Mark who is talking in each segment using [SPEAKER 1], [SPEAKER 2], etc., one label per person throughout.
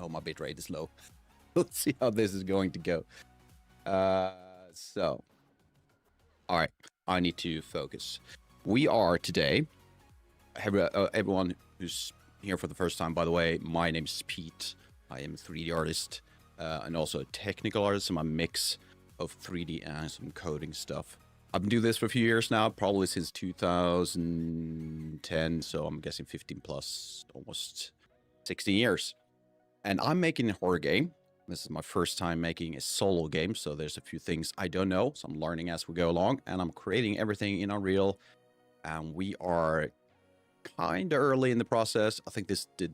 [SPEAKER 1] Oh, my bitrate is low. Let's see how this is going to go. So, all right, I need to focus. We are today, everyone who's here for the first time, by the way, my name is Pete. I am a 3D artist and also a technical artist. I'm a mix of 3D and some coding stuff. I've been doing this for a few years now, probably since 2010, so I'm guessing 15 plus, almost 16 years. And I'm making a horror game. This is my first time making a solo game, so there's a few things I don't know, so I'm learning as we go along, and I'm creating everything in Unreal, and we are kind of early in the process. I think this is the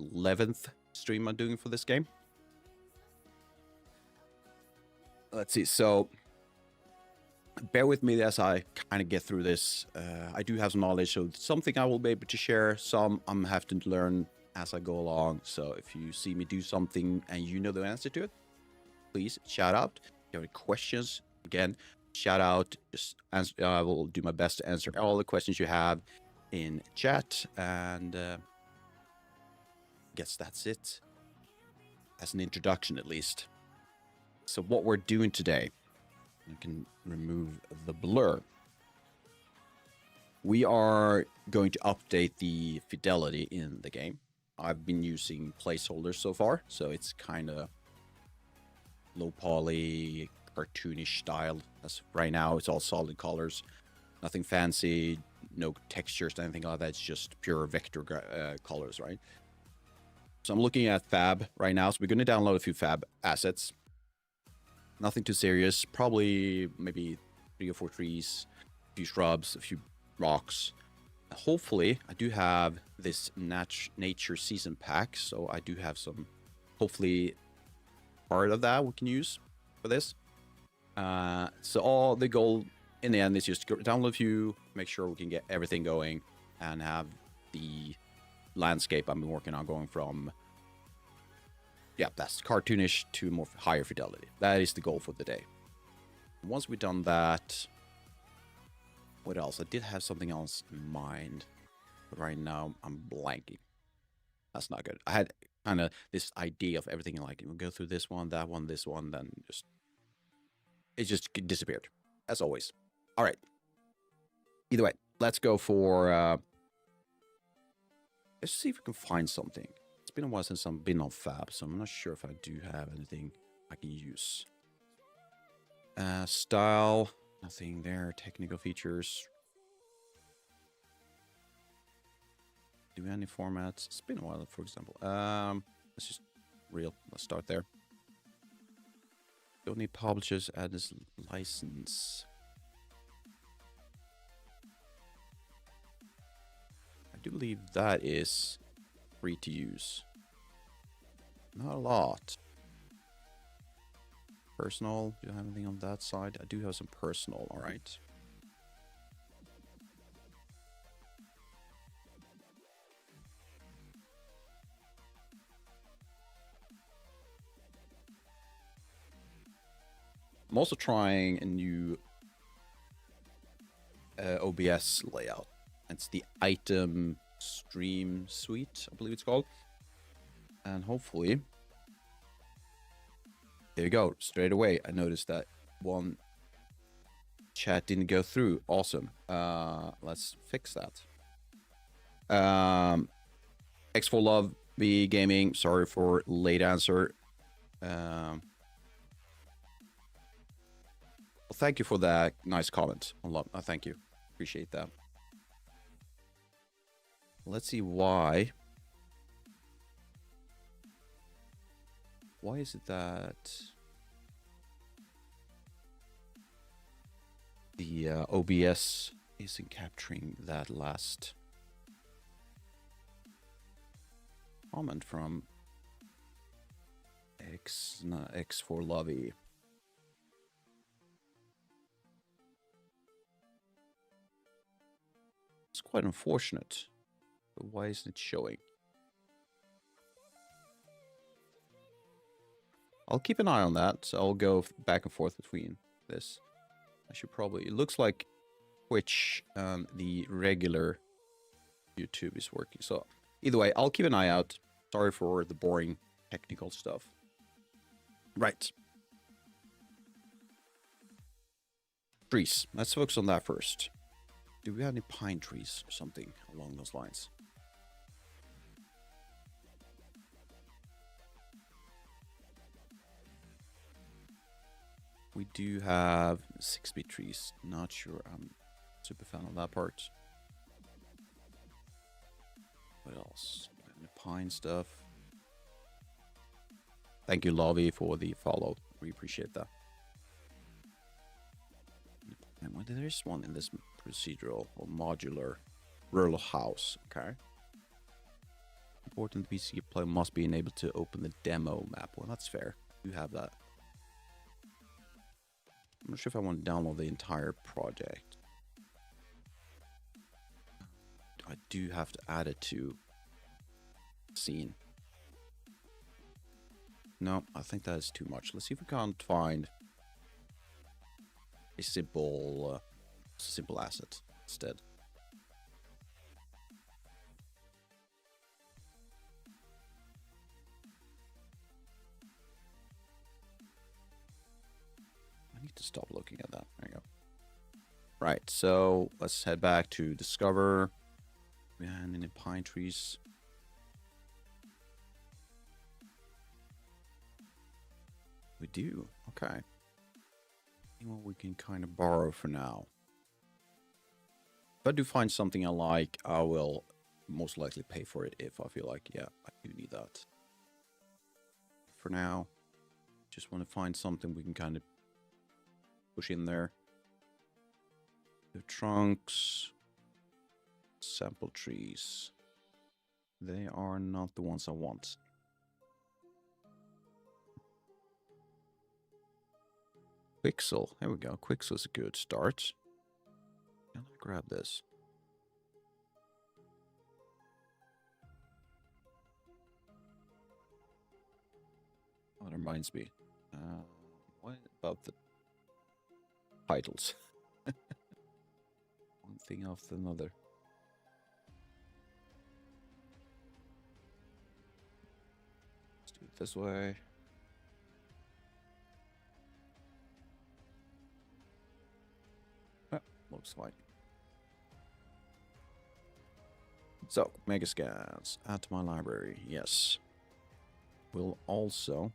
[SPEAKER 1] 11th stream I'm doing for this game. Let's see, so bear with me as I kind of get through this. I do have some knowledge, so something I will be able to share, some I'm have to learn as I go along. So if you see me do something and you know the answer to it, please shout out. If you have any questions, again, shout out. Just answer, I will do my best to answer all the questions you have in chat. And I guess that's it. As an introduction, at least. So what we're doing today, I can remove the blur. We are going to update the fidelity in the game. I've been using placeholders so far, so it's kind of low poly, cartoonish style. As right now, it's all solid colors, nothing fancy, no textures, anything like that. It's just pure vector colors, right? So I'm looking at Fab right now. So we're going to download a few Fab assets. Nothing too serious. Probably maybe 3 or 4 trees, a few shrubs, a few rocks. Hopefully, I do have this nature season pack, so I do have some, hopefully, part of that we can use for this. So all the goal in the end is just to download a few, make sure we can get everything going, and have the landscape I've been working on going from, yeah, that's cartoonish to more higher fidelity. That is the goal for the day. Once we've done that, what else? I did have something else in mind, but right now I'm blanking. That's not good. I had kind of this idea of everything, like we'll go through this one, that one, this one, then it just disappeared, as always. All right. Either way, let's go for, let's see if we can find something. It's been a while since I've been on Fab, so I'm not sure if I do have anything I can use. Style. Nothing there. Technical features. Do any formats? It's been a while, for example. Let's just real. Let's start there. Don't need publishers add this license. I do believe that is free to use. Not a lot. Personal, do you have anything on that side? I do have some personal, all right. I'm also trying a new OBS layout. It's the item stream suite, I believe it's called. And hopefully, there you go, straight away, I noticed that one chat didn't go through. Awesome. Let's fix that. X4 Love V Gaming, sorry for late answer. Well, thank you for that nice comment. Thank you. Appreciate that. Let's see why. Why is it that the OBS isn't capturing that last comment from X4 Lovey? It's quite unfortunate. But why isn't it showing? I'll keep an eye on that, so I'll go back and forth between this. I should probably... It looks like Twitch and the regular YouTube is working. So either way, I'll keep an eye out. Sorry for the boring technical stuff. Right. Trees. Let's focus on that first. Do we have any pine trees or something along those lines? We do have 6-bit trees. Not sure I'm super fan of that part. What else? The pine stuff. Thank you, Lavi, for the follow. We appreciate that. And well, there's one in this procedural or modular rural house. Okay. Important PC player must be enabled to open the demo map. Well, that's fair. You have that. I'm not sure if I want to download the entire project. I do have to add it to scene. No, I think that is too much. Let's see if we can't find a simple asset instead. I need to stop looking at that. There you go. Right, so let's head back to Discover. And in the pine trees. We do. Okay. Well, we can kind of borrow for now. If I do find something I like, I will most likely pay for it if I feel like, yeah, I do need that. For now, just want to find something we can kind of push in there. The trunks, sample trees. They are not the ones I want. Quixel. There we go. Quixel is a good start. Can I grab this? Oh, that reminds me. What about the titles? One thing after another. Let's do it this way. Looks fine. So, Megascans. Add to my library. Yes. We'll also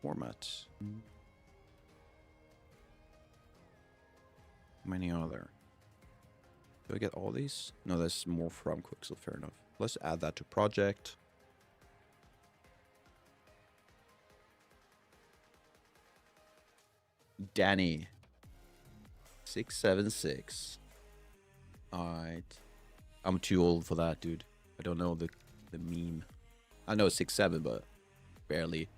[SPEAKER 1] format. How many are there? Do I get all these? No, there's more from Quixel. Fair enough. Let's add that to project. Danny. 676. Alright. I'm too old for that, dude. I don't know the meme. I know 6'7", but barely.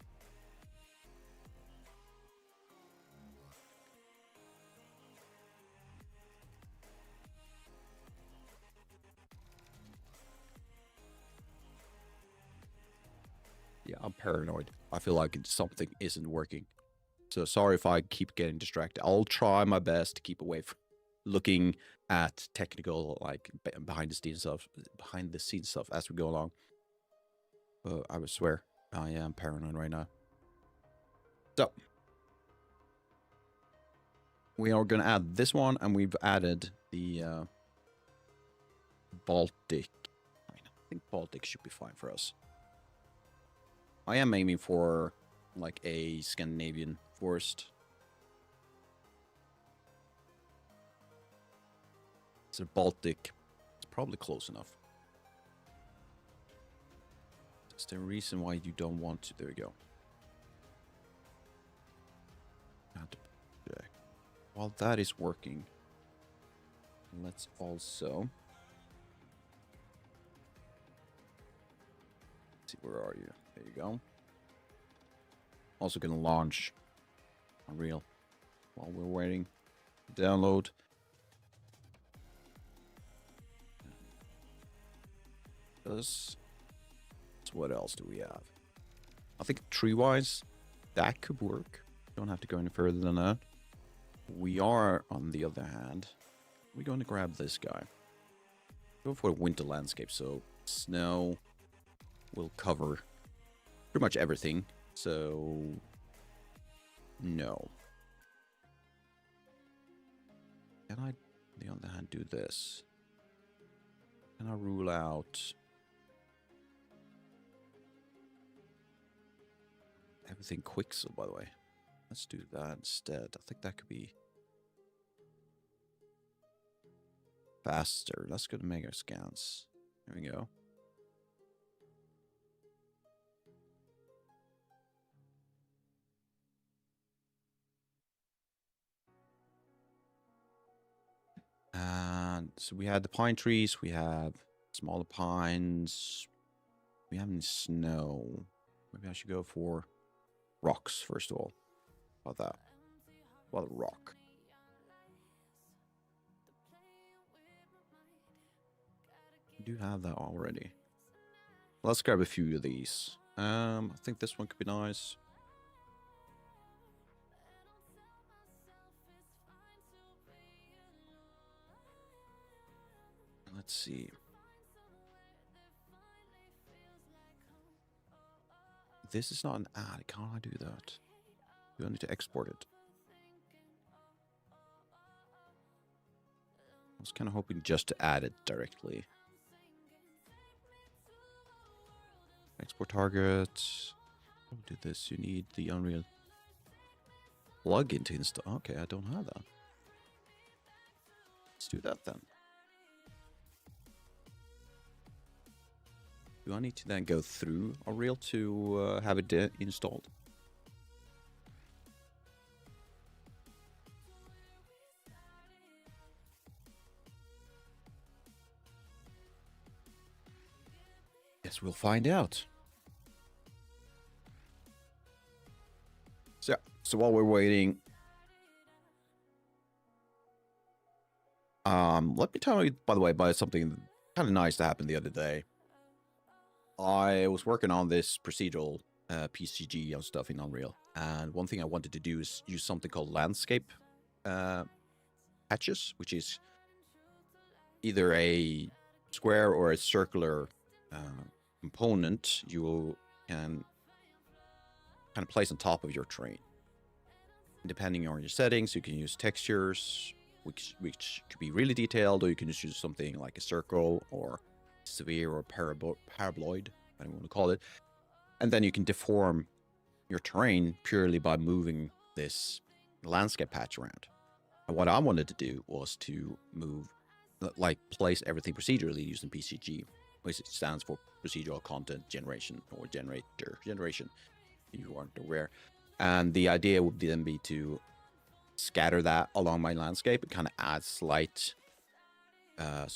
[SPEAKER 1] Yeah, I'm paranoid. I feel like something isn't working. So sorry if I keep getting distracted. I'll try my best to keep away from looking at technical, like behind the scenes stuff as we go along. I would swear I am paranoid right now. So we are going to add this one, and we've added the Baltic. I think Baltic should be fine for us. I am aiming for like a Scandinavian forest. So Baltic, it's probably close enough. Is there a reason why you don't want to? There we go. While that is working, let's also see, where are you? There you go. Also gonna launch Unreal while we're waiting. Download. This. So what else do we have? I think tree-wise, that could work. Don't have to go any further than that. We are, on the other hand, we're going to grab this guy. Go for a winter landscape, so snow will cover pretty much everything. So no. Can I, on the other hand, do this? Can I rule out everything Quixel, by the way? Let's do that instead. I think that could be faster. Let's go to Mega Scans. There we go. And so we had the pine trees, we have smaller pines, we have any snow. Maybe I should go for rocks first of all. How about that? Well, rock. I do have that already. Let's grab a few of these. I think this one could be nice. Let's see. This is not an ad. Can't I do that? Do I need to export it? I was kind of hoping just to add it directly. Export target. I'll do this. You need the Unreal plugin to install. Okay, I don't have that. Let's do that then. Do I need to then go through Unreal to have it installed? Guess we'll find out. So while we're waiting, let me tell you, by the way, about something kind of nice that happened the other day. I was working on this procedural PCG and stuff in Unreal, and one thing I wanted to do is use something called landscape patches, which is either a square or a circular component you can kind of place on top of your terrain. And depending on your settings, you can use textures, which could be really detailed, or you can just use something like a circle or sphere or paraboloid, I don't want to call it. And then you can deform your terrain purely by moving this landscape patch around. And what I wanted to do was to move, like place everything procedurally using PCG, which stands for procedural content generation or generator generation, if you aren't aware. And the idea would then be to scatter that along my landscape and kind of add slight, a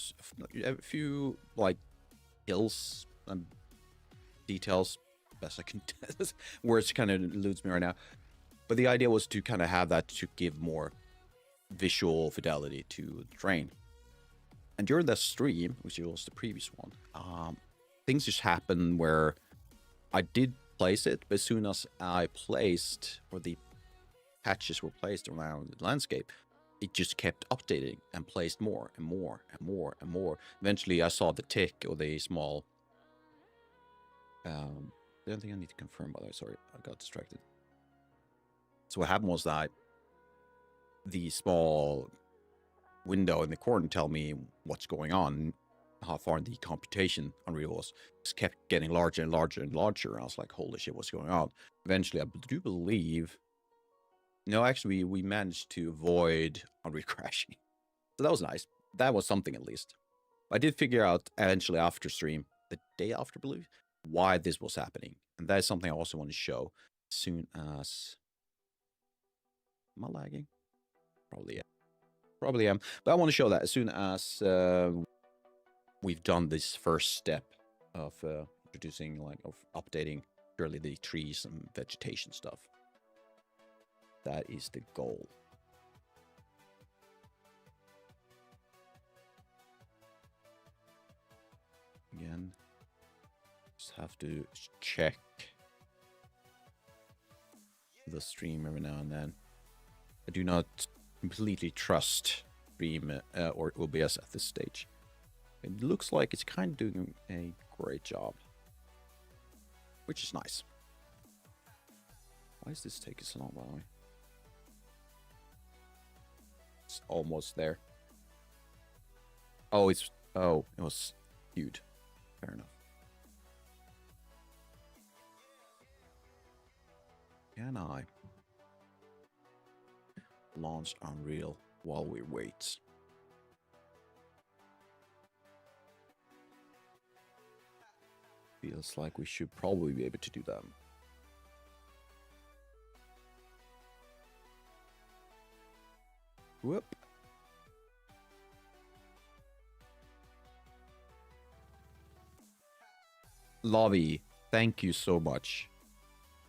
[SPEAKER 1] few like hills and details, best I can. Words kind of eludes me right now. But the idea was to kind of have that to give more visual fidelity to the terrain. And during that stream, which was the previous one, things just happened where I did place it, but as soon as I placed, or the patches were placed around the landscape, it just kept updating and placed more and more and more and more. Eventually, I saw the tick or the small. The only thing I need to confirm, by the way, sorry, I got distracted. So what happened was that the small window in the corner tell me what's going on, how far the computation Unreal was, just kept getting larger and larger and larger. And I was like, holy shit, what's going on? Eventually, I do believe. No, actually, we managed to avoid Unreal crashing. So that was nice. That was something at least. I did figure out eventually after stream, the day after, I believe, why this was happening. And that is something I also want to show as soon as. Am I lagging? Probably am. Probably am. But I want to show that as soon as we've done this first step of introducing, like, of updating purely the trees and vegetation stuff. That is the goal. Again, just have to check the stream every now and then. I do not completely trust Stream or OBS at this stage. It looks like it's kind of doing a great job, which is nice. Why is this taking so long, by the way? It's almost there. Oh, it was skewed. Fair enough. Can I launch Unreal while we wait? Feels like we should probably be able to do that. Whoop. Lavi, thank you so much.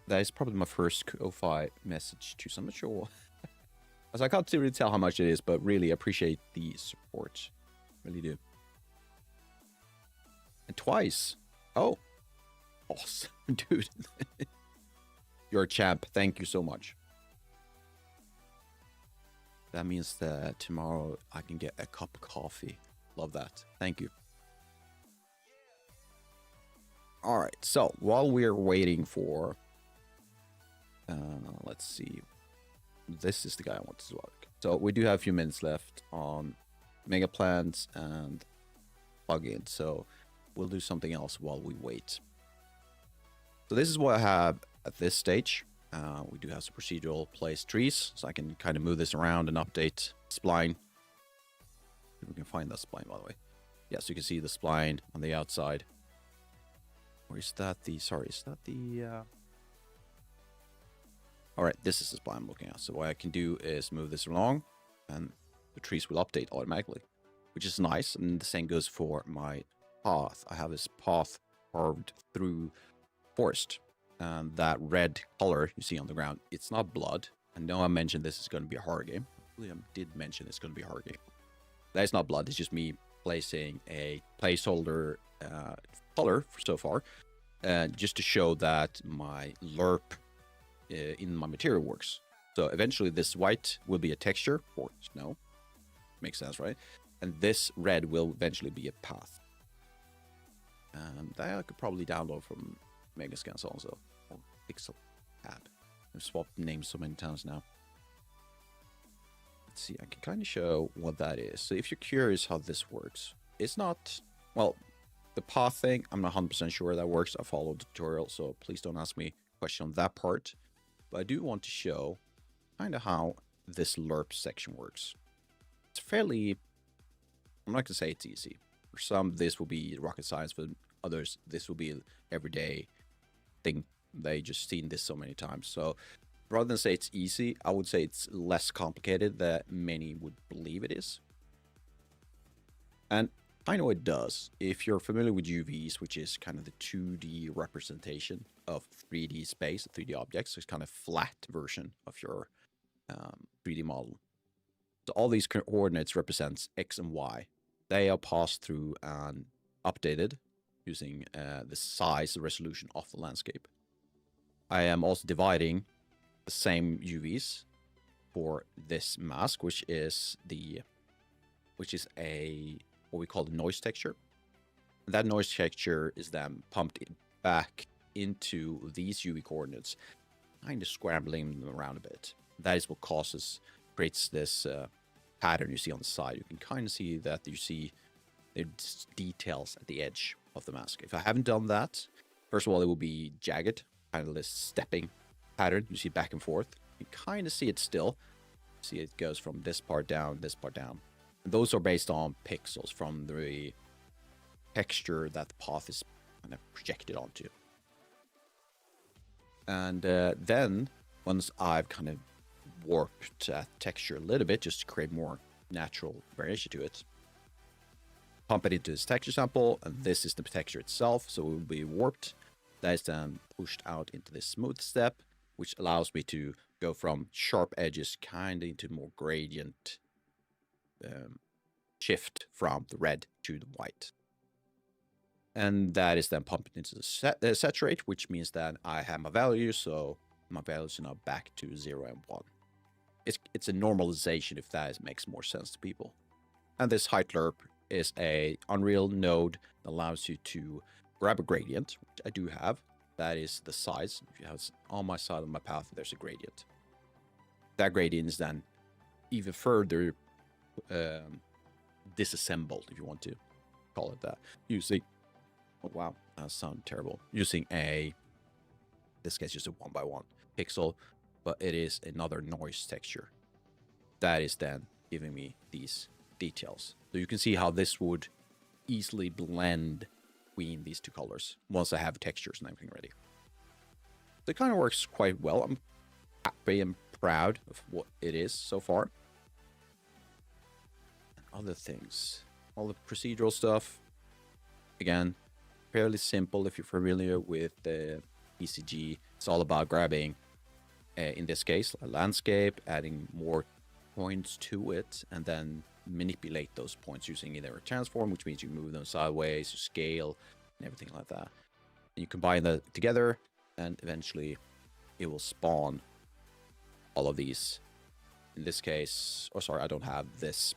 [SPEAKER 1] That is probably my first Ko-Fi message to someone. Sure. So I can't really tell how much it is, but really appreciate the support. Really do. And twice. Oh. Awesome, dude. You're a champ. Thank you so much. That means that tomorrow I can get a cup of coffee. Love that. Thank you. All right. So while we're waiting for... let's see. This is the guy I want to work. So we do have a few minutes left on mega plans and plugins. So we'll do something else while we wait. So this is what I have at this stage. We do have some procedural place trees, so I can kind of move this around and update spline. If we can find that spline, by the way. Yeah, so you can see the spline on the outside. Or is that the... Sorry, is that the... All right, this is the spline I'm looking at. So what I can do is move this along, and the trees will update automatically, which is nice. And the same goes for my path. I have this path carved through forest. And that red color you see on the ground, it's not blood. I know I mentioned this is going to be a horror game. I did mention it's going to be a horror game. That is not blood. It's just me placing a placeholder color so far, just to show that my lerp in my material works. So eventually this white will be a texture or snow. Makes sense, right? And this red will eventually be a path. That I could probably download from Megascans also. Or Pixel app. I've swapped names so many times now. Let's see, I can kind of show what that is. So if you're curious how this works, it's not, well, the path thing, I'm not 100% sure that works. I followed the tutorial, so please don't ask me a question on that part. But I do want to show kind of how this lerp section works. It's fairly, I'm not going to say it's easy. For some, this will be rocket science. For others, this will be everyday thing. They just seen this so many times. So rather than say it's easy, I would say it's less complicated than many would believe it is. And I know it does. If you're familiar with UVs, which is kind of the 2D representation of 3D space, 3D objects, so it's kind of flat version of your 3D model. So all these coordinates represents X and Y. They are passed through and updated using the size, the resolution of the landscape. I am also dividing the same UVs for this mask, which is a what we call the noise texture. And that noise texture is then pumped back into these UV coordinates, kind of scrambling them around a bit. That is what creates this pattern you see on the side. You can kind of see that you see the details at the edge of the mask. If I haven't done that, first of all, it will be jagged, kind of this stepping pattern. You see back and forth. You can kind of see it still. See it goes from this part down, this part down. And those are based on pixels from the texture that the path is kind of projected onto. And then once I've kind of warped that texture a little bit just to create more natural variation to it, pump it into this texture sample, and this is the texture itself, so it will be warped. That is then pushed out into this smooth step, which allows me to go from sharp edges kind of into more gradient shift from the red to the white. And that is then pumped into the saturate, which means that I have my values, so my values are now back to 0 and 1. It's a normalization, if that makes more sense to people. And this height lerp is a Unreal node that allows you to grab a gradient, which I do have, that is the size. If you have on my side of my path, there's a gradient. That gradient is then even further disassembled, if you want to call it that, using, oh wow, that sounds terrible, using this case just a 1x1 pixel, but it is another noise texture that is then giving me these details. So you can see how this would easily blend between these two colors once I have textures and everything ready. So it kind of works quite well. I'm happy and proud of what it is so far. Other things, all the procedural stuff, again, fairly simple. If you're familiar with the VCG, it's all about grabbing, in this case, a landscape, adding more points to it, and then manipulate those points using either a transform, which means you move them sideways, you scale, and everything like that. And you combine that together, and eventually it will spawn all of these. In this case, or sorry, I don't have this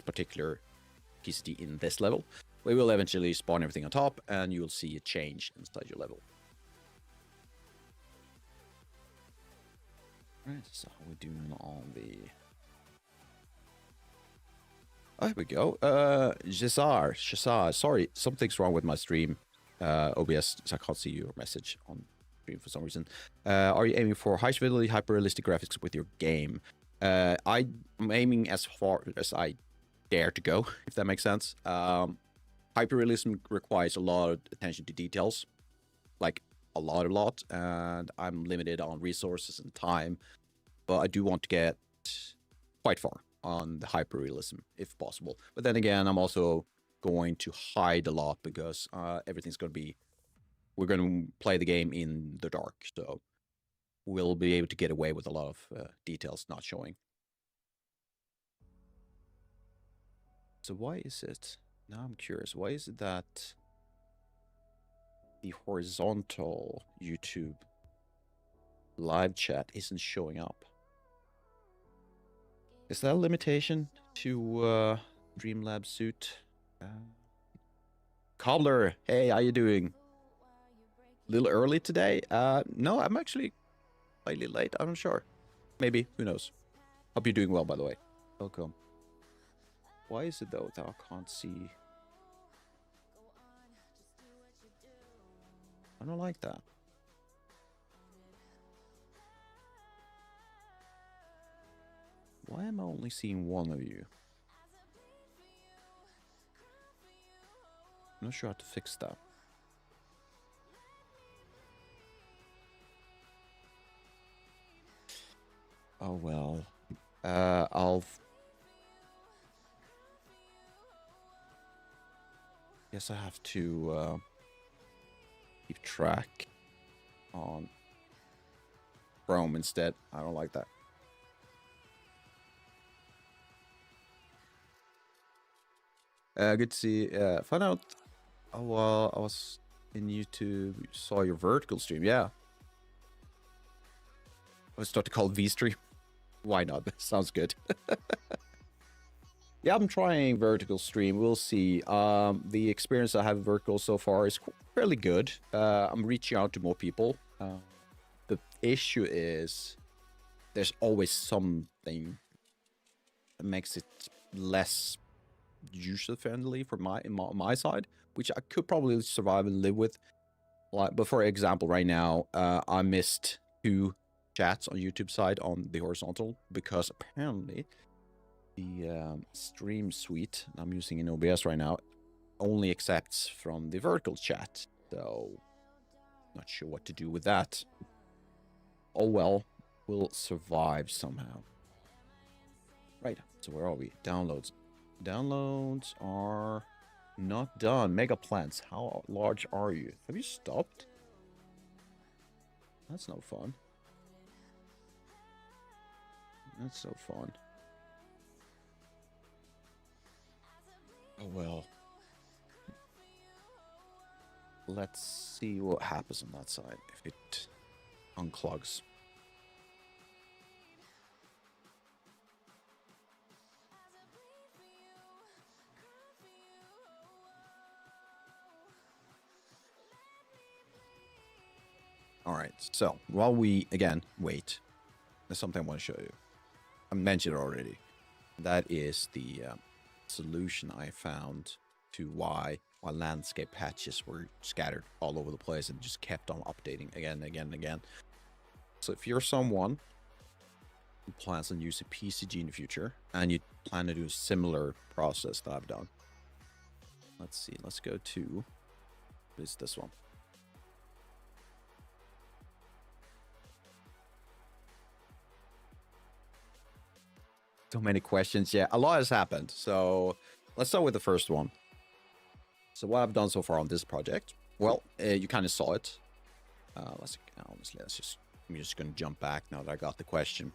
[SPEAKER 1] particular PCD in this level. We will eventually spawn everything on top, and you will see a change inside your level. Right, so how are we doing on the... Oh, here we go. Shazar, sorry, something's wrong with my stream, OBS, so I can't see your message on stream for some reason. Are you aiming for high fidelity, hyper-realistic graphics with your game? I'm aiming as far as I dare to go, if that makes sense. Hyper-realism requires a lot of attention to details, like a lot, and I'm limited on resources and time, but I do want to get quite far on the hyper-realism, if possible. But then again, I'm also going to hide a lot, because everything's going to be... We're going to play the game in the dark, so we'll be able to get away with a lot of details not showing. So why is it... Now I'm curious, why is it that the horizontal YouTube live chat isn't showing up? Is that a limitation to Dreamlab suit? Cobbler, hey, how you doing? A little early today? No, I'm actually slightly late. I'm not sure. Maybe, who knows? Hope you're doing well, by the way. Welcome. Why is it though that I can't see? I don't like that. Why am I only seeing one of you? I'm not sure how to fix that. Oh well. Guess I have to keep track on Chrome instead. I don't like that. Good to see. Find out. Oh well, I was in YouTube. Saw your vertical stream. Yeah. Let's start to call it V-stream. Why not? Sounds good. Yeah, I'm trying vertical stream. We'll see. The experience I have with vertical so far is fairly good. I'm reaching out to more people. The issue is there's always something that makes it less user-friendly from my side, which I could probably survive and live with. Like, but for example, right now, I missed 2 chats on YouTube side on the horizontal, because apparently the stream suite I'm using in OBS right now only accepts from the vertical chat, so not sure what to do with that. Oh well, we'll survive somehow. Right, so where are we? Downloads. Downloads are not done. Mega plants, how large are you? Have you stopped? That's no fun. That's so fun. Oh well. Let's see what happens on that side if it unclogs. So while we again wait, there's something I want to show you. I mentioned it already. That is the solution I found to why landscape patches were scattered all over the place and just kept on updating again and again and again. So if you're someone who plans on using PCG in the future and you plan to do a similar process that I've done, let's see, let's go to this one. So many questions. Yeah, a lot has happened. So let's start with the first one. So what I've done so far on this project, well, you kind of saw it. I'm just going to jump back now that I got the question.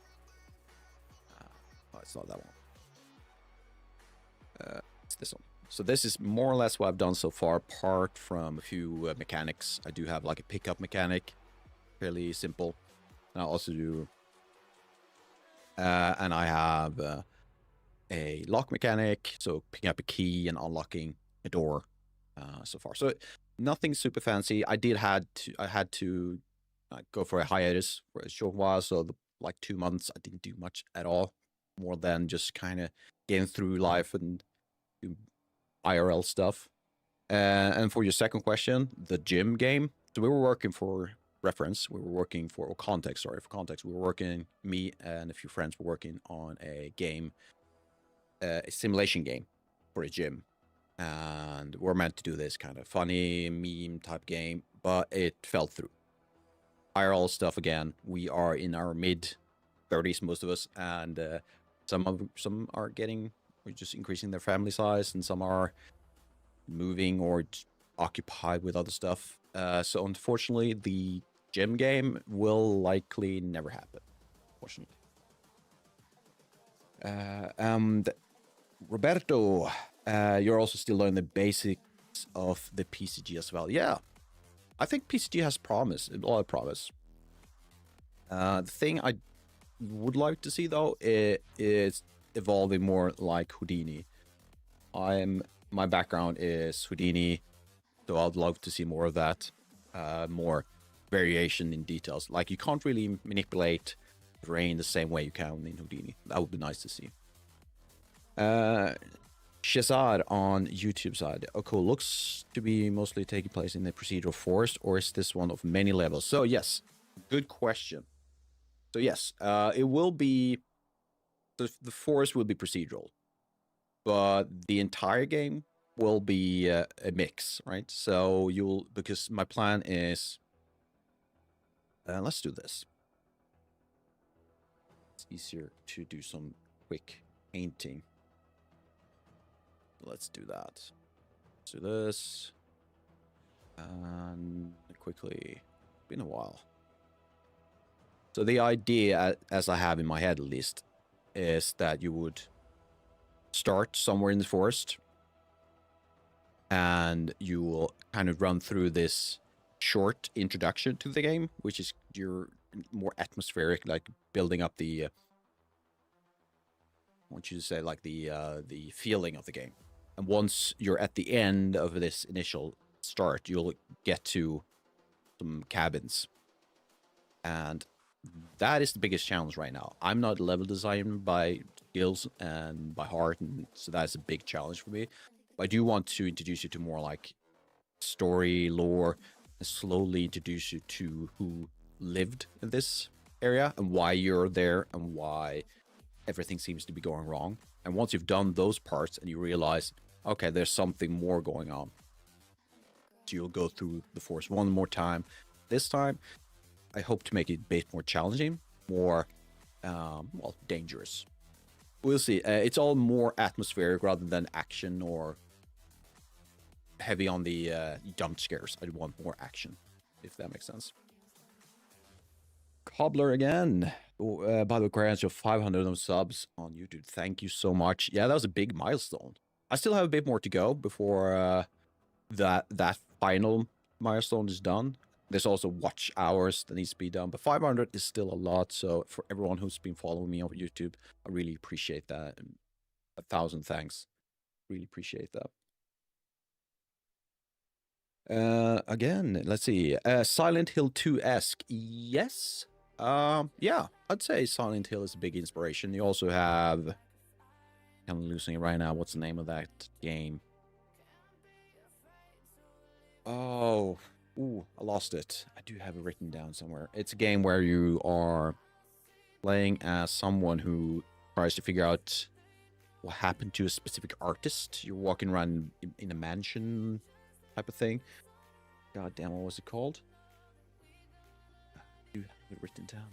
[SPEAKER 1] Oh, it's not that one. It's this one. So this is more or less what I've done so far, apart from a few mechanics. I do have like a pickup mechanic, fairly simple. And I also do, and I have a lock mechanic, so picking up a key and unlocking a door so far. So nothing super fancy. I had to go for a hiatus for a short while, so like 2 months I didn't do much at all, more than just kind of getting through life and do IRL stuff. And for your second question, the gym game. So we were working for reference. We were working for context. Sorry, for context. We were working. Me and a few friends were working on a game, a simulation game for a gym, and we're meant to do this kind of funny meme type game, but it fell through. IRL stuff again. We are in our mid 30s, most of us, and some are getting, or just increasing their family size, and some are moving or occupied with other stuff. So unfortunately, the gym game will likely never happen. Unfortunately. And Roberto, you're also still learning the basics of the PCG as well. Yeah, I think PCG has promise, a lot of promise. The thing I would like to see though is evolving more like Houdini. My background is Houdini, so I'd love to see more of that, more variation in details. Like you can't really manipulate terrain the same way you can in Houdini. That would be nice to see. Shazad on YouTube side. Oh, cool. Looks to be mostly taking place in the procedural forest, or is this one of many levels? So yes, good question. So yes, it will be. The forest will be procedural, but the entire game will be a mix, right? So because my plan is, let's do this. It's easier to do some quick painting. Let's do that. Let's do this. And quickly, been a while. So the idea, as I have in my head at least, is that you would start somewhere in the forest, and you will kind of run through this short introduction to the game, which is your more atmospheric, like building up the, I want you to say, like the feeling of the game. And once you're at the end of this initial start, you'll get to some cabins. And that is the biggest challenge right now. I'm not level design by skills and by heart, and so that's a big challenge for me. But I do want to introduce you to more like story, lore, and slowly introduce you to who lived in this area and why you're there and why everything seems to be going wrong. And once you've done those parts and you realize, okay, there's something more going on, so you'll go through the forest one more time. This time, I hope to make it a bit more challenging, more, well, dangerous. We'll see. It's all more atmospheric rather than action or heavy on the jump scares. I want more action, if that makes sense. Cobbler again. Oh, by the way, congrats, your 500 subs on YouTube. Thank you so much. Yeah, that was a big milestone. I still have a bit more to go before that final milestone is done. There's also watch hours that needs to be done, but 500 is still a lot. So for everyone who's been following me on YouTube, I really appreciate that. And 1,000 thanks. Really appreciate that. Again, let's see. Silent Hill 2-esque. Yes. Yeah, I'd say Silent Hill is a big inspiration. You also have, I'm losing it right now. What's the name of that game? Oh, ooh, I lost it. I do have it written down somewhere. It's a game where you are playing as someone who tries to figure out what happened to a specific artist. You're walking around in a mansion type of thing. God damn, what was it called? I do have it written down.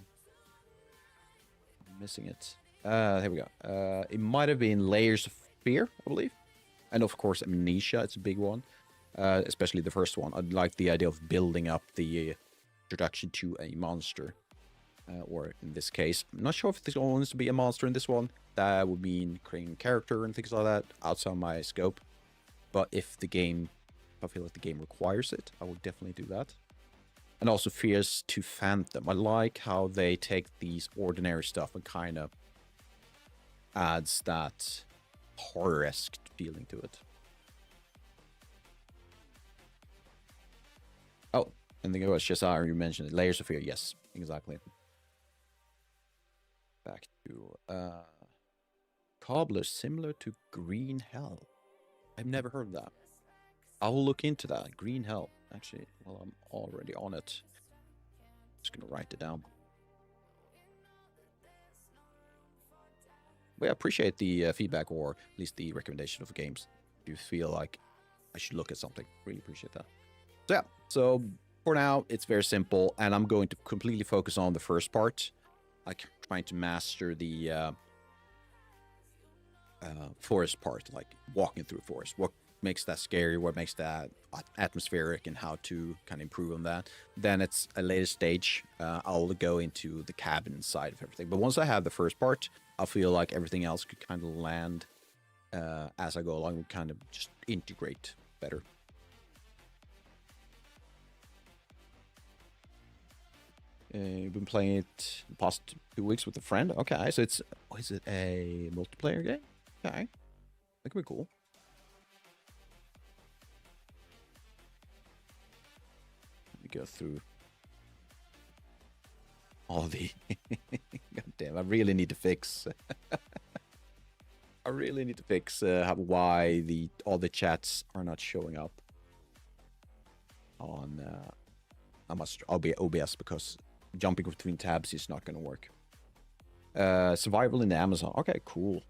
[SPEAKER 1] I'm missing it. Here we go. It might have been Layers of Fear, I believe. And of course, Amnesia, it's a big one. Especially the first one. I like the idea of building up the introduction to a monster. Or in this case, I'm not sure if there's going to be a monster in this one. That would mean creating a character and things like that outside my scope. But if the game, if I feel like the game requires it, I will definitely do that. And also Fears to Phantom. I like how they take these ordinary stuff and kind of adds that horror-esque feeling to it. Oh, and the was just you mentioned it. Layers of Fear. Yes, exactly. Back to Cobbler, similar to Green Hell. I've never heard of that. I'll look into that. Green Hell. Actually, well, I'm already on it. Just gonna write it down. Well, I appreciate the feedback, or at least the recommendation of games. If you feel like I should look at something, really appreciate that. So yeah, so for now, it's very simple, and I'm going to completely focus on the first part, like trying to master the forest part, like walking through forest. What makes that scary? What makes that atmospheric, and how to kind of improve on that. Then it's a later stage. I'll go into the cabin side of everything. But once I have the first part, I feel like everything else could kind of land as I go along, and kind of just integrate better. You've been playing it the past 2 weeks with a friend. Okay, so it's is it a multiplayer game? Okay, that could be cool. Let me go through all the. God damn! I really need to fix. I really need to fix why all the chats are not showing up on. I'll be OBS because jumping between tabs is not going to work. Survival in the Amazon. Okay, cool.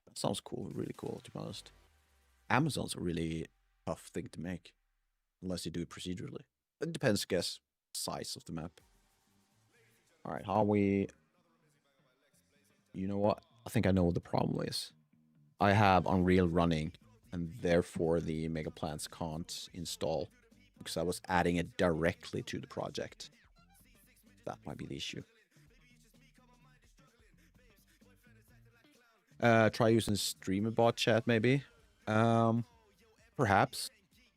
[SPEAKER 1] That sounds cool. Really cool, to be honest. Amazon's a really tough thing to make. Unless you do it procedurally. It depends, I guess, size of the map. Alright, how we... You know what? I think I know what the problem is. I have Unreal running, and therefore the Mega Plants can't install. Because I was adding it directly to the project. That might be the issue. Try using Streamer bot chat, maybe. Perhaps.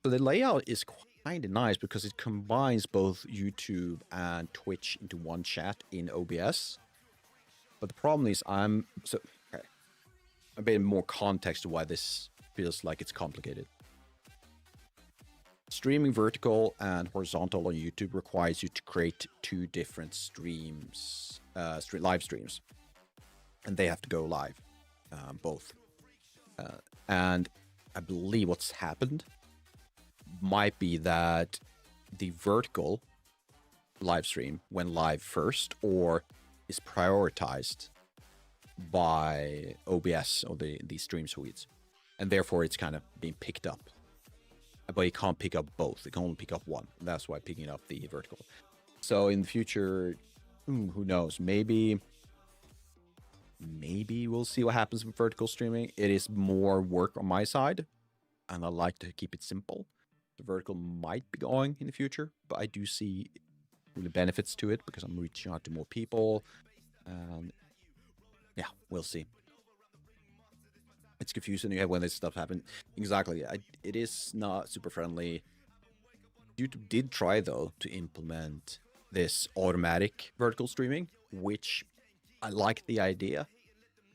[SPEAKER 1] So the layout is kind of nice because it combines both YouTube and Twitch into one chat in OBS. But the problem is okay. A bit more context to why this feels like it's complicated. Streaming vertical and horizontal on YouTube requires you to create 2 different streams, live streams. And they have to go live, both. And I believe what's happened might be that the vertical live stream went live first, or is prioritized by OBS or the stream suites. And therefore it's kind of being picked up. But you can't pick up both. You can only pick up one. That's why picking up the vertical. So in the future, who knows? Maybe we'll see what happens with vertical streaming. It is more work on my side, and I like to keep it simple. The vertical might be going in the future, but I do see really benefits to it because I'm reaching out to more people. Yeah, we'll see. It's confusing when this stuff happens. Exactly. It is not super friendly. YouTube did try, though, to implement this automatic vertical streaming, which I like the idea.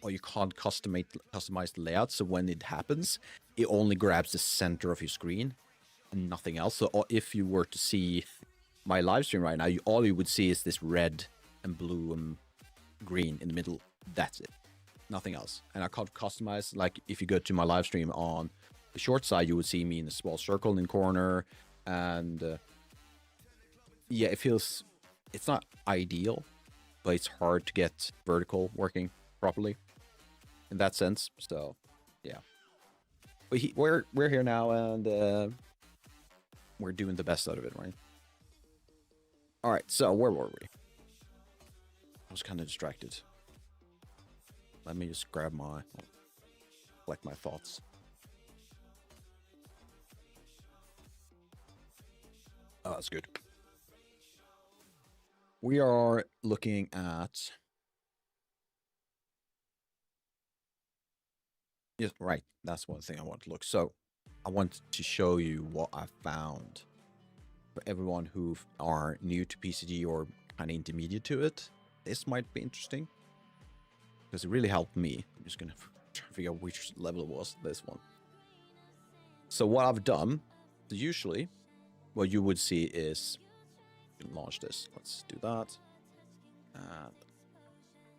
[SPEAKER 1] Or you can't customize the layout, so when it happens, it only grabs the center of your screen. and nothing else. So if you were to see my live stream right now, all you would see is this red and blue and green in the middle. That's it. Nothing else. And I can't customize. Like if you go to my live stream on the short side, you would see me in a small circle in the corner. And yeah, it's not ideal, but it's hard to get vertical working properly in that sense. So yeah. But we're here now, and we're doing the best out of it, right? All right, so where were we? I was kind of distracted. Let me just collect my thoughts. Oh, that's good. We are looking at... Yes, right. That's one thing I want to look. So I want to show you what I found. For everyone who are new to PCG or kind of intermediate to it, this might be interesting. Because it really helped me. I'm just going to try to figure out which level it was, this one. So what I've done, usually, what you would see is... launch this. Let's do that.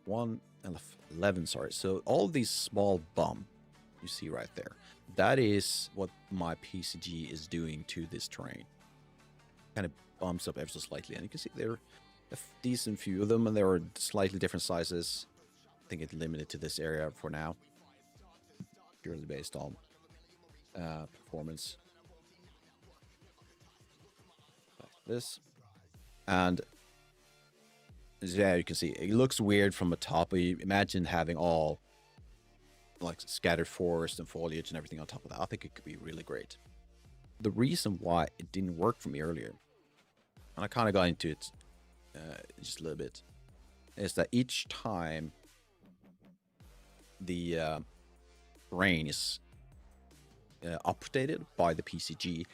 [SPEAKER 1] 11, sorry. So all these small bumps you see right there, that is what my PCG is doing to this terrain. Kind of bumps up ever so slightly, and you can see there are a decent few of them, and they are slightly different sizes. I think it's limited to this area for now, purely based on performance. Like this, and yeah, you can see it looks weird from the top, but you imagine having all like scattered forest and foliage and everything on top of that. I think it could be really great. The reason why it didn't work for me earlier, and I kind of got into it just a little bit, is that each time the terrain is updated by the PCG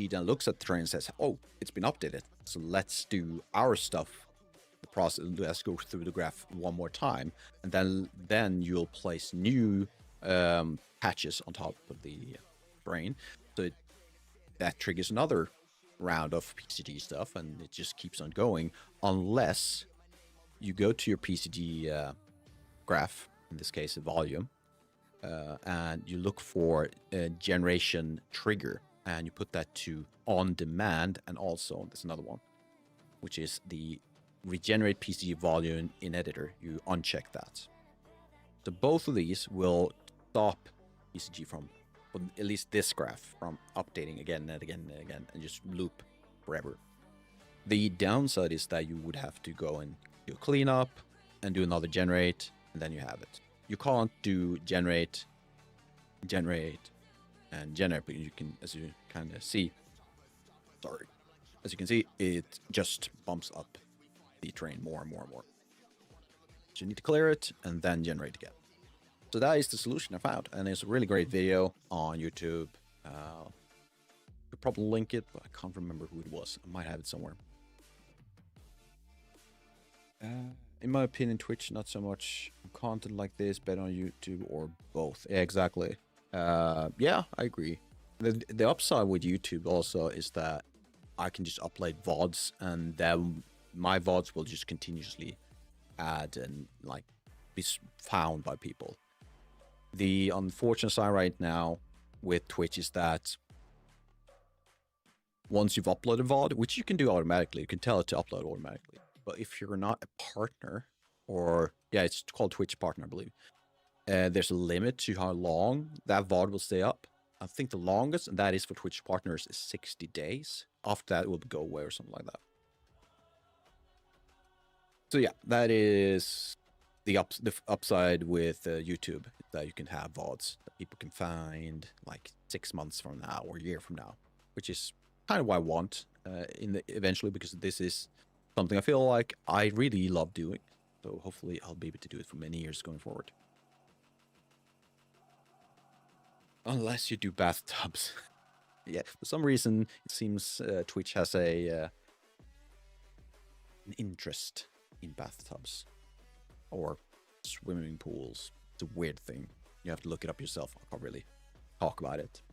[SPEAKER 1] then looks at the terrain and says, oh, it's been updated, so let's do our stuff. The process, let's go through the graph one more time, and then you'll place new patches on top of the terrain, so that triggers another round of PCG stuff, and it just keeps on going unless you go to your PCG graph, in this case a volume, and you look for a generation trigger, and you put that to on demand, and also there's another one, which is the regenerate PCG volume in editor. You uncheck that. So both of these will stop PCG from at least this graph from updating again and again and again and just loop forever. The downside is that you would have to go and do a cleanup and do another generate, and then you have it. You can't do generate, and generate, but you can, as you kind of see, as you can see, it just bumps up the terrain more and more and more. So you need to clear it and then generate again. So that is the solution I found, and it's a really great video on YouTube. Could probably link it, but I can't remember who it was. I might have it somewhere. In my opinion, Twitch, not so much content like this, better on YouTube or both. Yeah, exactly. Yeah, I agree. The upside with YouTube also is that I can just upload VODs, and then my VODs will just continuously add and like be found by people. The unfortunate side right now with Twitch is that once you've uploaded VOD, which you can do automatically, you can tell it to upload automatically. But if you're not a partner, or yeah, it's called Twitch partner, I believe, there's a limit to how long that VOD will stay up. I think the longest, and that is for Twitch partners, is 60 days. After that, it will go away or something like that. So yeah, that is the upside with YouTube, that you can have VODs that people can find like 6 months from now or a year from now, which is kind of what I want eventually, because this is something I feel like I really love doing. So hopefully I'll be able to do it for many years going forward. Unless you do bathtubs. Yeah, for some reason it seems Twitch has an interest in bathtubs or swimming pools. It's a weird thing. You have to look it up yourself. I can't really talk about it.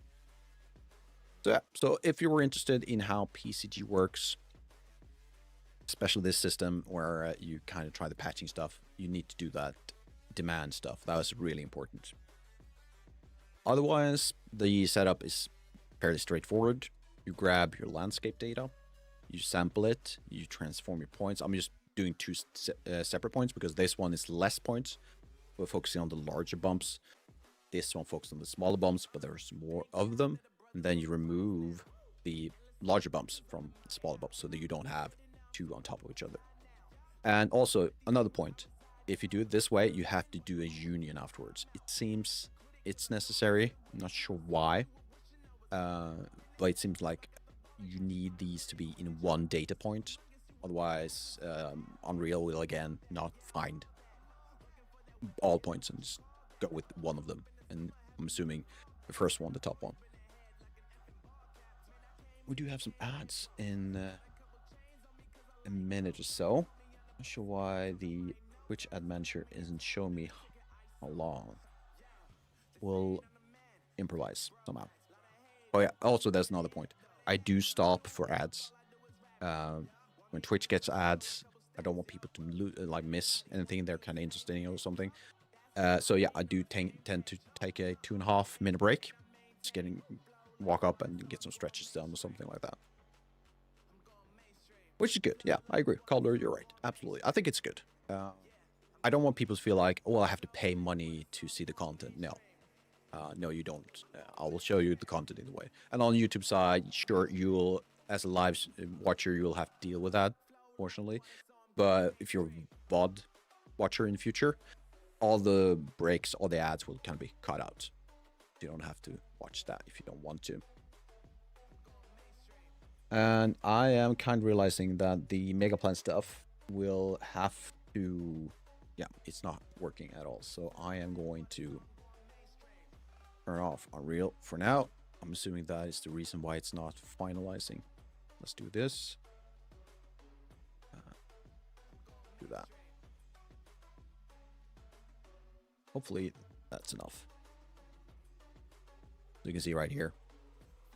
[SPEAKER 1] So yeah, so if you were interested in how PCG works, especially this system where you kind of try the patching stuff, you need to do that demand stuff. That was really important. Otherwise, the setup is fairly straightforward. You grab your landscape data, you sample it, you transform your points. I'm just doing two separate points because this one is less points. We're focusing on the larger bumps. This one focuses on the smaller bumps, but there's more of them. And then you remove the larger bumps from the smaller bumps so that you don't have two on top of each other. And also, another point, if you do it this way, you have to do a union afterwards. It seems it's necessary. I'm not sure why, but it seems like you need these to be in one data point. Otherwise, Unreal will again not find all points and just go with one of them. And I'm assuming the first one, the top one. We do have some ads in a minute or so. Not sure why the Twitch ad manager isn't showing me how long. We'll improvise somehow. Oh yeah, also there's another point. I do stop for ads. When Twitch gets ads, I don't want people to like miss anything they're kind of interesting or something. So yeah, I do tend to take a 2.5 minute break. Just walk up and get some stretches done or something like that. Which is good. Yeah, I agree. Calder, you're right. Absolutely. I think it's good. I don't want people to feel like, oh, I have to pay money to see the content. No. No, you don't. I will show you the content either way. And on YouTube side, sure, you'll, as a live watcher, you'll have to deal with that, fortunately. But if you're a VOD watcher in the future, all the breaks, all the ads will kind of be cut out. You don't have to watch that if you don't want to. And I am kind of realizing that the Mega Plan stuff will have to... Yeah, it's not working at all. So I am going to turn off Unreal for now. I'm assuming that is the reason why it's not finalizing. Let's do this. Do that. Hopefully that's enough. You can see right here.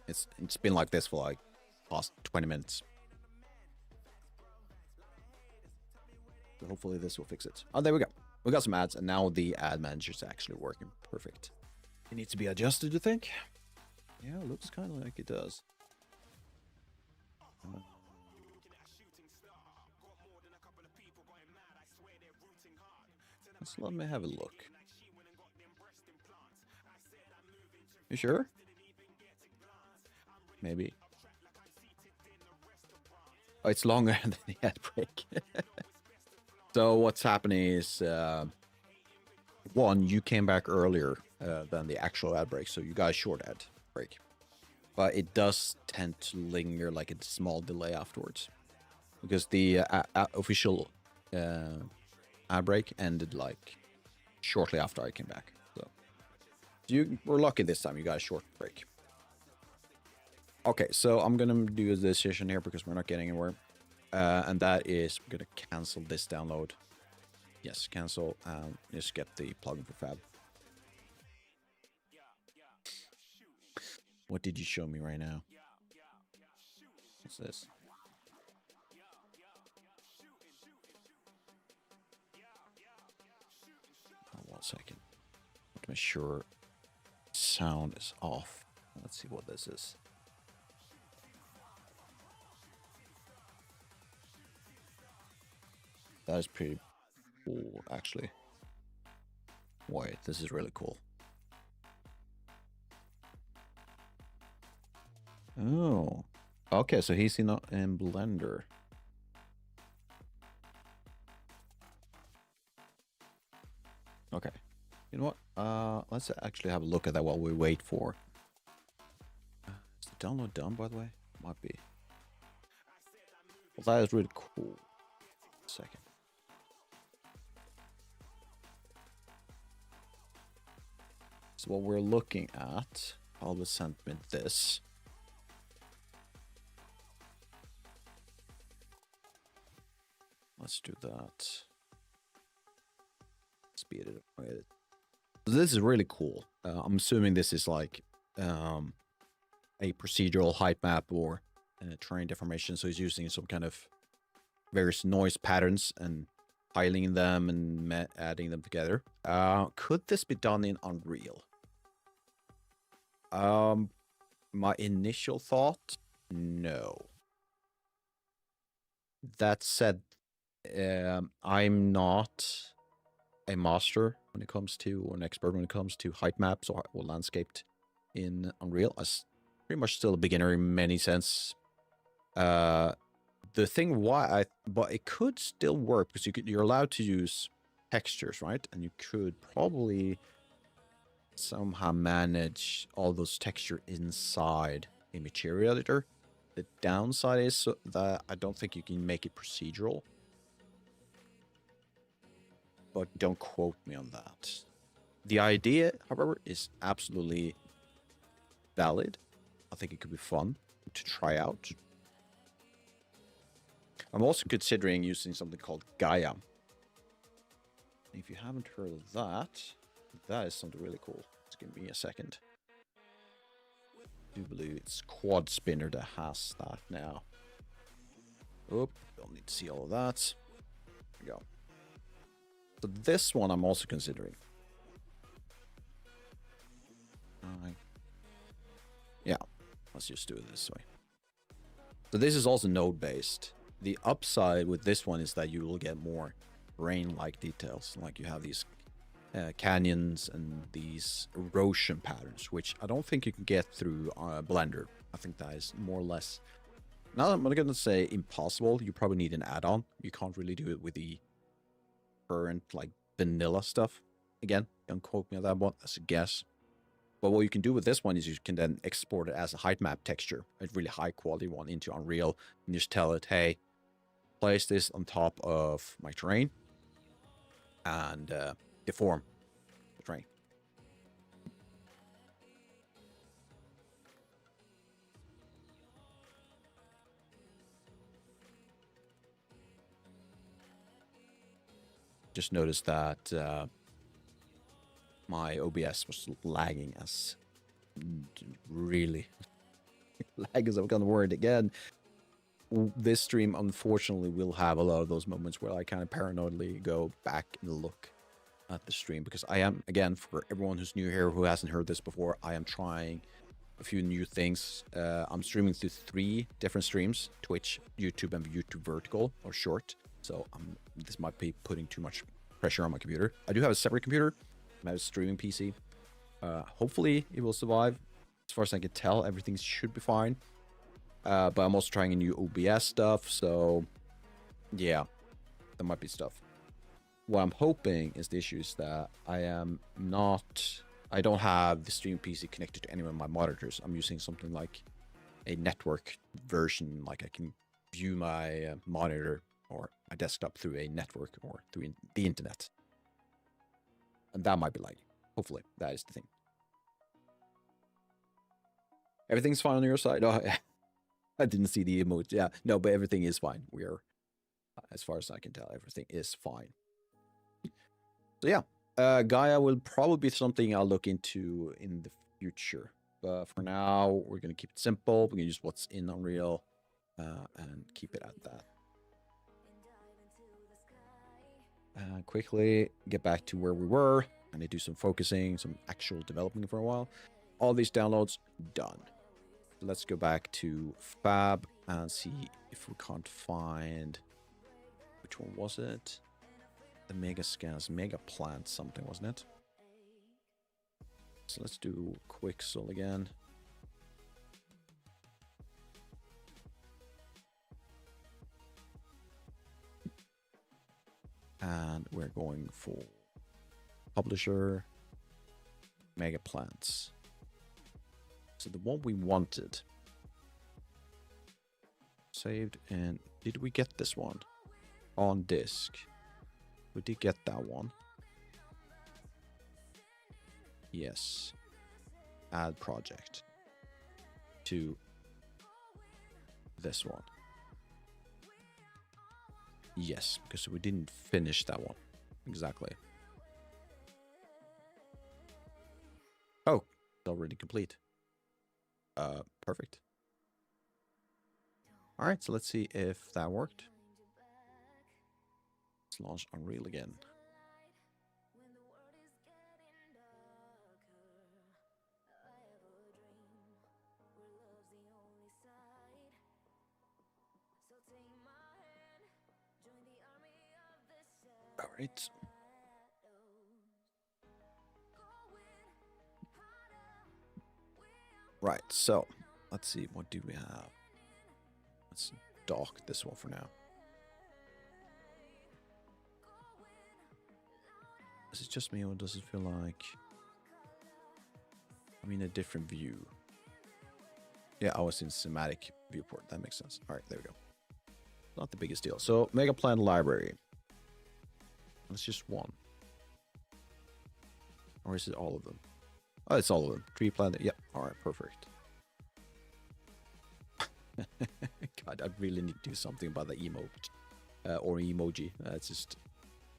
[SPEAKER 1] It's been like this for like past 20 minutes. So hopefully this will fix it. Oh, there we go. We got some ads, and now the ad manager is actually working perfect. It needs to be adjusted, you think? Yeah, it looks kind of like it does. Let's let me have a look. You sure? Maybe. Oh, it's longer than the ad break. So what's happening is, one, you came back earlier than the actual ad break, so you got a short ad break. But it does tend to linger like a small delay afterwards. Because the official ad break ended like shortly after I came back. So you were lucky this time, you got a short break. Okay, so I'm gonna do a decision here because we're not getting anywhere. And that is, we're gonna cancel this download. Yes, cancel, and just get the plugin for Fab. What did you show me right now? What's this? Oh, 1 second. I want to make sure sound is off. Let's see what this is. That is pretty cool, actually. Wait, this is really cool. Oh, okay, so he's in Blender. Okay, you know what? Let's actually have a look at that while we wait for. Is the download done, by the way? Might be. Well, that is really cool. Second. So what we're looking at, Alva sent me this. Let's do that. Speed it up. This is really cool. I'm assuming this is like a procedural height map or terrain deformation. So he's using some kind of various noise patterns and piling them and adding them together. Could this be done in Unreal? My initial thought, no. That said, I'm not a master when it comes to, or an expert when it comes to height maps or landscaped in Unreal. I'm pretty much still a beginner in many sense. The thing but it could still work because you're allowed to use textures, right? And you could probably somehow manage all those texture inside a material editor. The downside is that I don't think you can make it procedural. But don't quote me on that. The idea, however, is absolutely valid. I think it could be fun to try out. I'm also considering using something called Gaia. If you haven't heard of that, that is something really cool. Just give me a second. I do believe it's Quad Spinner that has that now. Oop, don't need to see all of that. There we go. So this one I'm also considering. Yeah, let's just do it this way. So this is also node-based. The upside with this one is that you will get more rain-like details. Like you have these canyons and these erosion patterns, which I don't think you can get through Blender. I think that is more or less, now I'm not going to say impossible. You probably need an add-on. You can't really do it with the current like vanilla stuff. Again, don't quote me on that one. That's a guess. But what you can do with this one is you can then export it as a height map texture, a really high quality one, into Unreal, and just tell it, hey, place this on top of my terrain and deform the terrain. Just noticed that my OBS was lagging as really lag is a kind of word again. This stream unfortunately will have a lot of those moments where I kind of paranoidly go back and look at the stream, because I am, again, for everyone who's new here who hasn't heard this before, I am trying a few new things. I'm streaming through 3 different streams: Twitch, YouTube, and YouTube Vertical or Short. So this might be putting too much pressure on my computer. I do have a separate computer. I have a streaming PC. Hopefully it will survive. As far as I can tell, everything should be fine. But I'm also trying a new OBS stuff, so yeah, there might be stuff. What I'm hoping is the issue is that I don't have the stream PC connected to any of my monitors. I'm using something like a network version, like I can view my monitor or my desktop through a network or through the internet. And that might be lagging. Hopefully, that is the thing. Everything's fine on your side? Oh, I didn't see the emoji. Yeah, no, but everything is fine. We are, as far as I can tell, everything is fine. So yeah, Gaia will probably be something I'll look into in the future. But for now, we're going to keep it simple. We're going to use what's in Unreal and keep it at that. Quickly get back to where we were. I need to do some focusing, some actual developing for a while. All these downloads done. Let's go back to Fab and see if we can't find, which one was it? The Mega Scans, Mega Plant something, wasn't it? So let's do Quixel again. And we're going for Publisher, Mega Plants. So the one we wanted. Saved, and did we get this one? On disk. We did get that one. Yes. Add project. To this one. Yes, because we didn't finish that one. Exactly. Oh, it's already complete. Perfect. All right, so let's see if that worked. Let's launch Unreal again. All right. Right, so let's see, what do we have? Let's dock this one for now. Is it just me, or does it feel like I'm in a different view? Yeah, I was in cinematic viewport. That makes sense. All right, there we go. Not the biggest deal. So, Mega Plan Library. That's just one. Or is it all of them? Oh, it's all of them. Tree Planet. Yep. All right, perfect. God, I really need to do something about the emote. Or emoji. This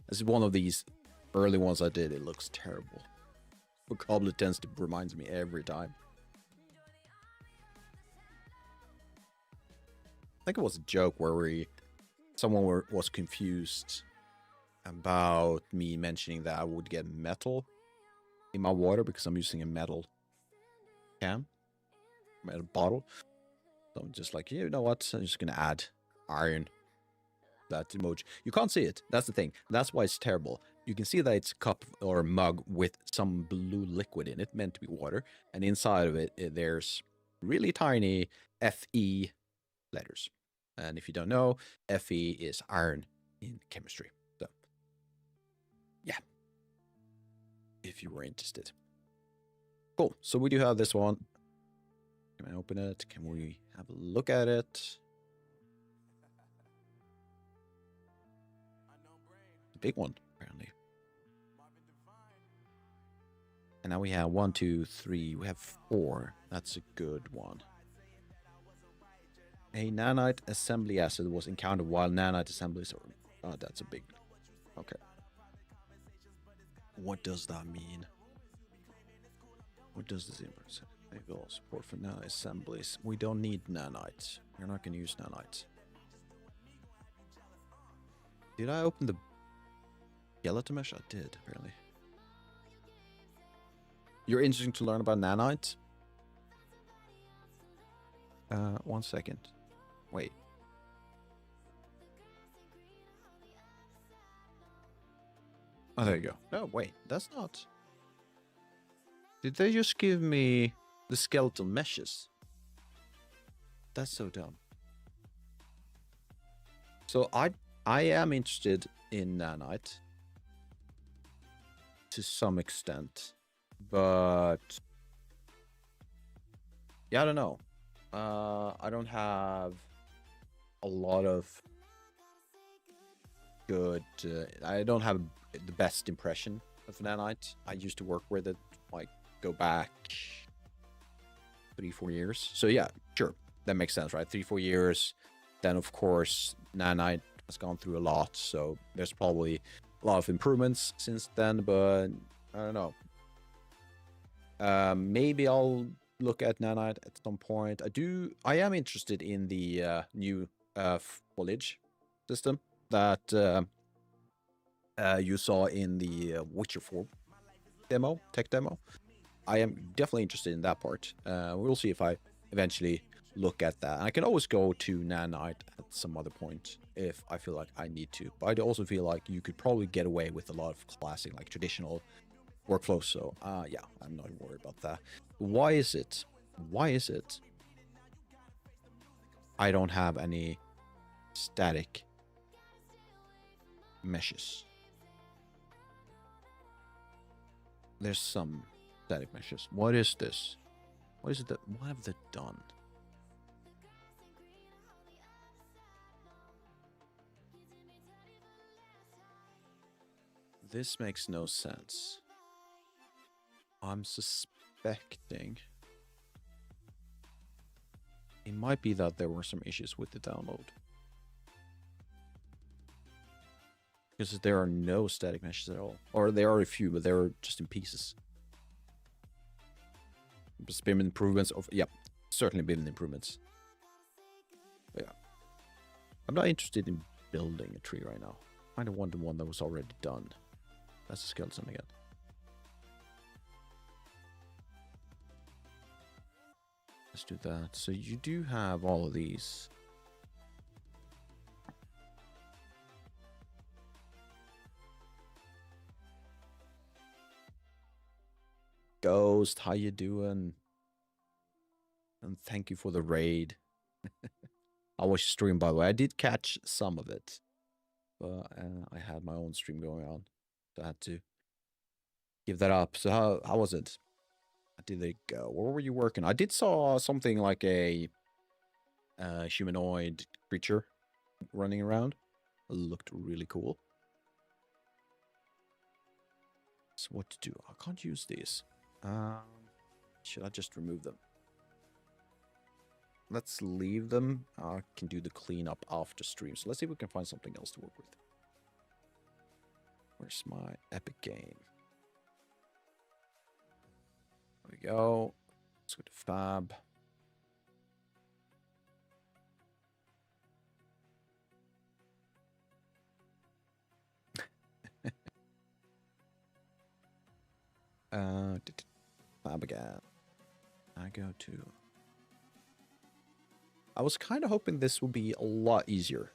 [SPEAKER 1] is one of these early ones I did. It looks terrible. Vocabulary tends to reminds me every time. I think it was a joke where someone was confused about me mentioning that I would get metal in my water because I'm using a metal can, metal bottle. So I'm just like, you know what? I'm just gonna add iron. That emoji. You can't see it. That's the thing. That's why it's terrible. You can see that it's a cup or a mug with some blue liquid in it, meant to be water, and inside of it, there's really tiny Fe letters. And if you don't know, Fe is iron in chemistry. So, yeah. If you were interested. Cool. So we do have this one. Can I open it? Can we have a look at it? The big one, apparently. And now we have 1, 2, 3. We have 4. That's a good one. A nanite assembly acid was encountered while nanite assemblies are... Oh, that's a big... Okay. What does that mean? What does this mean? Maybe all support for nanite assemblies. We don't need nanites. We're not going to use nanites. Did I open the skeleton mesh? I did, apparently. You're interested to learn about nanites? 1 second. Wait. Oh, there you go. No, wait. That's not... Did they just give me the skeletal meshes? That's so dumb. So I am interested in nanite to some extent, but yeah, I don't know. I don't have a lot of good. I don't have the best impression of nanite. I used to work with it, like go back 3-4 years. So yeah, sure, that makes sense, right? 3-4 years. Then of course nanite has gone through a lot, so there's probably a lot of improvements since then. But I don't know. Maybe I'll look at nanite at some point. I am interested in the new foliage system that you saw in the Witcher 4 tech demo. I am definitely interested in that part. We'll see if I eventually look at that. And I can always go to nanite at some other point if I feel like I need to. But I also feel like you could probably get away with a lot of classic, like traditional workflows. So yeah, I'm not worried about that. Why is it I don't have any static meshes? There's some static meshes. What is this? What is it that, what have they done? This makes no sense. I'm suspecting it might be that there were some issues with the download. Because there are no static meshes at all. Or there are a few, but they're just in pieces. Spearman improvements of... Yep. certainly been improvements. But yeah, I'm not interested in building a tree right now. I kind of want the one that was already done. That's a skeleton again. Let's do that. So you do have all of these. Ghost, how you doing? And thank you for the raid. I watched stream, by the way. I did catch some of it, but I had my own stream going on, so I had to give that up. So how was it? How did they go? Where were you working? I did saw something like a humanoid creature running around. It looked really cool. So what to do? I can't use these. Should I just remove them? Let's leave them. I can do the cleanup after stream. So let's see if we can find something else to work with. Where's my epic game? There we go. Let's go to Fab. Fab again. I go to... I was kind of hoping this would be a lot easier.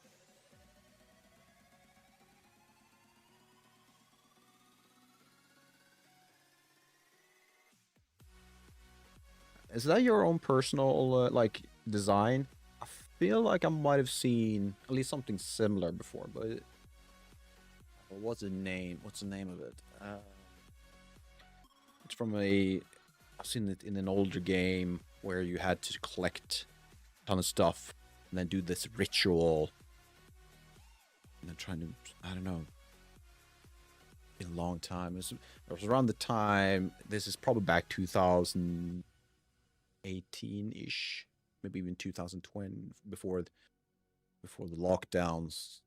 [SPEAKER 1] Is that your own personal, like, design? I feel like I might have seen at least something similar before, but... What's the name? What's the name of it? It's from a... I've seen it in an older game where you had to collect a ton of stuff and then do this ritual. And then trying to... I don't know. Been a long time. It was around the time... This is probably back 2018-ish. Maybe even 2020, before the lockdowns.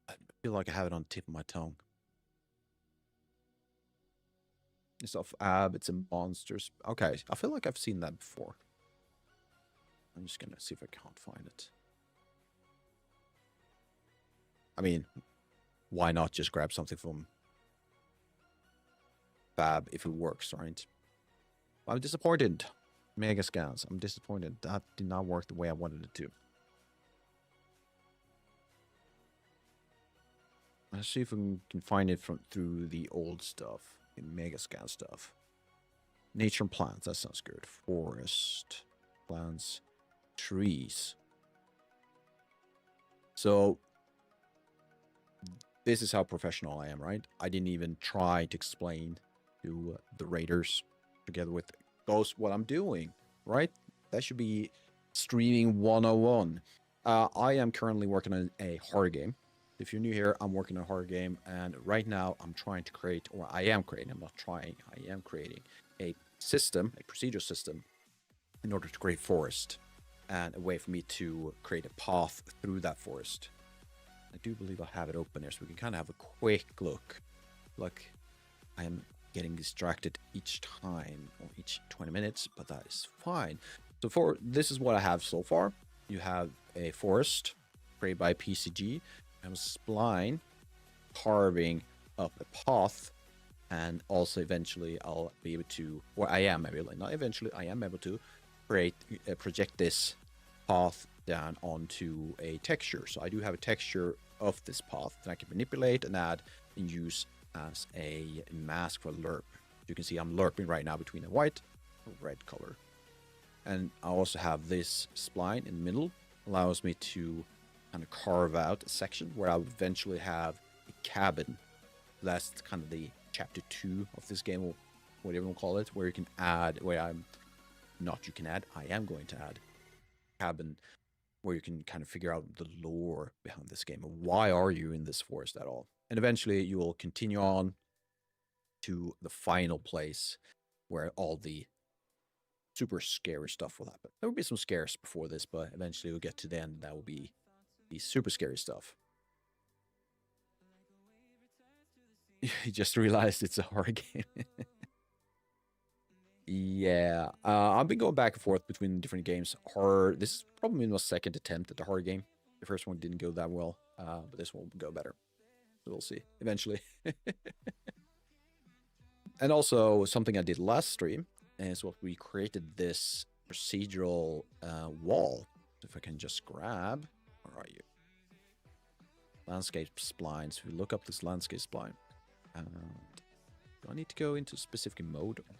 [SPEAKER 1] I feel like I have it on the tip of my tongue. It's off Ab, it's in Monsters. Okay, I feel like I've seen that before. I'm just gonna see if I can't find it. I mean, why not just grab something from Fab if it works, right? I'm disappointed. Mega scans. I'm disappointed. That did not work the way I wanted it to. Let's see if we can find it through the old stuff. The Mega scan stuff. Nature and plants. That sounds good. Forest. Plants. Trees. So, this is how professional I am, right? I didn't even try to explain to the raiders together with Ghost what I'm doing, right? That should be streaming 101. I am currently working on a horror game. If you're new here, I'm working on a horror game, and right now I'm trying to create, or I am creating, I'm not trying, I am creating a system, a procedure system, in order to create forest, and a way for me to create a path through that forest. I do believe I have it open here, so we can kind of have a quick look. Look, I am getting distracted each time, or each 20 minutes, but that is fine. So this is what I have so far. You have a forest created by PCG. I'm spline carving up a path, and also eventually I'll be able to, or I am able, not eventually, I am able to project this path down onto a texture. So I do have a texture of this path that I can manipulate and add and use as a mask for lerp. You can see I'm lerping right now between a white and red color. And I also have this spline in the middle, allows me to kind of carve out a section where I'll eventually have a cabin. That's kind of the chapter 2 of this game, or whatever you call it, where you can add, where I am going to add cabin, where you can kind of figure out the lore behind this game. Why are you in this forest at all? And eventually you will continue on to the final place where all the super scary stuff will happen. There will be some scares before this, but eventually we'll get to the end. That will be the super scary stuff. You just realized it's a horror game. Yeah, I've been going back and forth between different games. Horror. This is probably my second attempt at the horror game. The first one didn't go that well, but this one will go better. So we'll see eventually. And also something I did last stream is what we created this procedural wall. If I can just grab, where are you? Landscape splines. If we look up this landscape spline, do I need to go into specific mode? I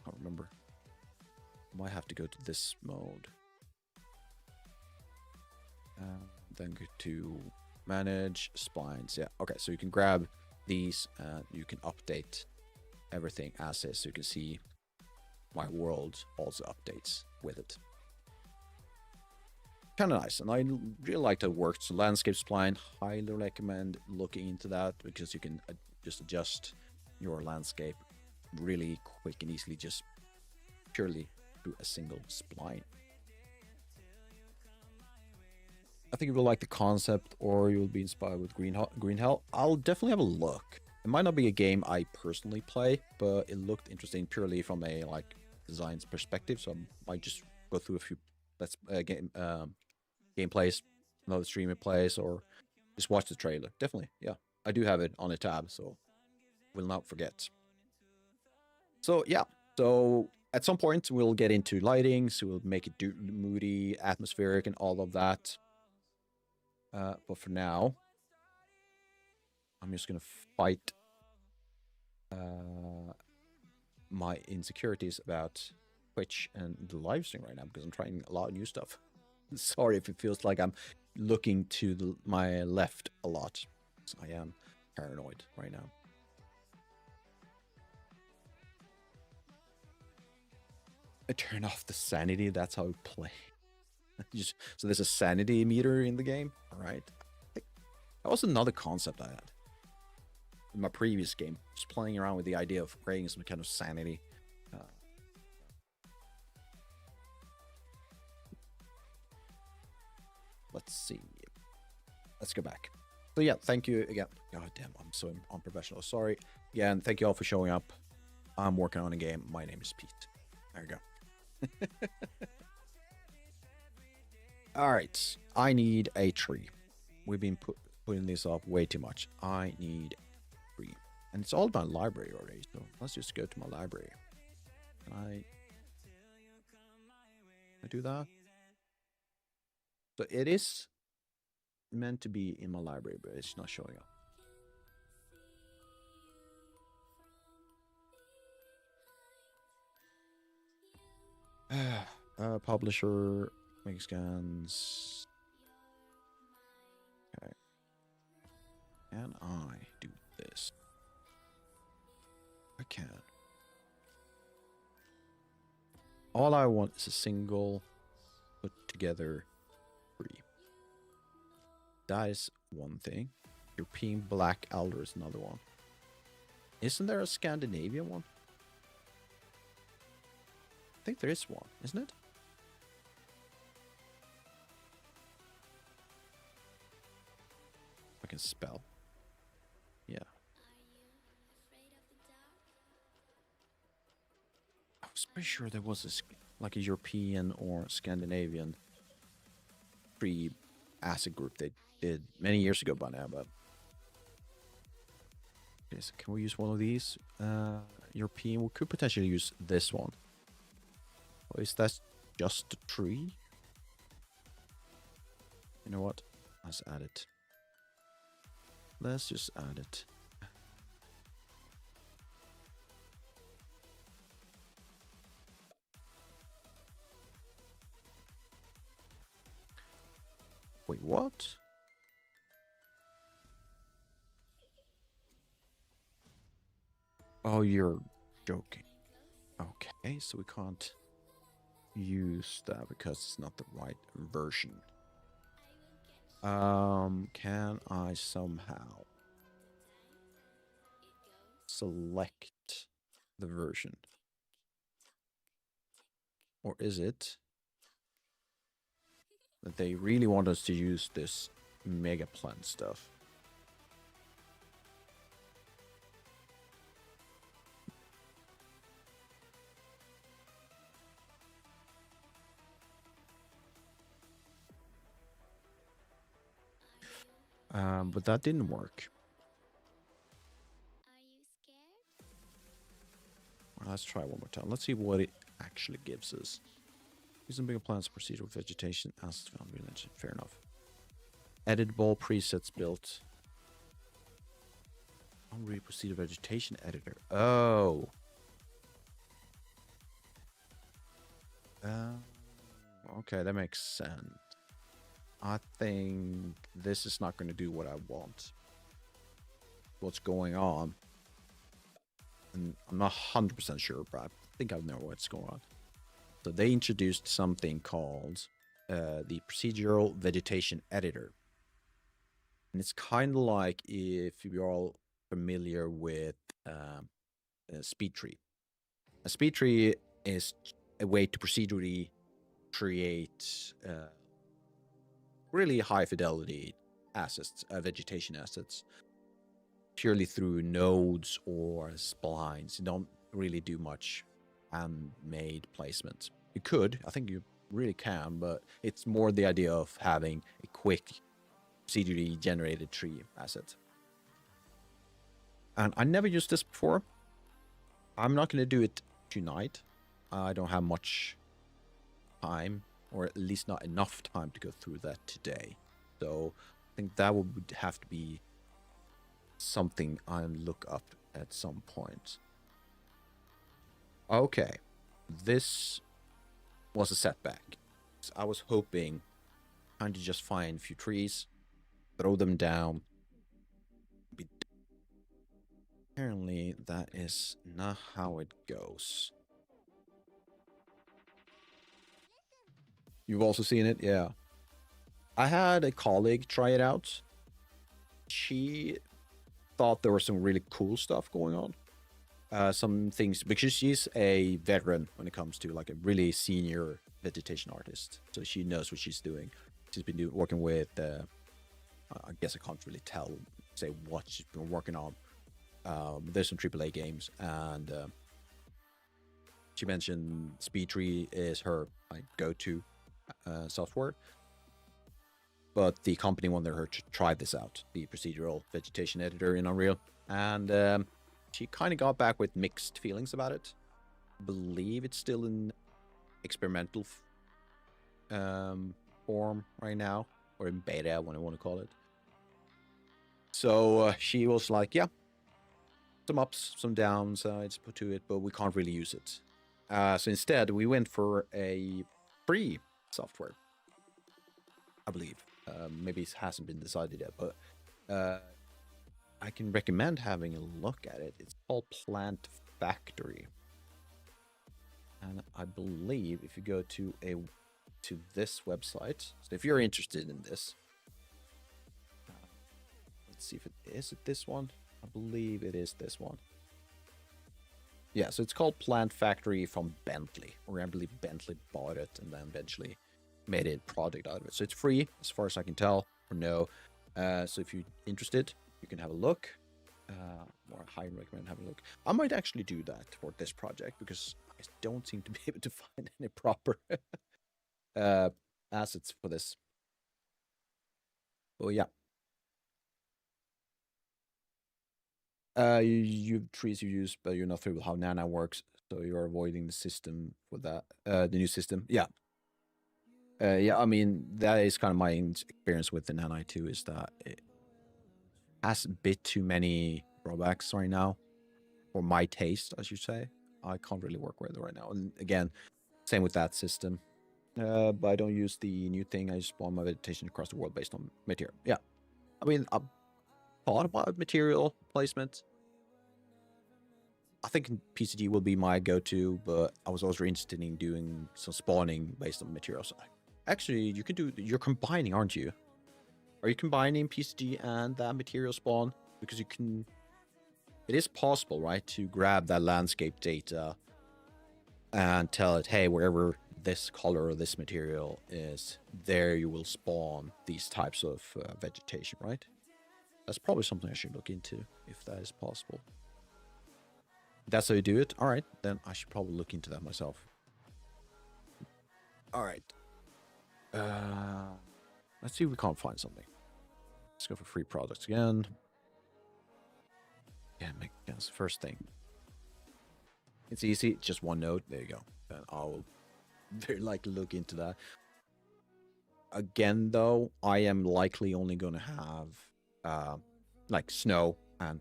[SPEAKER 1] can't remember. I might have to go to this mode. Then go to manage splines. Yeah, okay, so you can grab these and you can update everything as is. So you can see my world also updates with it. Kind of nice, and I really like that it works. So landscape spline, highly recommend looking into that because you can just adjust your landscape really quick and easily, just purely through a single spline. I think you will like the concept, or you'll be inspired with Green Hell. I'll definitely have a look. It might not be a game I personally play, but it looked interesting purely from a like designs perspective. So I might just go through a few gameplays, another streamer plays, or just watch the trailer. Definitely, yeah. I do have it on a tab, so will not forget. So yeah, so at some point we'll get into lighting, so we'll make it moody, atmospheric, and all of that. But for now, I'm just gonna fight my insecurities about Twitch and the live stream right now because I'm trying a lot of new stuff. Sorry if it feels like I'm looking to my left a lot. I am paranoid right now. I turn off the sanity. That's how I play. So there's a sanity meter in the game. All right. That was another concept I had in my previous game. Just playing around with the idea of creating some kind of sanity. Let's see. Let's go back. So yeah, thank you again. God damn, I'm so unprofessional. Sorry. Again, thank you all for showing up. I'm working on a game. My name is Pete. There you go. All right. I need a tree. We've been putting this off way too much. I need a tree. And it's all about library already. So let's just go to my library. Can I do that? So it is meant to be in my library, but it's not showing up. Publisher, make scans. Okay. Can I do this? I can. All I want is a single put together tree. That is one thing. European Black Elder is another one. Isn't there a Scandinavian one? I think there is one, isn't it? I can spell. Yeah. I was pretty sure there was like a European or Scandinavian tree acid group they did many years ago by now, but okay, so can we use one of these? European, we could potentially use this one. Or is that just a tree? You know what? Let's add it. Let's just add it. Wait, what? Oh, you're joking. Okay, so we can't use that because it's not the right version. Can I somehow select the version? Or is it that they really want us to use this mega plant stuff? But that didn't work. Well, let's try one more time. Let's see what it actually gives us. Using bigger plants, procedural vegetation, as found religion. Fair enough. Editable presets built. Unreal procedural vegetation editor. Oh. Okay, that makes sense. I think this is not going to do what I want. What's going on? And I'm not 100% sure, but I think I know what's going on. So they introduced something called the procedural vegetation editor. And it's kind of like if you're all familiar with a speed tree. A speed tree is a way to procedurally create really high fidelity assets, vegetation assets, purely through nodes or splines. You don't really do much handmade placement. You could, I think you really can, but it's more the idea of having a quick procedurally generated tree asset. And I never used this before. I'm not going to do it tonight. I don't have much time, or at least not enough time to go through that today. So I think that would have to be something I look up at some point. Okay, this was a setback. I was hoping kind of just find a few trees, throw them down. Apparently, that is not how it goes. You've also seen it? Yeah. I had a colleague try it out. She thought there was some really cool stuff going on. Some things, because she's a veteran when it comes to like a really senior vegetation artist. So she knows what she's doing. She's been working with, I guess I can't really say what she's been working on. There's some AAA games, and she mentioned SpeedTree is her like go-to software. But the company wanted her to try this out, the procedural vegetation editor in Unreal, and she kind of got back with mixed feelings about it. I believe it's still in experimental form right now, or in beta, what I want to call it. So she was like, yeah, some ups, some downsides put to it, but we can't really use it. So instead, we went for a free software, I believe. Maybe it hasn't been decided yet, but I can recommend having a look at it. It's called Plant Factory, and I believe if you go to this website, so if you're interested in this, let's see if it is this one. I believe it is this one. Yeah, so it's called Plant Factory from Bentley, or I believe Bentley bought it and then eventually made a product out of it. So it's free, as far as I can tell, or no. So if you're interested, you can have a look. Or I highly recommend having a look. I might actually do that for this project, because I don't seem to be able to find any proper assets for this. Oh yeah. You trees you use, but you're not familiar with how Nana works, so you're avoiding the system for that. The new system, yeah. Yeah, I mean, that is kind of my experience with the Nana too, is that it has a bit too many drawbacks right now, for my taste, I should say. I can't really work with it right now. And again, same with that system. But I don't use the new thing. I just spawn my vegetation across the world based on material. Yeah. I mean, I thought about material placement. I think PCG will be my go-to, but I was also interested in doing some spawning based on materials. Actually, you can do, you're combining, aren't you? Are you combining PCG and that material spawn? Because you can, it is possible, right, to grab that landscape data and tell it, hey, wherever this color or this material is, there you will spawn these types of vegetation, right? That's probably something I should look into, if that is possible. That's how you do it? All right, then I should probably look into that myself. All right. Let's see if we can't find something. Let's go for free products again. Yeah, make sense. First thing. It's easy, just one node. There you go. Then I'll very likely look into that. Again, though, I am likely only going to have like snow and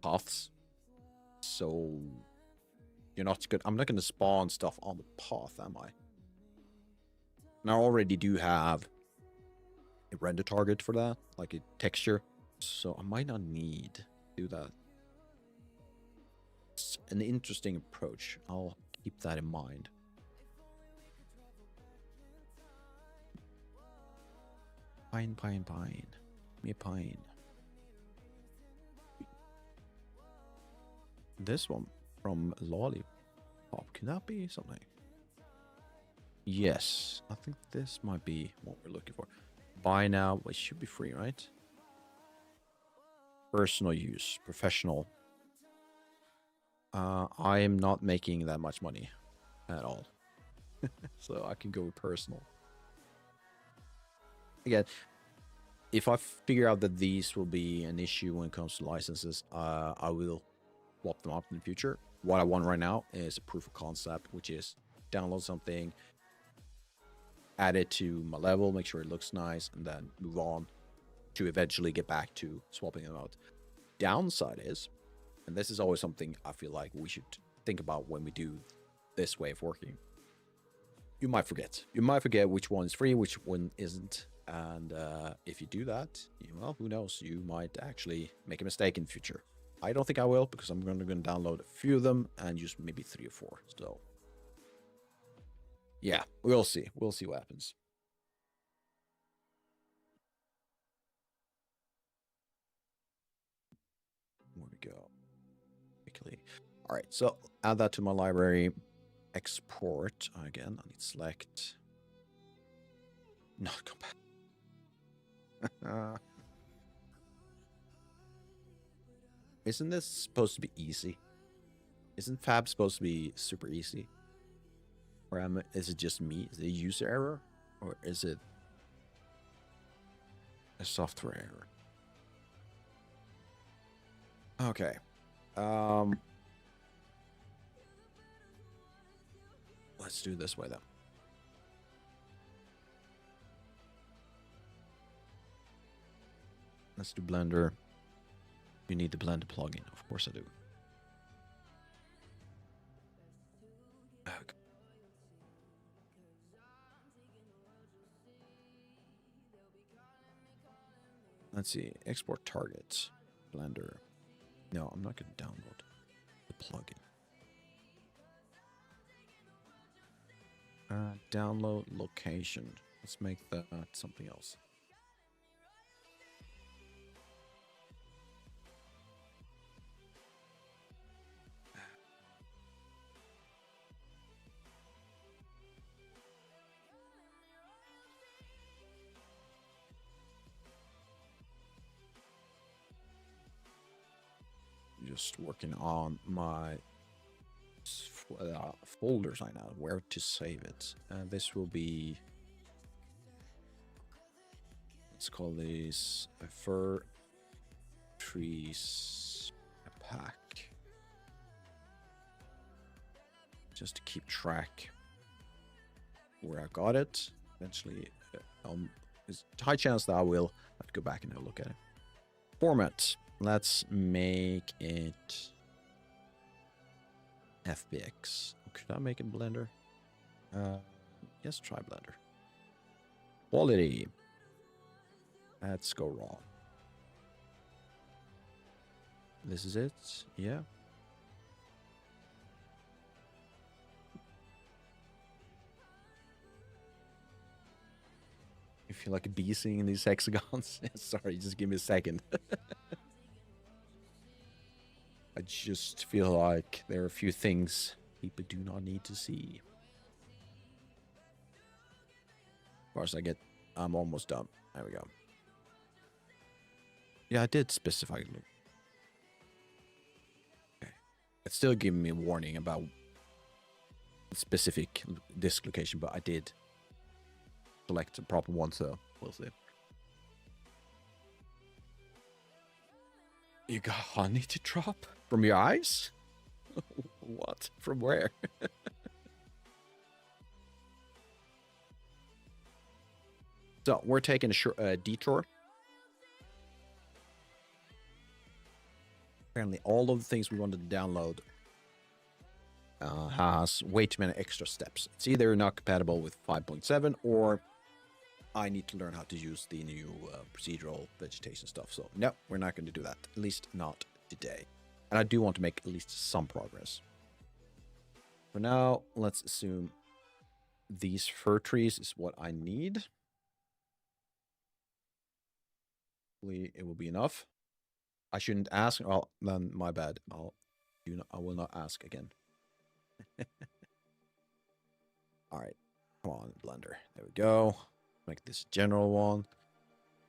[SPEAKER 1] paths. So you're not good. I'm not going to spawn stuff on the path, am I? And I already do have a render target for that, like a texture. So I might not need to do that. It's an interesting approach. I'll keep that in mind. Pine. Give me a pine. This one from Lollipop. Can that be something? Yes. I think this might be what we're looking for. Buy now. It should be free, right? Personal use. Professional. I am not making that much money at all. So I can go with personal. Again, if I figure out that these will be an issue when it comes to licenses, I will swap them up in the future. What I want right now is a proof of concept, which is download something, add it to my level, make sure it looks nice, and then move on to eventually get back to swapping them out. Downside is, and this is always something I feel like we should think about when we do this way of working. You might forget. You might forget which one is free, which one isn't. And if you do that, well, who knows? You might actually make a mistake in the future. I don't think I will, because I'm going to download a few of them and use maybe 3 or 4. So, yeah, we'll see. We'll see what happens. Where we go? Quickly. All right, so add that to my library. Export. Again, I need select. Not compatible. Isn't this supposed to be easy? Isn't Fab supposed to be super easy? Or is it just me? Is it a user error? Or is it a software error? Okay. Let's do it this way, then. Let's do Blender. You need the Blender plugin. Of course I do. Okay. Let's see. Export targets. Blender. No, I'm not going to download the plugin. Download location. Let's make that something else. Just working on my folders right now, where to save it. This will be, let's call this a fir trees pack, just to keep track where I got it. Eventually, there's a high chance that I will have to go back and have a look at it. Format. Let's make it FBX. Could I make it Blender? Yes, try Blender. Quality. Let's go raw. This is it. Yeah. You feel like a bee seeing these hexagons? Sorry, just give me a second. I just feel like there are a few things people do not need to see. As far as I get, I'm almost done. There we go. Yeah, I did specify. Okay. It's still giving me a warning about specific disk location, but I did select the proper one, so we'll see. You got honey to drop from your eyes? What? From where? So we're taking a detour. Apparently, all of the things we wanted to download has way too many extra steps. It's either not compatible with 5.7 or I need to learn how to use the new procedural vegetation stuff. So no, we're not going to do that. At least not today. And I do want to make at least some progress. For now, let's assume these fir trees is what I need. Hopefully it will be enough. I shouldn't ask. Oh, then my bad. I will not ask again. All right. Come on, Blender. There we go. Make this general one.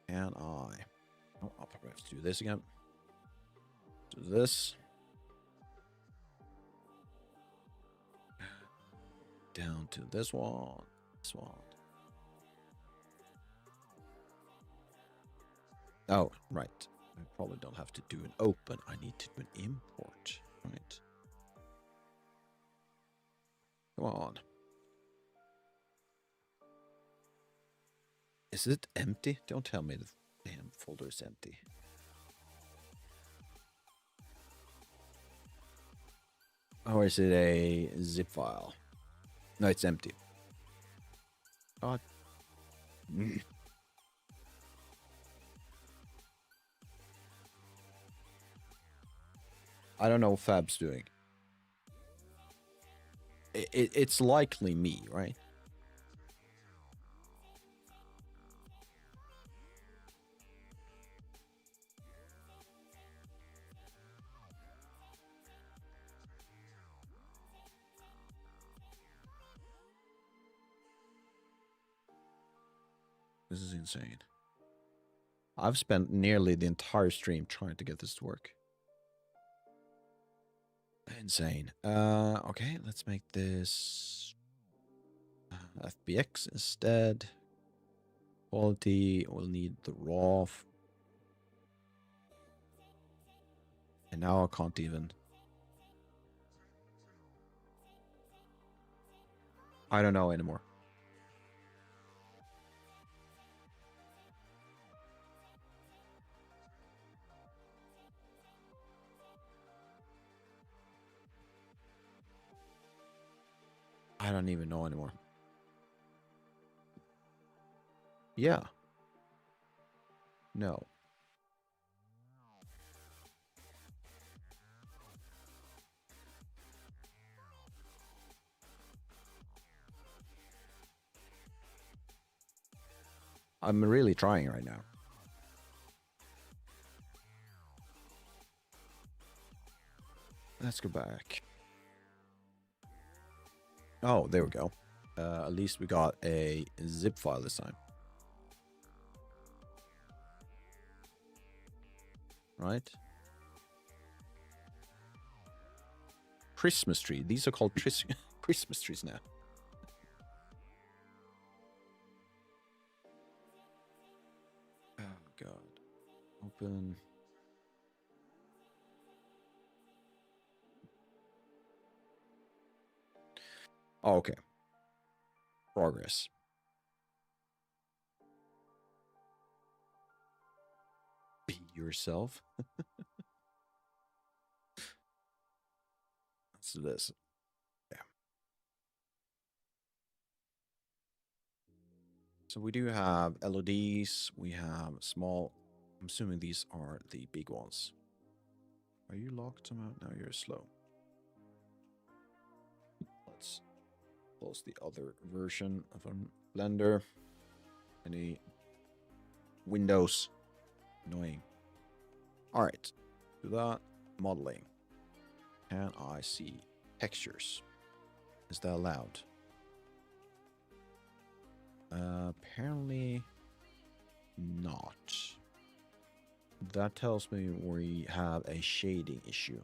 [SPEAKER 1] And oh, I'll probably have to do this again. Do this. Down to this one. This one. Oh, right. I probably don't have to do an open. I need to do an import. Right. Come on. Is it empty? Don't tell me the damn folder is empty. Or is it a zip file? No, it's empty. God. I don't know what Fab's doing. It's likely me, right? This is insane. I've spent nearly the entire stream trying to get this to work. Insane. Okay, let's make this FBX instead. Quality, we'll need the raw. And now I can't even. I don't know anymore. I don't even know anymore. Yeah. No. I'm really trying right now. Let's go back. Oh, there we go. At least we got a zip file this time. Right? Christmas tree. These are called Christmas trees now. Oh, God. Open. Oh, okay. Progress. Be yourself. Let's do this. Yeah. So we do have LODs. We have small. I'm assuming these are the big ones. Are you locked somehow? No, you're slow. Let's close the other version of Blender. Any windows? Annoying. All right. Do that. Modeling. Can I see textures? Is that allowed? Apparently not. That tells me we have a shading issue.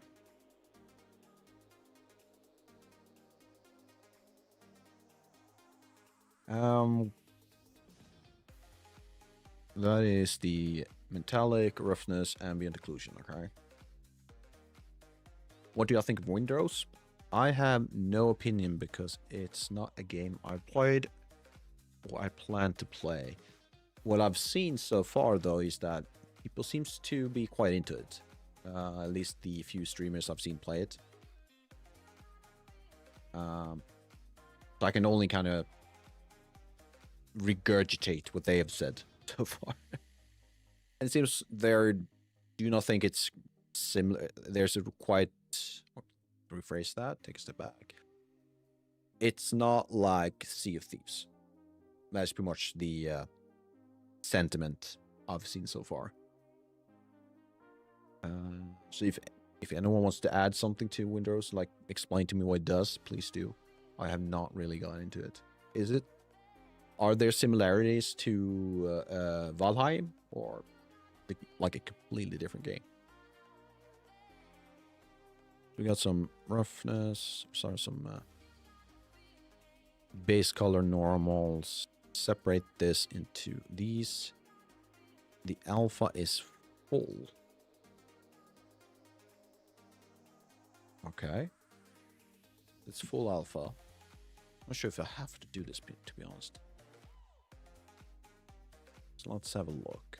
[SPEAKER 1] That is the Metallic, roughness, ambient occlusion. Okay. What do I think of Windrose? I have no opinion because it's not a game I've played or I plan to play. What I've seen so far, though, is that people seems to be quite into it. At least the few streamers I've seen play it. So I can only kind of regurgitate what they have said so far. And it seems they do not think it's similar. There's a quite, rephrase that, take a step back. It's not like Sea of Thieves. That's pretty much the sentiment I've seen so far. So if anyone wants to add something to Windows, like explain to me what it does, please do. I have not really gone into it. Are there similarities to Valheim, or like a completely different game? We got some roughness, sorry, some base color normals. Separate this into these. The alpha is full. Okay. It's full alpha. I'm not sure if I have to do this, to be honest. So let's have a look.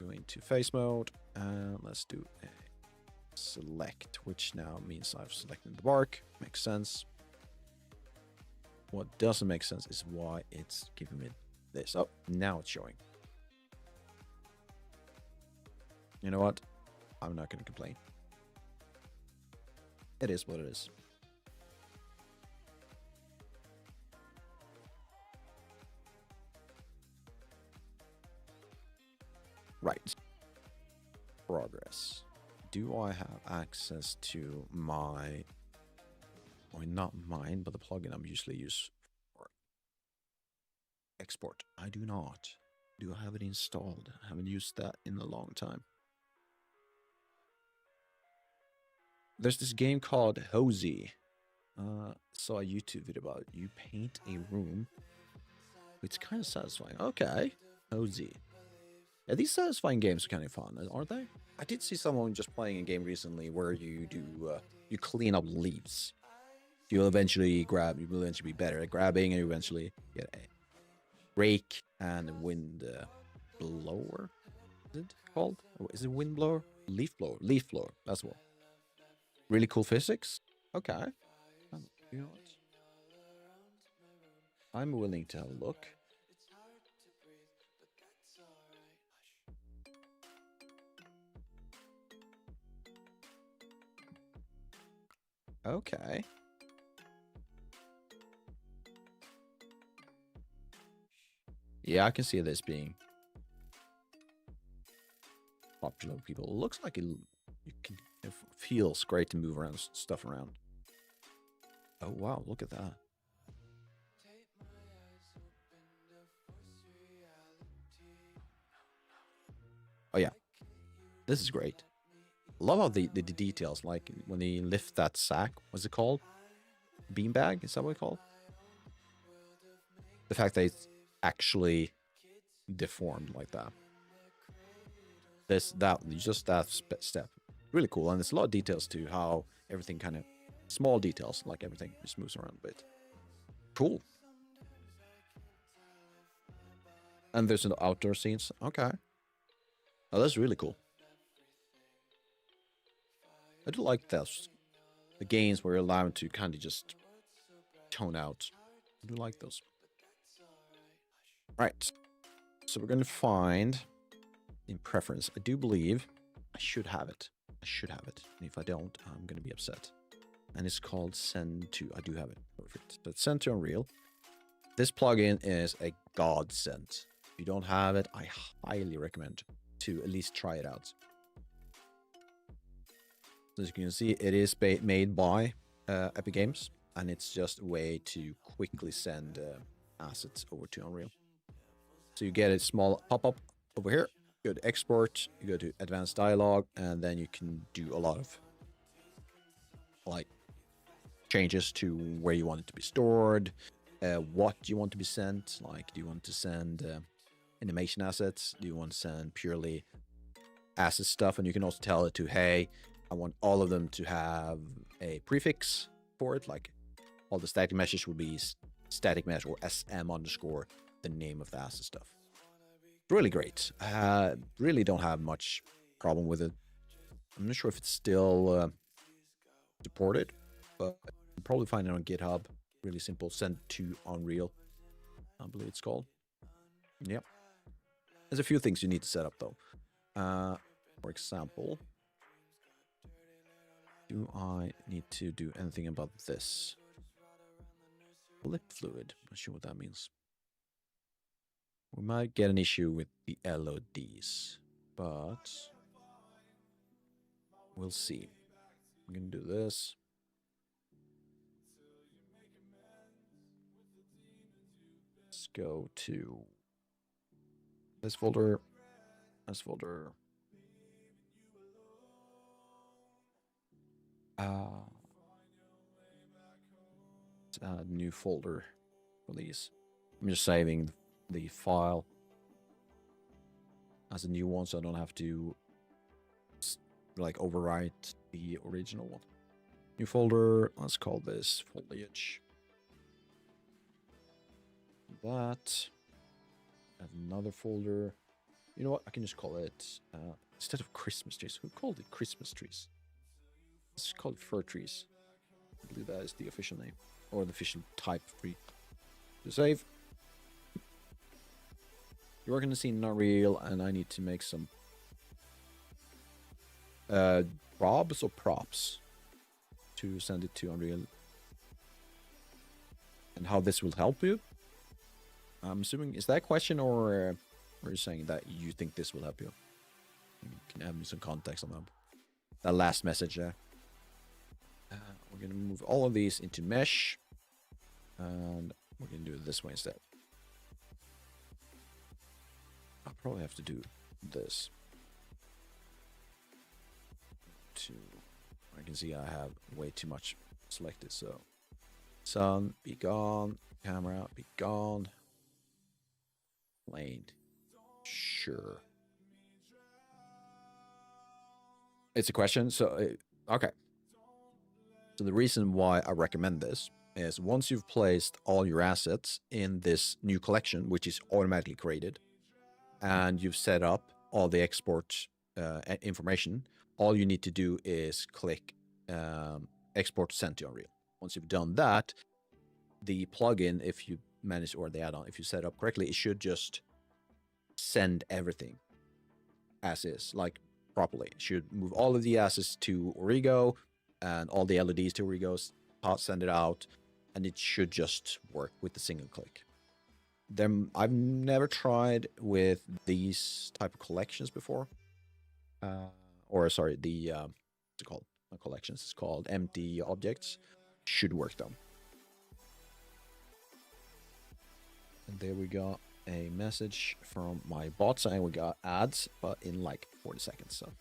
[SPEAKER 1] Go into face mode and let's do a select, which now means I've selected the bark. Makes sense. What doesn't make sense is why it's giving me this. Oh, now it's showing. You know what? I'm not going to complain. It is what it is. Right. Progress. Do I have access to my, or not mine, but the plugin I'm usually use for export? I do not. Do I have it installed? I haven't used that in a long time. There's this game called Hosey. Saw a YouTube video about it. You paint a room. It's kind of satisfying. Okay. Hosey. Yeah, these satisfying games are kind of fun, aren't they? I did see someone just playing a game recently where you do you clean up leaves. You will eventually be better at grabbing, and you eventually get a rake and a wind blower. Is it called? Or is it wind blower? Leaf blower. Leaf blower. That's one. Really cool physics. Okay. You know what? I'm willing to have a look. Okay. Yeah, I can see this being popular with people. It looks like it feels great to move around stuff around. Oh wow, look at that. Oh yeah, this is great. Love how the details, like when they lift that sack. What's it called? Beanbag? Is that what it's called? The fact that it's actually deformed like that. Just that step. Really cool, and there's a lot of details to how everything kind of small details, like everything just moves around a bit. Cool. And there's an outdoor scenes. Okay. Oh, that's really cool. I do like those. The games where you're allowed to kind of just tone out. I do like those. Right. So we're going to find in preference. I do believe I should have it. I should have it. And if I don't, I'm going to be upset. And it's called Send to. I do have it. Perfect. So it's Send to Unreal. This plugin is a godsend. If you don't have it, I highly recommend to at least try it out. As you can see, it is made by Epic Games, and it's just a way to quickly send assets over to Unreal. So you get a small pop-up over here. You go to export, you go to advanced dialogue, and then you can do a lot of like changes to where you want it to be stored, what you want to be sent. Like, do you want to send animation assets? Do you want to send purely asset stuff? And you can also tell it to, hey, I want all of them to have a prefix for it, like all the static meshes will be static mesh or SM underscore the name of the asset stuff. Really great. Really don't have much problem with it. I'm not sure if it's still supported, but you'll probably find it on GitHub. Really simple. Send to Unreal, I believe it's called. Yep. There's a few things you need to set up though. For example, do I need to do anything about this? Lip fluid. Not sure what that means. We might get an issue with the LODs, but we'll see. I'm gonna do this. Let's go to this folder, this folder. New folder for these. I'm just saving the file as a new one, so I don't have to like overwrite the original one. New folder. Let's call this foliage. That. Add another folder. You know what? I can just call it instead of Christmas trees. Who called it Christmas trees? Let's call it fir trees. I believe that is the official name or the official type tree. To save. You're going to see not real, and I need to make some probs or props to send it to Unreal. And how this will help you. I'm assuming, is that a question, or are you saying that you think this will help you? You can have me some context on that last message there. We're going to move all of these into mesh. And we're going to do it this way instead. I'll probably have to do this. I can see I have way too much selected, so sun, be gone, camera, be gone. Plane. Sure. It's a question, so okay. So the reason why I recommend this is once you've placed all your assets in this new collection, which is automatically created, and you've set up all the export information, all you need to do is click export to send to Unreal. Once you've done that, the plugin, if you manage, or the add-on, if you set it up correctly, it should just send everything as is, like properly. It should move all of the assets to Origo and all the LEDs to Origo, send it out, and it should just work with the single click. I've never tried with these type of collections before. Or sorry, the what's it called? Not collections. It's called empty objects. Should work though. And there we got a message from my bot saying we got ads, but in like 40 seconds. So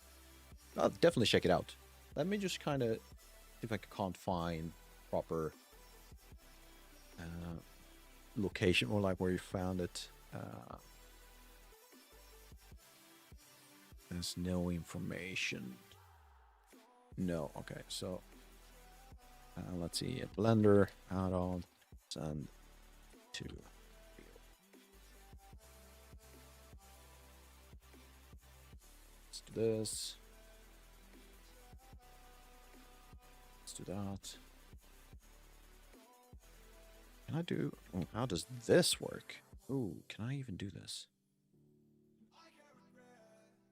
[SPEAKER 1] I'll definitely check it out. Let me just kind of see if I can't find proper location, or like where you found it. There's no information. No, okay, so let's see, a Blender add-on, send to let's do this. Let's do that. Can I do, how does this work? Ooh, can I even do this?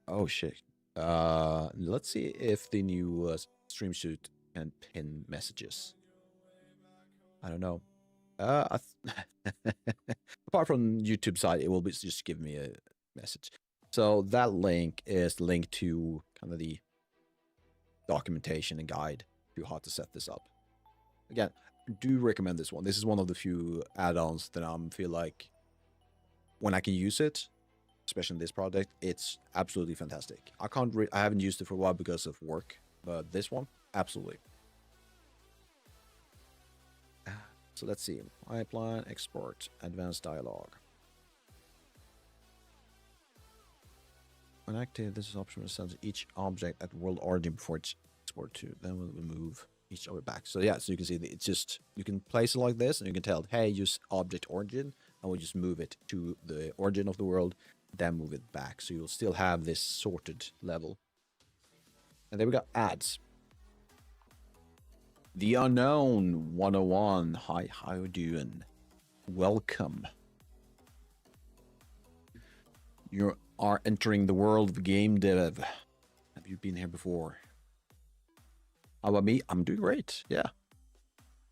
[SPEAKER 1] Oh shit. Let's see if the new stream shoot can pin messages. I don't know. Apart from YouTube side, it will be just give me a message. So that link is the link to kind of the documentation and guide to how to set this up. Again, I do recommend this one. This is one of the few add-ons that I feel like when I can use it, especially in this project, it's absolutely fantastic. I haven't used it for a while because of work, but this one, absolutely. So let's see, pipeline, export, advanced dialogue. When active, this is optional sends each object at world origin before it's exported to. Then we'll move each object back. So yeah, so you can see it's just, you can place it like this and you can tell, hey, use object origin, and we'll just move it to the origin of the world, then move it back. So you'll still have this sorted level. And then we got ads. The Unknown 101. Hi, how you doing? Welcome. You are entering the world of game dev. Have you been here before? How about me? I'm doing great. Yeah.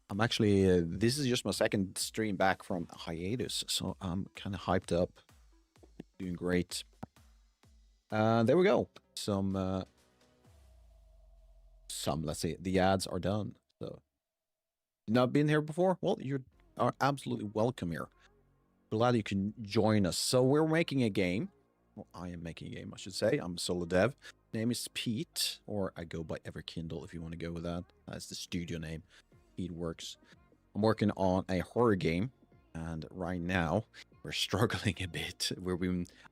[SPEAKER 1] I'm actually, this is just my second stream back from hiatus, so I'm kind of hyped up. Doing great. There we go. Let's see, the ads are done. So, not been here before? Well, you are absolutely welcome here. Glad you can join us. So we're making a game. Well, I am making a game, I should say. I'm a solo dev. Name is Pete, or I go by Everkindle if you want to go with that. That's the studio name. Pete works. I'm working on a horror game, and right now we're struggling a bit.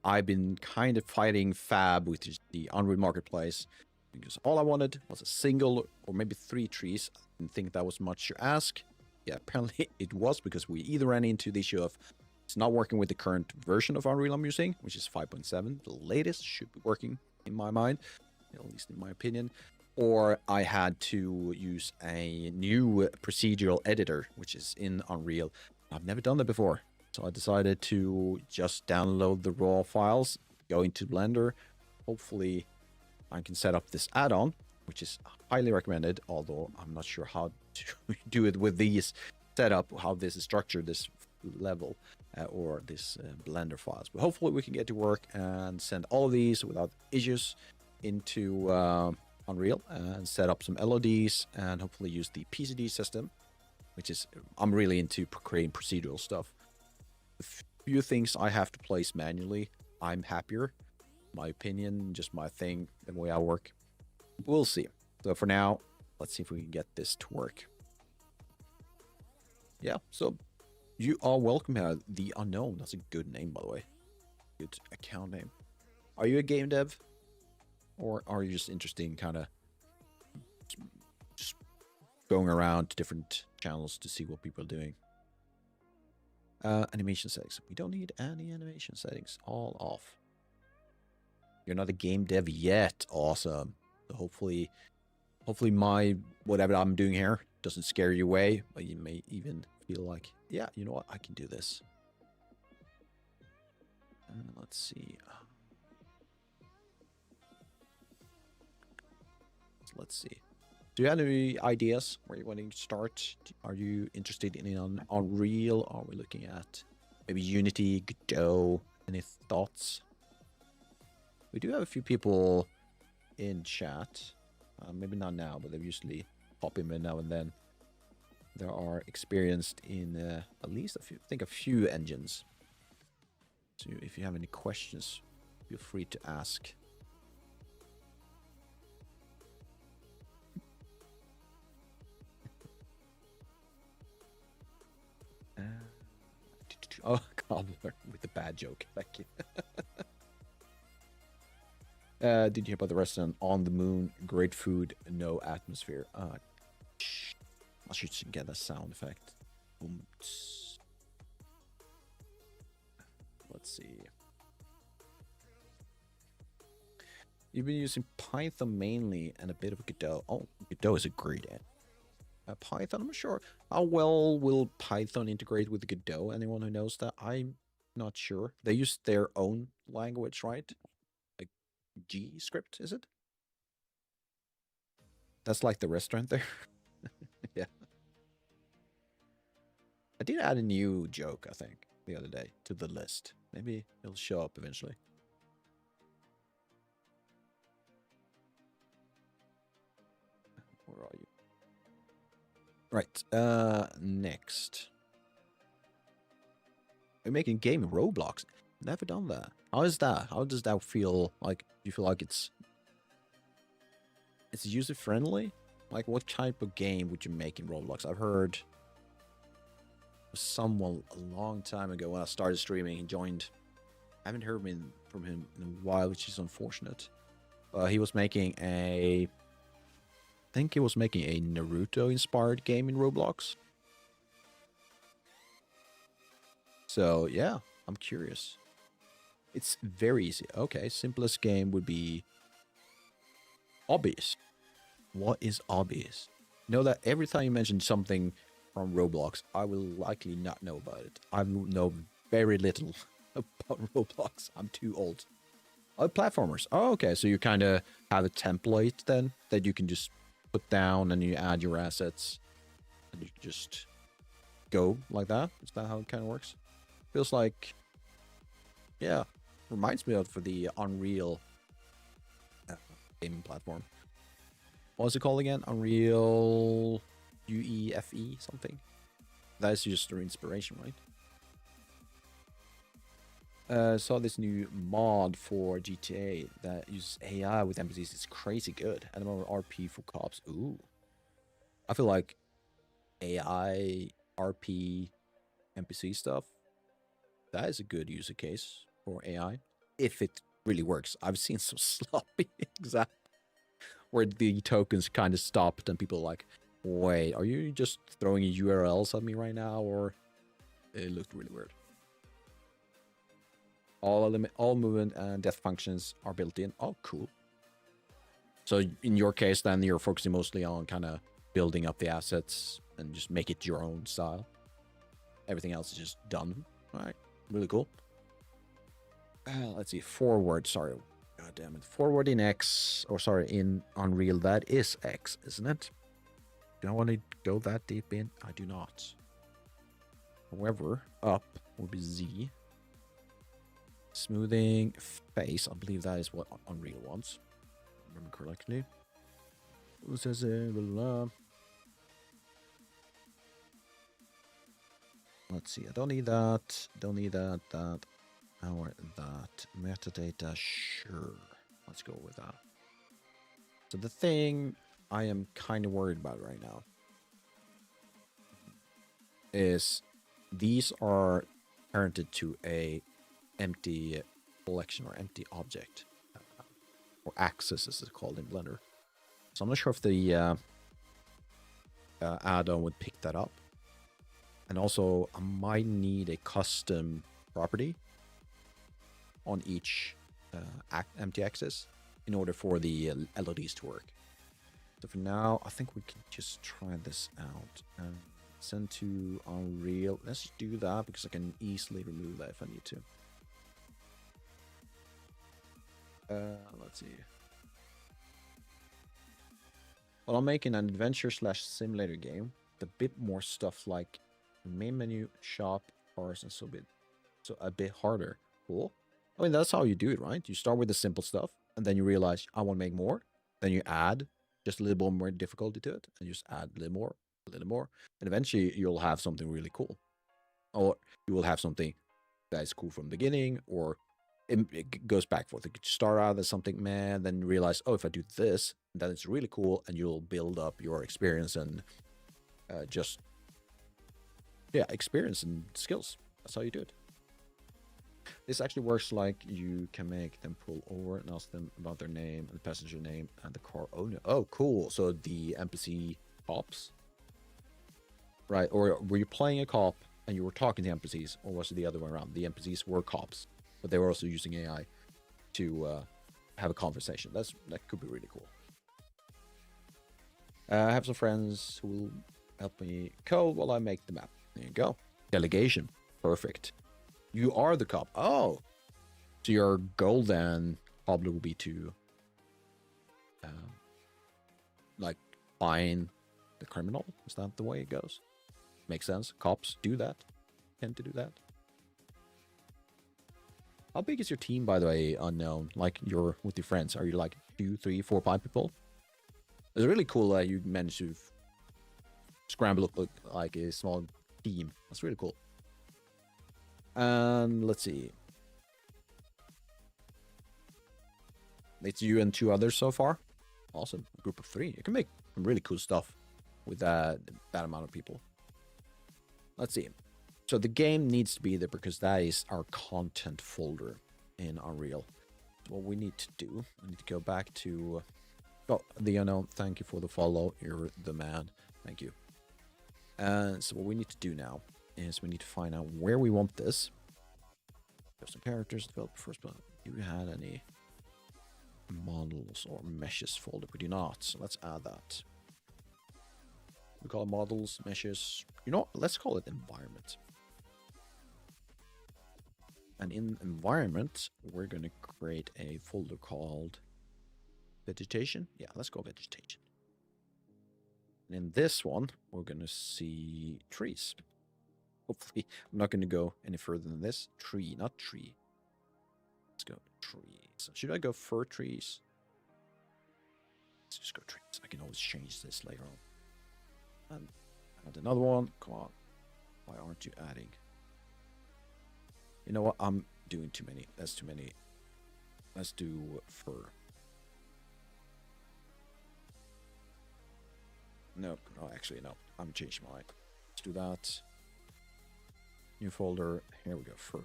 [SPEAKER 1] I've been kind of fighting Fab, which is the Unreal Marketplace, because all I wanted was a single or maybe 3 trees. I didn't think that was much to ask. Yeah, apparently it was, because we either ran into the issue of it's not working with the current version of Unreal I'm using, which is 5.7. The latest should be working in my mind, at least in my opinion. Or I had to use a new procedural editor, which is in Unreal. I've never done that before. So I decided to just download the raw files, go into Blender. Hopefully I can set up this add-on, which is highly recommended, although I'm not sure how to do it with these setup, how this is structured, this level, or this Blender files. But hopefully we can get to work and send all of these without issues into Unreal and set up some LODs and hopefully use the PCD system, which is, I'm really into creating procedural stuff. A few things I have to place manually, I'm happier. My opinion, just my thing, the way I work. We'll see. So for now, let's see if we can get this to work. Yeah, so you are welcome here. The Unknown, that's a good name, by the way. Good account name. Are you a game dev? Or are you just interested in kind of just going around to different channels to see what people are doing? Animation settings. We don't need any animation settings. All off. You're not a game dev yet. Awesome. So hopefully my whatever I'm doing here doesn't scare you away, but you may even feel like, yeah, you know what, I can do this. Let's see. Let's see. Do you have any ideas where you're wanting to start? Are you interested in Unreal? Are we looking at maybe Unity, Godot? Any thoughts? We do have a few people in chat. Maybe not now, but they usually pop in now and then. They are experienced in at least a few engines. So if you have any questions, feel free to ask. Oh, Cobbler with the bad joke. Thank you. Did you hear about the restaurant on the moon? Great food, no atmosphere. I should get that sound effect. Let's see. You've been using Python mainly and a bit of Godot. Oh, Godot is a great add. Python, I'm not sure. How well will Python integrate with Godot? Anyone who knows that? I'm not sure. They use their own language, right? Like G script, is it? That's like the restaurant there. Yeah. I did add a new joke, I think, the other day to the list. Maybe it'll show up eventually. Where are you? Right, next. We're making a game in Roblox. Never done that. How is that? How does that feel? Like, do you feel like it's user-friendly? Like, what type of game would you make in Roblox? I've heard someone a long time ago when I started streaming, he joined. I haven't heard him in from him in a while, which is unfortunate. He was making I think he was making a Naruto-inspired game in Roblox. So yeah, I'm curious. It's very easy. Okay, simplest game would be obvious. What is obvious? Know that every time you mention something from Roblox, I will likely not know about it. I will know very little about Roblox. I'm too old. Oh, platformers. Oh, okay. So you kind of have a template then that you can just put down and you add your assets and you just go like that. Is that how it kind of works? Feels like, yeah, reminds me of the Unreal gaming platform. What was it called again? Unreal UEFE something. That is just their inspiration, right? Saw this new mod for GTA that uses AI with NPCs. It's crazy good. And more RP for cops. Ooh. I feel like AI, RP, NPC stuff, that is a good user case for AI. If it really works. I've seen some sloppy examples where the tokens kind of stopped and people are like, wait, are you just throwing URLs at me right now? Or it looked really weird. All movement and death functions are built in. Oh, cool. So in your case, then you're focusing mostly on kind of building up the assets and just make it your own style. Everything else is just done. All right, really cool. Let's see, forward. Sorry, god damn it. Forward in X, or sorry, in Unreal. That is X, isn't it? Do I want to go that deep in? I do not. However, up will be Z. Smoothing face, I believe that is what Unreal wants. Remember correctly. Who says it? Let's see. I don't need that. Don't need that. That. Or that. Metadata. Sure. Let's go with that. So the thing I am kind of worried about right now is these are parented to a empty collection or empty object, or axis as it's called in Blender. So I'm not sure if the add-on would pick that up. And also, I might need a custom property on each empty axis in order for the LEDs to work. So for now, I think we can just try this out. Send to Unreal. Let's do that because I can easily remove that if I need to. Let's see. Well, I'm making an adventure/simulator game. A bit more stuff like main menu, shop, cars, and so a bit harder. Cool. I mean, that's how you do it, right? You start with the simple stuff, and then you realize I want to make more. Then you add just a little bit more difficulty to it, and you just add a little more, and eventually you'll have something really cool, or you will have something that is cool from the beginning, or it goes back and forth. You could start out as something, man, then realize, oh, if I do this, then it's really cool, and you'll build up your experience and experience and skills. That's how you do it. This actually works like you can make them pull over and ask them about their name and the passenger name and the car owner. Oh, cool. So the NPC cops, right? Or were you playing a cop and you were talking to NPCs, or was it the other way around? The NPCs were cops, but they were also using AI to have a conversation. That could be really cool. I have some friends who will help me code while I make the map. There you go. Delegation. Perfect. You are the cop. Oh. So your goal then probably will be to find the criminal. Is that the way it goes? Makes sense. Cops do that. Tend to do that. How big is your team, by the way, Unknown? Like you're with your friends. Are you like 2, 3, 4, 5 people? It's really cool that you managed to scramble up like a small team. That's really cool. And let's see. It's you and 2 others so far. Awesome. A group of 3. You can make some really cool stuff with that amount of people. Let's see. So the game needs to be there because that is our content folder. in Unreal. What we need to do, we need to go back to... Oh, the unknown, thank you for the follow. You're the man. Thank you. And so what we need to do now is we need to find out where we want this. There's some characters developed first, but do we had any models or meshes folder? We do not, so let's add that. We call it models, meshes. You know, let's call it environment. And in environment, we're going to create a folder called vegetation. Yeah, let's go vegetation. And in this one, we're going to see trees. Hopefully, I'm not going to go any further than this. Tree, not tree. Let's go trees. Should I go fir trees? Let's just go trees. I can always change this later on. And add another one. Come on. Why aren't you adding? You know what? I'm doing too many. That's too many. Let's do fur. No, actually, no. I'm changing my mind. Let's do that. New folder. Here we go. Fur.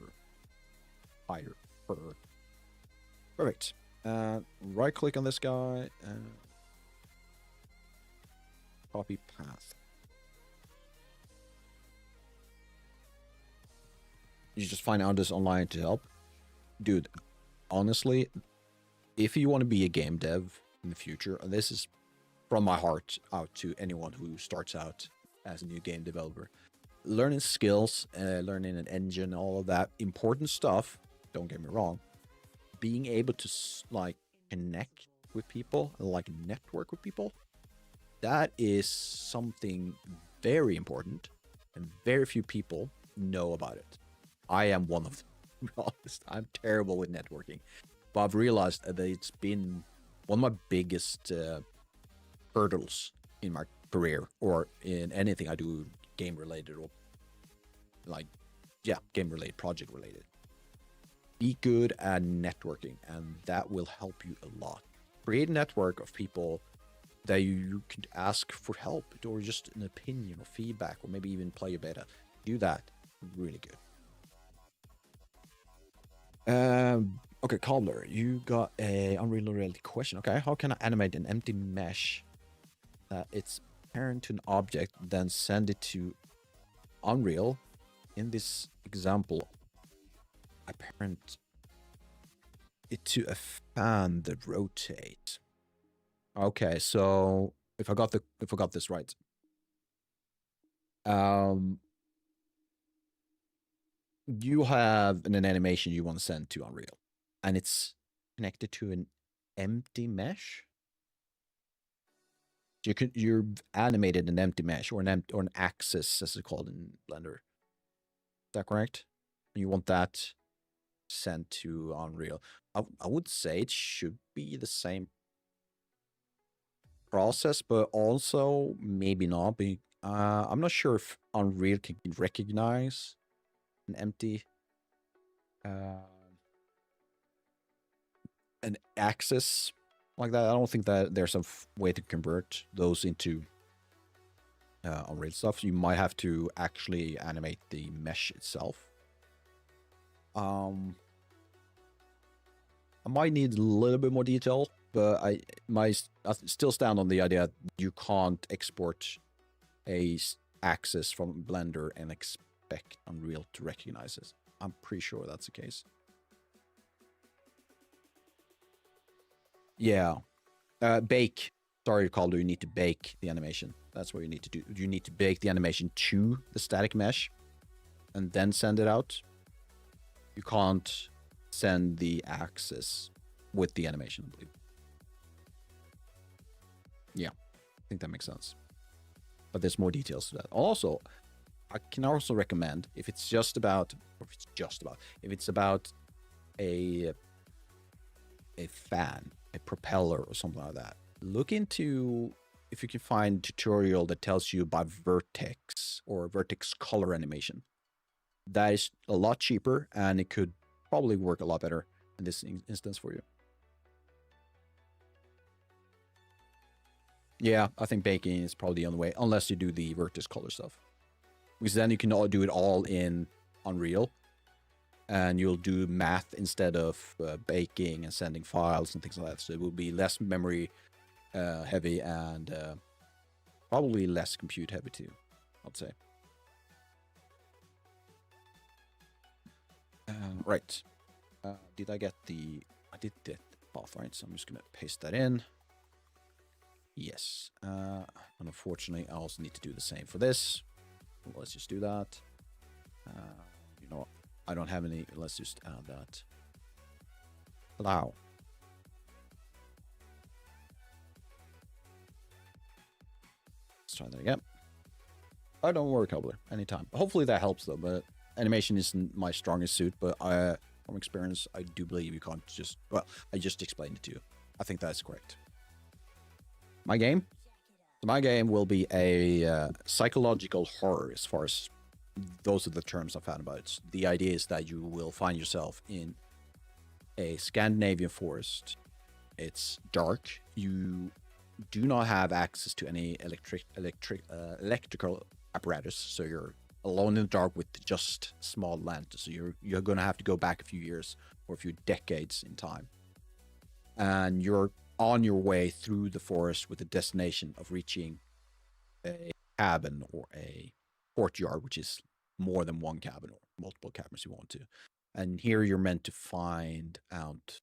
[SPEAKER 1] Higher. Fur. Perfect. Right click on this guy. Copy path. You just find out this online to help. Dude, honestly, if you want to be a game dev in the future, and this is from my heart out to anyone who starts out as a new game developer, learning skills, learning an engine, all of that important stuff, don't get me wrong, being able to like connect with people, like network with people, that is something very important and very few people know about it. I am one of them, to be honest. I'm terrible with networking, but I've realized that it's been one of my biggest hurdles in my career or in anything I do game related or like, yeah, game related, project related. Be good at networking, and that will help you a lot. Create a network of people that you could ask for help or just an opinion or feedback or maybe even play a beta. Do that. Really good. Okay, Cobbler, you got a Unreal Reality question. Okay, how can I animate an empty mesh that it's parent to an object, then send it to Unreal? In this example, I parent it to a fan that rotates. Okay, so if I got this right, you have an animation you want to send to Unreal, and it's connected to an empty mesh. You're animated an empty mesh or an axis, as it's called in Blender. Is that correct? You want that sent to Unreal. I would say it should be the same process, but also maybe not. I'm not sure if Unreal can recognize an empty an axis like that. I don't think that there's a way to convert those into Unreal stuff. You might have to actually animate the mesh itself. I might need a little bit more detail, but I still stand on the idea that you can't export a axis from Blender and expect Unreal to recognize it. I'm pretty sure that's the case. Yeah. Bake. Sorry, Calder, you need to bake the animation. That's what you need to do. You need to bake the animation to the static mesh and then send it out. You can't send the axis with the animation, I believe. Yeah, I think that makes sense. But there's more details to that. Also, I can also recommend if it's about a fan, a propeller or something like that, look into if you can find a tutorial that tells you about vertex or vertex color animation. That is a lot cheaper and it could probably work a lot better in this instance for you. Yeah, I think baking is probably the only way, unless you do the vertex color stuff. Because then you can all do it all in Unreal. and you'll do math instead of baking and sending files and things like that. So it will be less memory heavy and probably less compute heavy too, I'd say. Right. Did I get the... I did the path, right? So I'm just going to paste that in. Yes. And unfortunately, I also need to do the same for this. Let's just do that. You know, I don't have any. Let's just add that. Allow. Let's try that again. I don't worry, Cobbler, anytime. Hopefully that helps though, but animation isn't my strongest suit, but from experience, I do believe you can't just... Well, I just explained it to you. I think that's correct. My game? My game will be a psychological horror, as far as those are the terms I've found about it. The idea is that you will find yourself in a Scandinavian forest. It's dark. You do not have access to any electrical apparatus, so you're alone in the dark with just small lanterns. So you're going to have to go back a few years or a few decades in time, and you're on your way through the forest with the destination of reaching a cabin or a courtyard, which is more than one cabin or multiple cabins you want to. And here you're meant to find out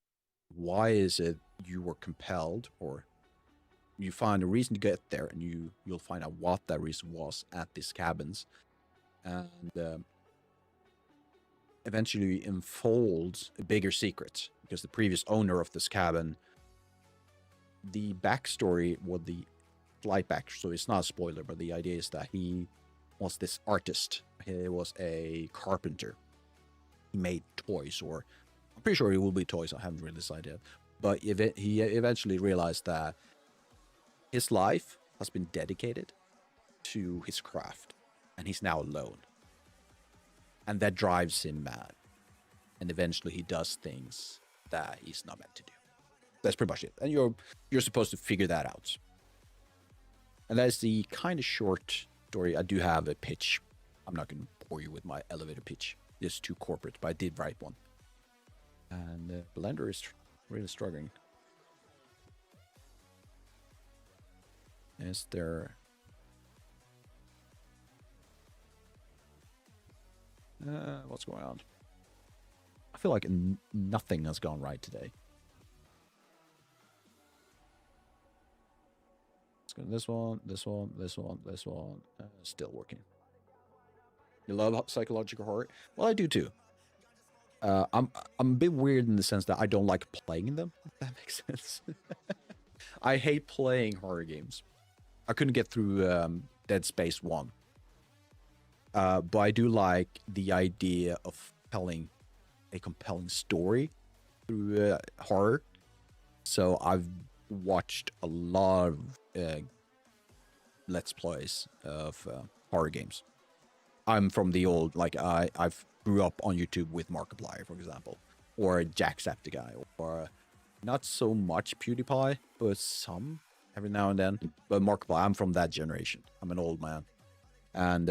[SPEAKER 1] why is it you were compelled, or you find a reason to get there, and you'll find out what that reason was at these cabins, and eventually unfolds a bigger secret, because the previous owner of this cabin, the backstory, was the slight back, so it's not a spoiler, but the idea is that he was this artist. He was a carpenter. He made toys, or I'm pretty sure it will be toys. I haven't really decided. But he eventually realized that his life has been dedicated to his craft, and he's now alone. And that drives him mad. And eventually he does things that he's not meant to do. That's pretty much it. And you're supposed to figure that out. And that's the kind of short story. I do have a pitch. I'm not going to bore you with my elevator pitch. It's too corporate, but I did write one. And Blender is really struggling. Is there... what's going on? I feel like nothing has gone right today. Let's go to this one, this one, this one, this one. Still working. You love psychological horror? Well, I do too. I'm a bit weird in the sense that I don't like playing them, if that makes sense. I hate playing horror games. I couldn't get through Dead Space 1. But I do like the idea of telling a compelling story through horror. So I've watched a lot of Let's Plays of horror games. I'm from the old, like, I've grew up on YouTube with Markiplier, for example, or Jacksepticeye, or not so much PewDiePie, but some every now and then. But Markiplier, I'm from that generation. I'm an old man, and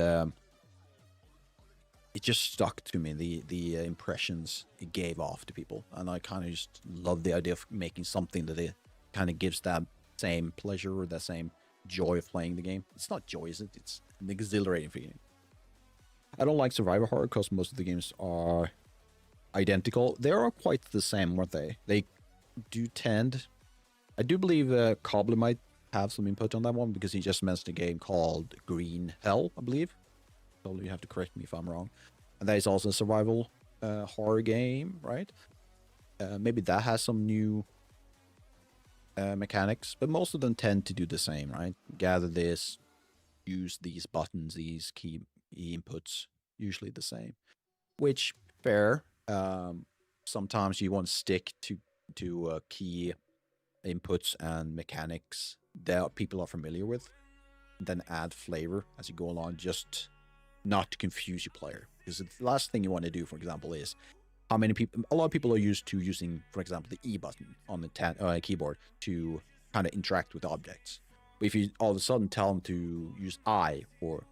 [SPEAKER 1] it just stuck to me, the impressions it gave off to people, and I kind of just love the idea of making something that it kind of gives that same pleasure or that same joy of playing the game. It's not joy, is it? It's an exhilarating feeling. I don't like survival horror because most of the games are identical. They are quite the same, weren't they? They do tend... I do believe Cobbler might have some input on that one, because he just mentioned a game called Green Hell, I believe. Probably you have to correct me if I'm wrong. And that is also a survival horror game, right? Maybe that has some new mechanics, but most of them tend to do the same, right? Gather this, use these buttons, these key inputs, usually the same. Which, fair. Sometimes you want to stick to key inputs and mechanics that people are familiar with, then add flavor as you go along, just not to confuse your player. Because the last thing you want to do, for example, is how many people... A lot of people are used to using, for example, the E button on the keyboard to kind of interact with objects. But if you all of a sudden tell them to use I or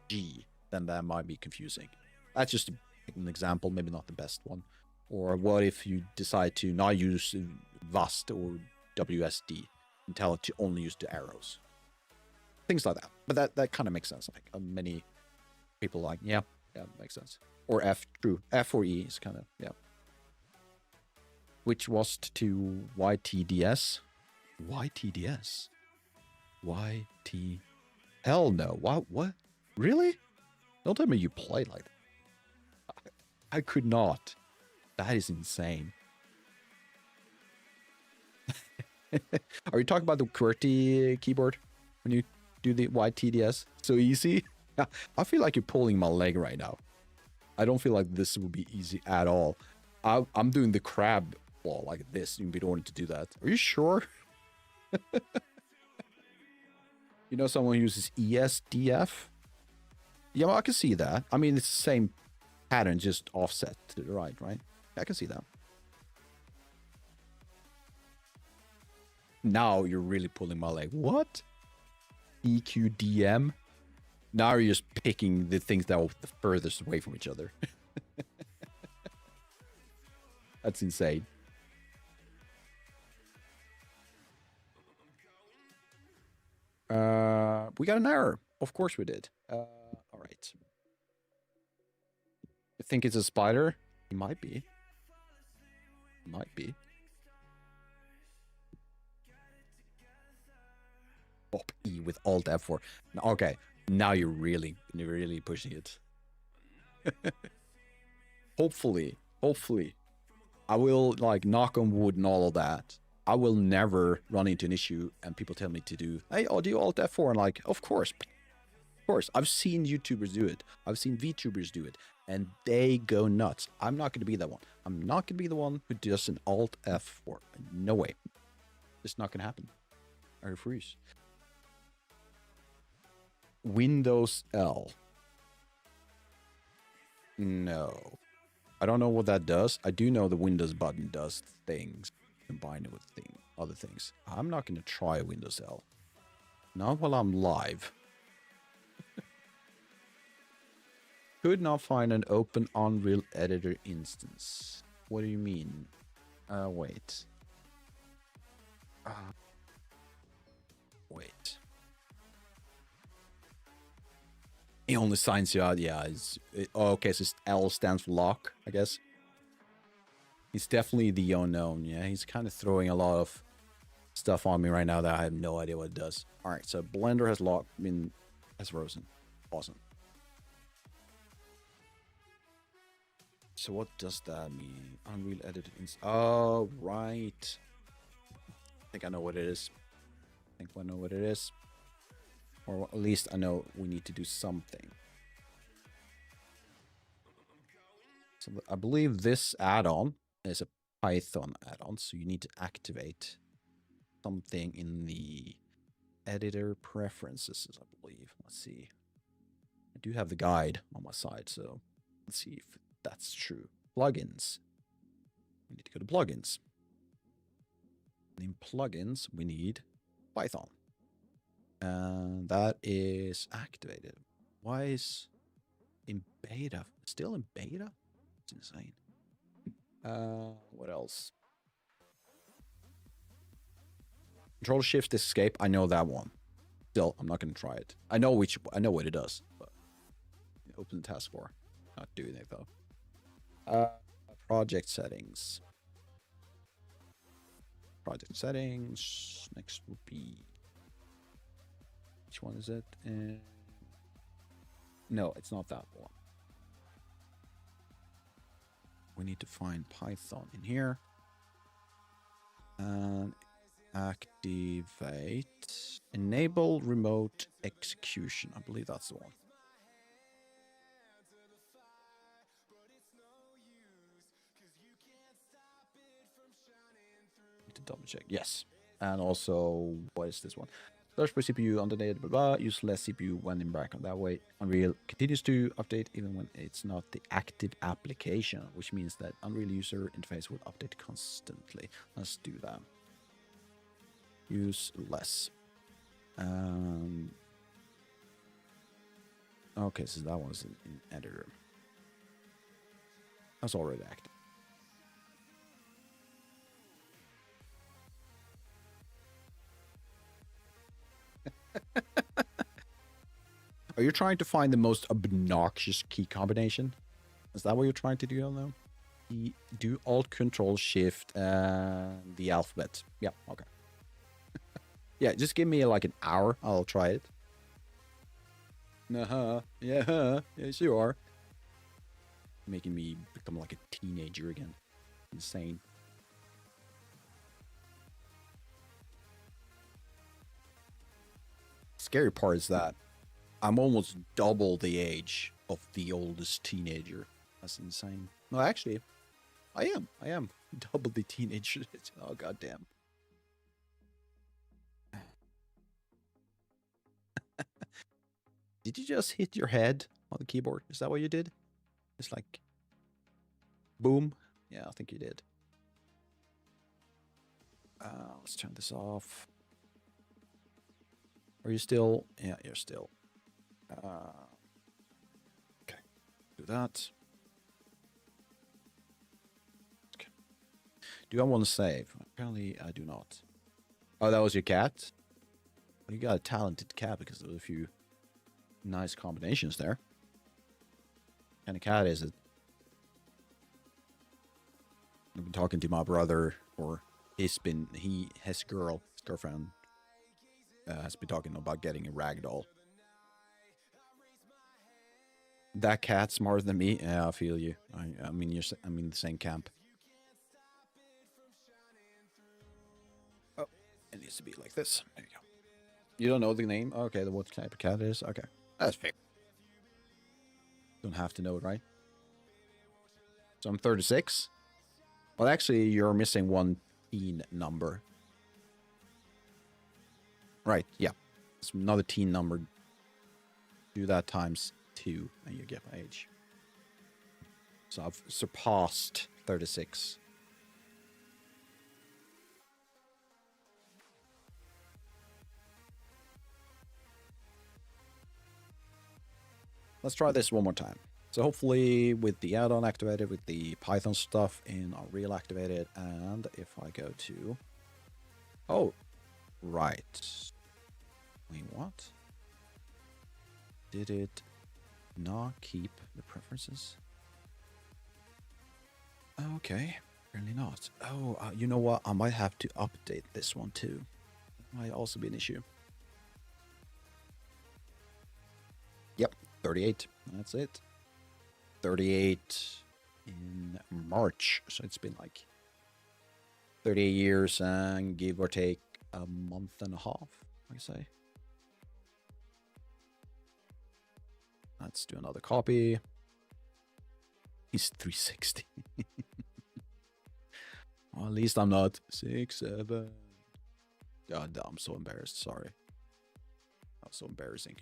[SPEAKER 1] G, then that might be confusing. That's just an example, maybe not the best one. Or what if you decide to not use VAST or WSD and tell it to only use the arrows? Things like that. But that kind of makes sense. Like many people like, yeah, makes sense. Or F, true. F or E is kind of, yeah. Which was to YTDS. YTDS? YT. Hell no. What? Really? Don't tell me you play like that. I could not. That is insane. Are you talking about the QWERTY keyboard when you do the YTDS? So easy? I feel like you're pulling my leg right now. I don't feel like this will be easy at all. I'm doing the crab wall like this. You don't want to do that. Are you sure? You know someone who uses ESDF? Yeah, well, I can see that. I mean, it's the same pattern, just offset to the right? I can see that. Now you're really pulling my leg. What? EQDM? Now you're just picking the things that are the furthest away from each other. That's insane. We got an error. Of course we did. All right. You think it's a spider? It might be. It might be. Pop E with Alt F4. Okay, now you're really pushing it. Hopefully, I will like knock on wood and all of that. I will never run into an issue and people tell me to do, hey, I'll do Alt F4 and like, of course. I've seen YouTubers do it. I've seen VTubers do it and they go nuts. I'm not going to be that one. I'm not going to be the one who does an Alt F4. No way. It's not going to happen. I refuse. Windows L. No. I don't know what that does. I do know the Windows button does things combined with other things. I'm not going to try Windows L. Not while I'm live. Could not find an open Unreal Editor instance. What do you mean? Wait. Wait. He only signs you out. Yeah. Okay, so L stands for lock, I guess. He's definitely the unknown. Yeah, he's kind of throwing a lot of stuff on me right now that I have no idea what it does. All right, so Blender has locked. Has frozen. Awesome. So what does that mean? Unreal Editor. Oh, right. I think I know what it is. Or at least I know we need to do something. So I believe this add-on is a Python add-on, so you need to activate something in the editor preferences, I believe. Let's see. I do have the guide on my side, so let's see if that's true. Plugins. We need to go to plugins. In plugins, we need Python. And that is activated. Why is in beta? Still in beta? It's insane. What else? Control Shift Escape. I know that one. Still, I'm not going to try it. I know what it does, but open the taskbar. Not doing it though. Project settings. Project settings. Next will be. Which one is it? No, it's not that one. We need to find Python in here. And activate. Enable remote execution. I believe that's the one. Need to double check. Yes. And also, what is this one? Search for CPU on the data, blah, blah, use less CPU when in background. That way, Unreal continues to update even when it's not the active application, which means that Unreal user interface will update constantly. Let's do that. Use less. Okay, so that one's in editor. That's already active. Are you trying to find the most obnoxious key combination? Is that what you're trying to do now? Do Alt Control Shift and the alphabet. Yeah, okay. Yeah, just give me like an hour. I'll try it. Uh-huh. Yeah, yes you are. Making me become like a teenager again. Insane. Scary part is that I'm almost double the age of the oldest teenager. That's insane. No, actually, I am double the teenager. Oh goddamn. Did you just hit your head on the keyboard? Is that what you did? It's like boom. Yeah, I think you did. Let's turn this off. Are you still? Yeah, you're still. Okay, do that. Okay. Do I want to save? Apparently, I do not. Oh, that was your cat? Well, you got a talented cat because there was a few nice combinations there. What kind of cat is it? I've been talking to my brother, or his girlfriend, has been talking about getting a ragdoll. That cat's smarter than me. Yeah, I feel you. I'm in the same camp. Oh, it needs to be like this. There you go. You don't know the name? Okay, the what type of cat it is? Okay, that's fair. Don't have to know it, right? So I'm 36. Well, actually, you're missing one teen number. Right, yeah. It's another teen number. Do that times 2, and you get my age. So I've surpassed 36. Let's try this one more time. So hopefully with the add-on activated, with the Python stuff in Unreal activated, and if I go to... Oh, right. Wait, what? Did it not keep the preferences? Okay, apparently not. Oh, you know what? I might have to update this one too. That might also be an issue. Yep, 38. That's it. 38 in March. So it's been like 38 years and give or take a month and a half, I say. Let's do another copy. He's 360. Well, at least I'm not 6'7". God, I'm so embarrassed. Sorry. That's so embarrassing.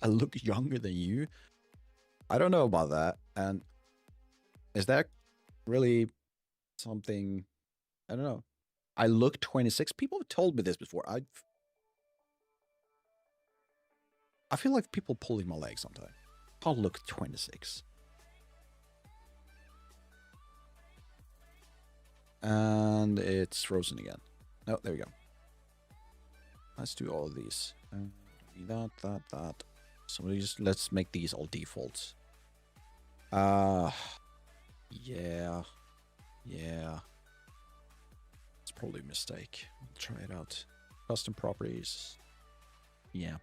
[SPEAKER 1] I look younger than you. I don't know about that. And is that really something? I don't know. I look 26. People have told me this before. I feel like people pulling my leg sometimes. I'll look 26. And it's frozen again. Oh, there we go. Let's do all of these. That. So let's make these all defaults. Yeah. It's probably a mistake. I'll try it out. Custom properties. Yeah.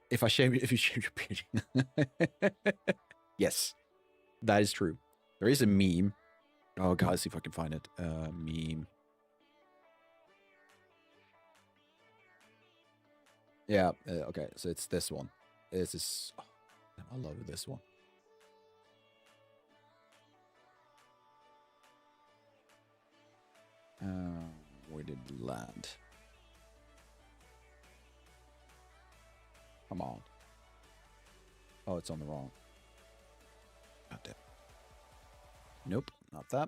[SPEAKER 1] If you shave your beard. Yes. That is true. There is a meme. Oh god, see if I can find it. Meme. Yeah, okay, so it's this one. This is... Oh, I love this one. Where did it land? Come on. Oh, it's on the wrong. God damn. Nope, not that.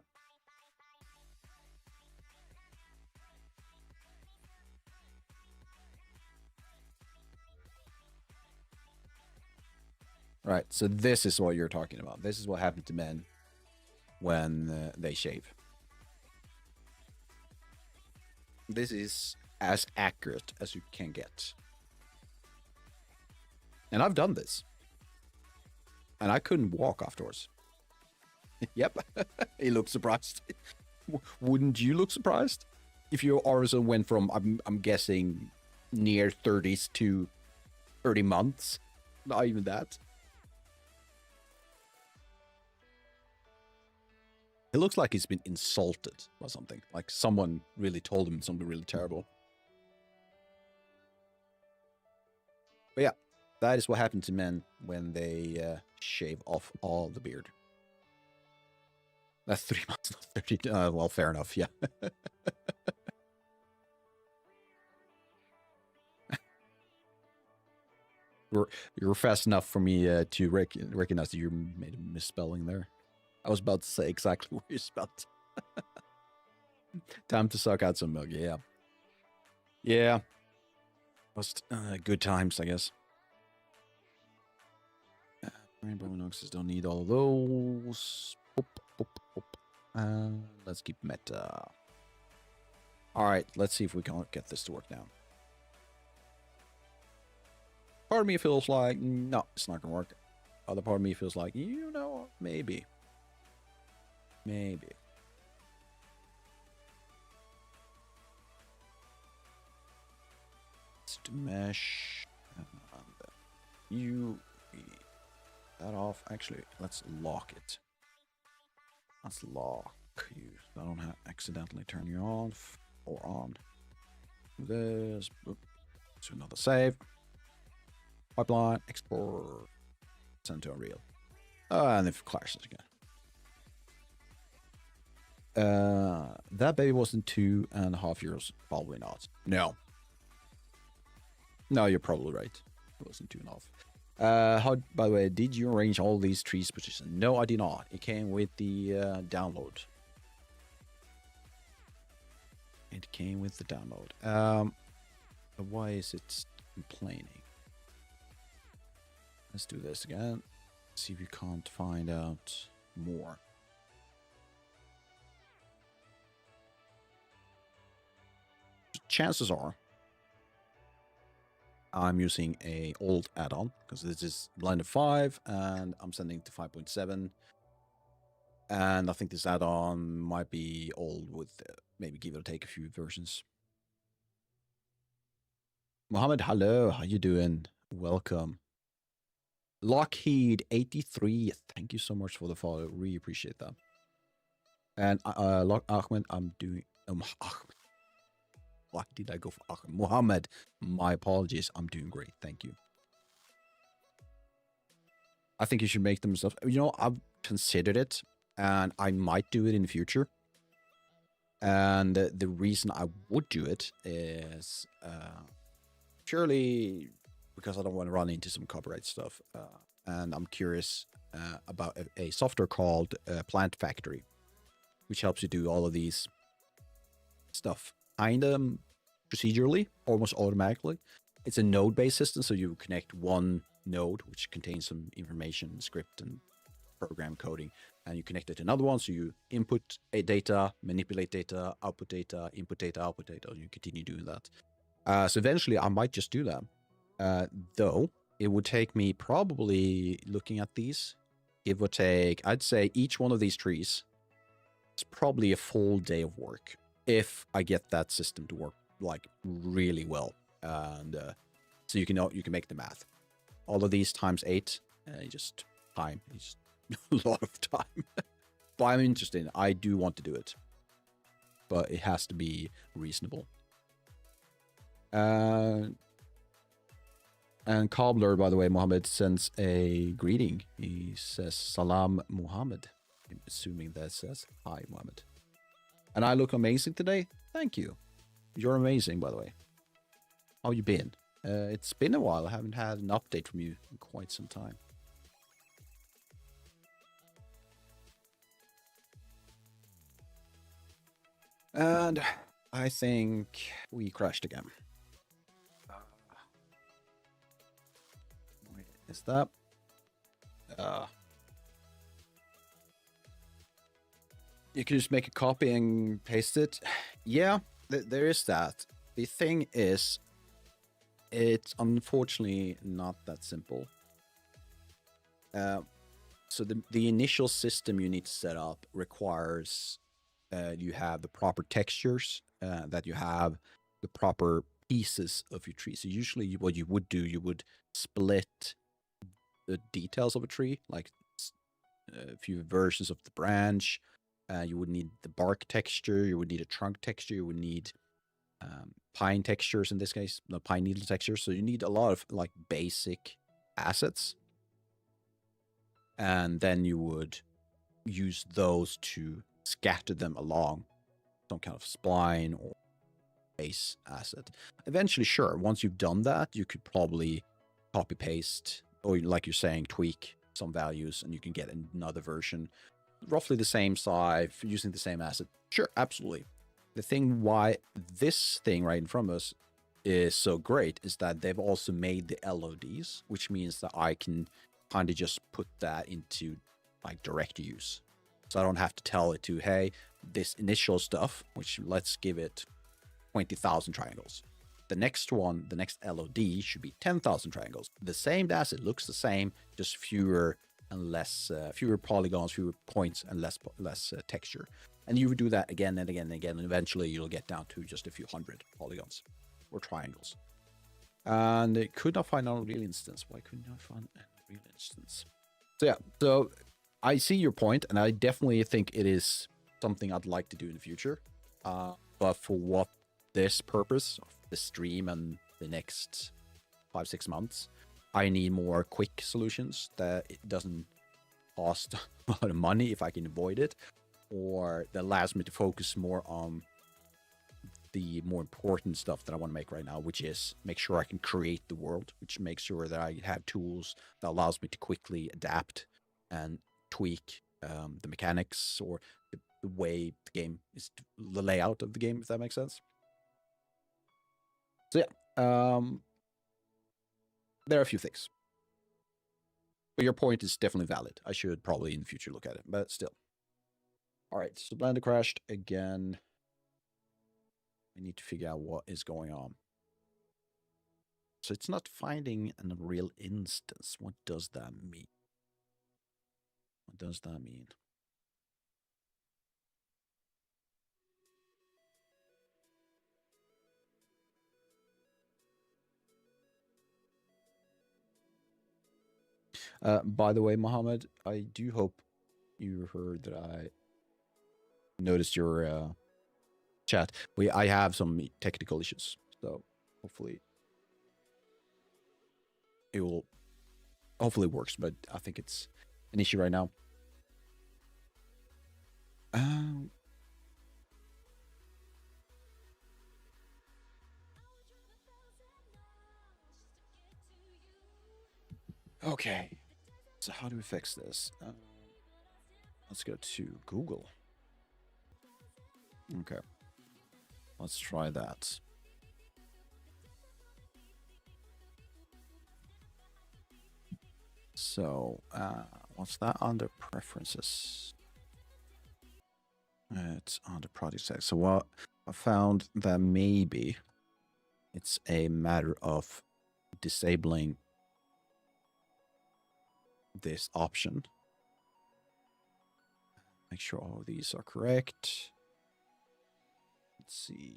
[SPEAKER 1] Right. So this is what you're talking about. This is what happened to men when they shave. This is as accurate as you can get. And I've done this. And I couldn't walk afterwards. Yep. He looked surprised. Wouldn't you look surprised? If your arms went from, I'm guessing, near 30s to 30 months. Not even that. It looks like he's been insulted by something. Like someone really told him something really terrible. But yeah, that is what happens to men when they shave off all the beard. That's 3 months, not 30. Well, fair enough, yeah. You're fast enough for me to recognize that you made a misspelling there. I was about to say exactly what you spelled. Time to suck out some milk, yeah. Yeah. Was good times, I guess. Rainbow Noxes don't need all of those. Let's keep meta. Alright, let's see if we can get this to work now. Part of me feels like, no, it's not gonna work. Other part of me feels like, you know, maybe. Maybe. Let's do mesh. You that off. Actually, let's lock it. Let's lock you. I don't have accidentally turn you off or on. This. Boop. So another save. Pipeline. Export. Send to Unreal. And if it crashes again. That baby wasn't 2.5 years. Probably not. No. No, you're probably right. It wasn't 2.5. How, by the way, did you arrange all these trees positions? No, I did not. It came with the download. It came with the download. Why is it complaining? Let's do this again. See if you can't find out more. Chances are I'm using a old add-on because this is blended 5 and I'm sending to 5.7. And I think this add-on might be old with maybe give or take a few versions. Mohammed, hello. How you doing? Welcome. Lockheed 83. Thank you so much for the follow. Really appreciate that. And Ahmed, I'm doing Ahmed. Why did I go for Ahmed? Mohammed, my apologies. I'm doing great. Thank you. I think you should make them stuff. You know, I've considered it and I might do it in the future. And the reason I would do it is purely because I don't want to run into some copyright stuff. And I'm curious about a software called Plant Factory, which helps you do all of these stuff kind of procedurally, almost automatically. It's a node-based system, so you connect one node, which contains some information, script, and program coding, and you connect it to another one, so you input data, manipulate data, output data, input data, output data, and you continue doing that. So eventually, I might just do that. Though, it would take me probably, looking at these, give or take, I'd say each one of these trees is probably a full day of work if I get that system to work like really well. And so you can make the math. All of these times 8, just time. It's a lot of time. But I'm interested. I do want to do it. But it has to be reasonable. And Cobbler, by the way, Mohammed sends a greeting. He says, Salam Muhammad. I'm assuming that says, hi, Muhammad. And I look amazing today? Thank you. You're amazing, by the way. How you been? It's been a while. I haven't had an update from you in quite some time. And I think we crashed again. Wait, is that? You can just make a copy and paste it. Yeah, there is that. The thing is, it's unfortunately not that simple. So the initial system you need to set up requires you have the proper textures, that you have the proper pieces of your tree. So usually what you would do, you would split the details of a tree, like a few versions of the branch. You would need the bark texture, you would need a trunk texture, you would need pine textures in this case, the pine needle texture. So you need a lot of like basic assets. And then you would use those to scatter them along some kind of spline or base asset. Eventually, sure, once you've done that, you could probably copy paste, or like you're saying, tweak some values, and you can get another version roughly the same size using the same asset. Sure, absolutely. The thing why this thing right in front of us is so great is that they've also made the LODs, which means that I can kind of just put that into like direct use. So I don't have to tell it to, hey, this initial stuff, which let's give it 20,000 triangles. The next one, the next LOD should be 10,000 triangles. The same asset looks the same, just fewer and less, fewer polygons, fewer points, and less texture. And you would do that again and again and again, and eventually you'll get down to just a few hundred polygons or triangles. And it could not find an Unreal instance. Why couldn't I find an Unreal instance? So yeah, so I see your point, and I definitely think it is something I'd like to do in the future. But for what this purpose of the stream and the next 5-6 months, I need more quick solutions that it doesn't cost a lot of money if I can avoid it, or that allows me to focus more on the more important stuff that I want to make right now, which is make sure I can create the world, which makes sure that I have tools that allows me to quickly adapt and tweak the mechanics or the way the game is, the layout of the game, if that makes sense. So yeah, there are a few things. But your point is definitely valid. I should probably in the future look at it, but still. All right, so Blender crashed again. I need to figure out what is going on. So it's not finding a real instance. What does that mean? What does that mean? By the way, Mohammed, I do hope you heard that I noticed your chat. I have some technical issues, so hopefully it will. Hopefully it works, but I think it's an issue right now. Okay, so how do we fix this? Let's go to Google. Okay, let's try that. So, what's that under preferences? It's under project settings. So what I found that maybe it's a matter of disabling this option. Make sure all of these are correct. Let's see.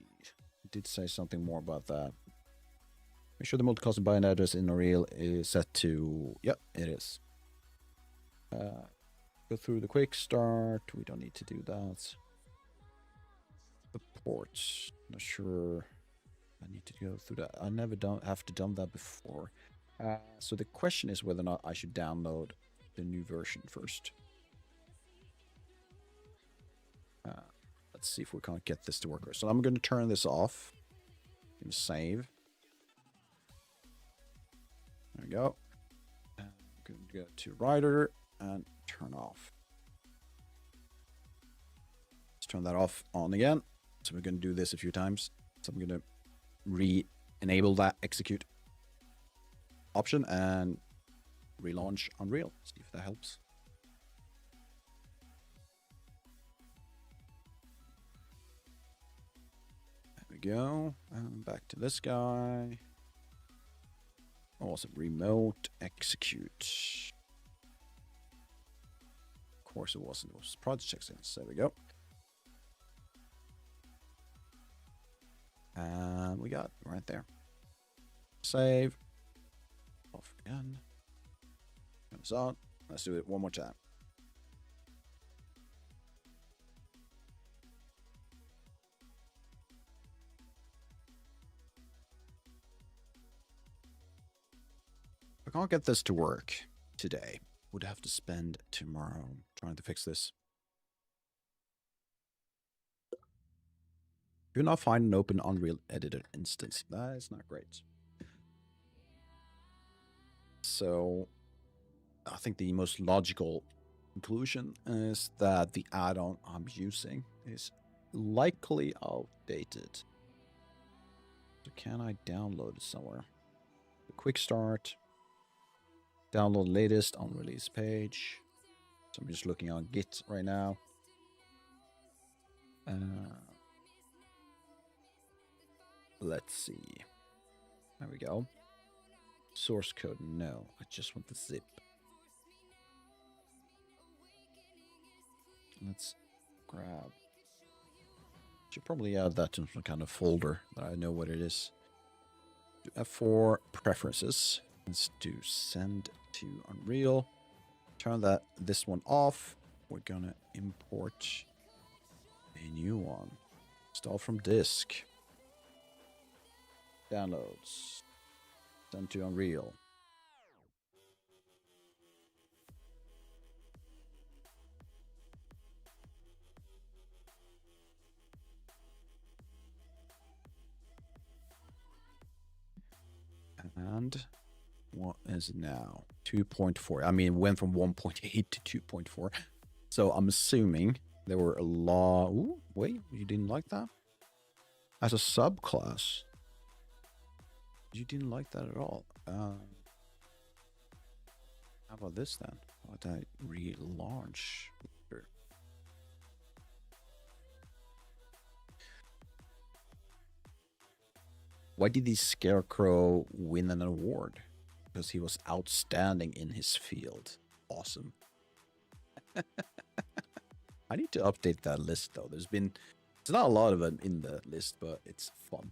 [SPEAKER 1] I did say something more about that. Make sure the multi-custom bind address in Unreal is set to, yep, it is. Go through the quick start. We don't need to do that. The ports. Not sure. I need to go through that. I never have to done that before. So the question is whether or not I should download the new version first. Let's see if we can't get this to work. So I'm going to turn this off and save. There we go. I'm going to go to Writer and turn off. Let's turn that off on again. So we're going to do this a few times. So I'm going to re-enable that execute option and relaunch Unreal. See if that helps. There we go. Back to this guy. Also, remote execute. Of course, it wasn't. It was project settings. There we go. And we got it right there. Save. Off again. Comes on. Let's do it one more time. If I can't get this to work today, would have to spend tomorrow trying to fix this. Do not find an open Unreal editor instance. That is not great. So I think the most logical conclusion is that the add-on I'm using is likely outdated. So can I download it somewhere? The quick start. Download latest on release page. So I'm just looking on Git right now. Let's see. There we go. Source code, no. I just want the zip. Let's grab. Should probably add that to some kind of folder that I know what it is. Do F4 preferences. Let's do send to Unreal. Turn this one off. We're gonna import a new one. Install from disk. Downloads. Send to Unreal. And what is it now? 2.4. I mean, it went from 1.8 to 2.4. So I'm assuming there were a lot. Ooh, wait, you didn't like that? As a subclass. You didn't like that at all. How about this then? How about I relaunch? Sure. Why did the Scarecrow win an award? Because he was outstanding in his field. Awesome. I need to update that list though. There's not a lot of them in the list, but it's fun.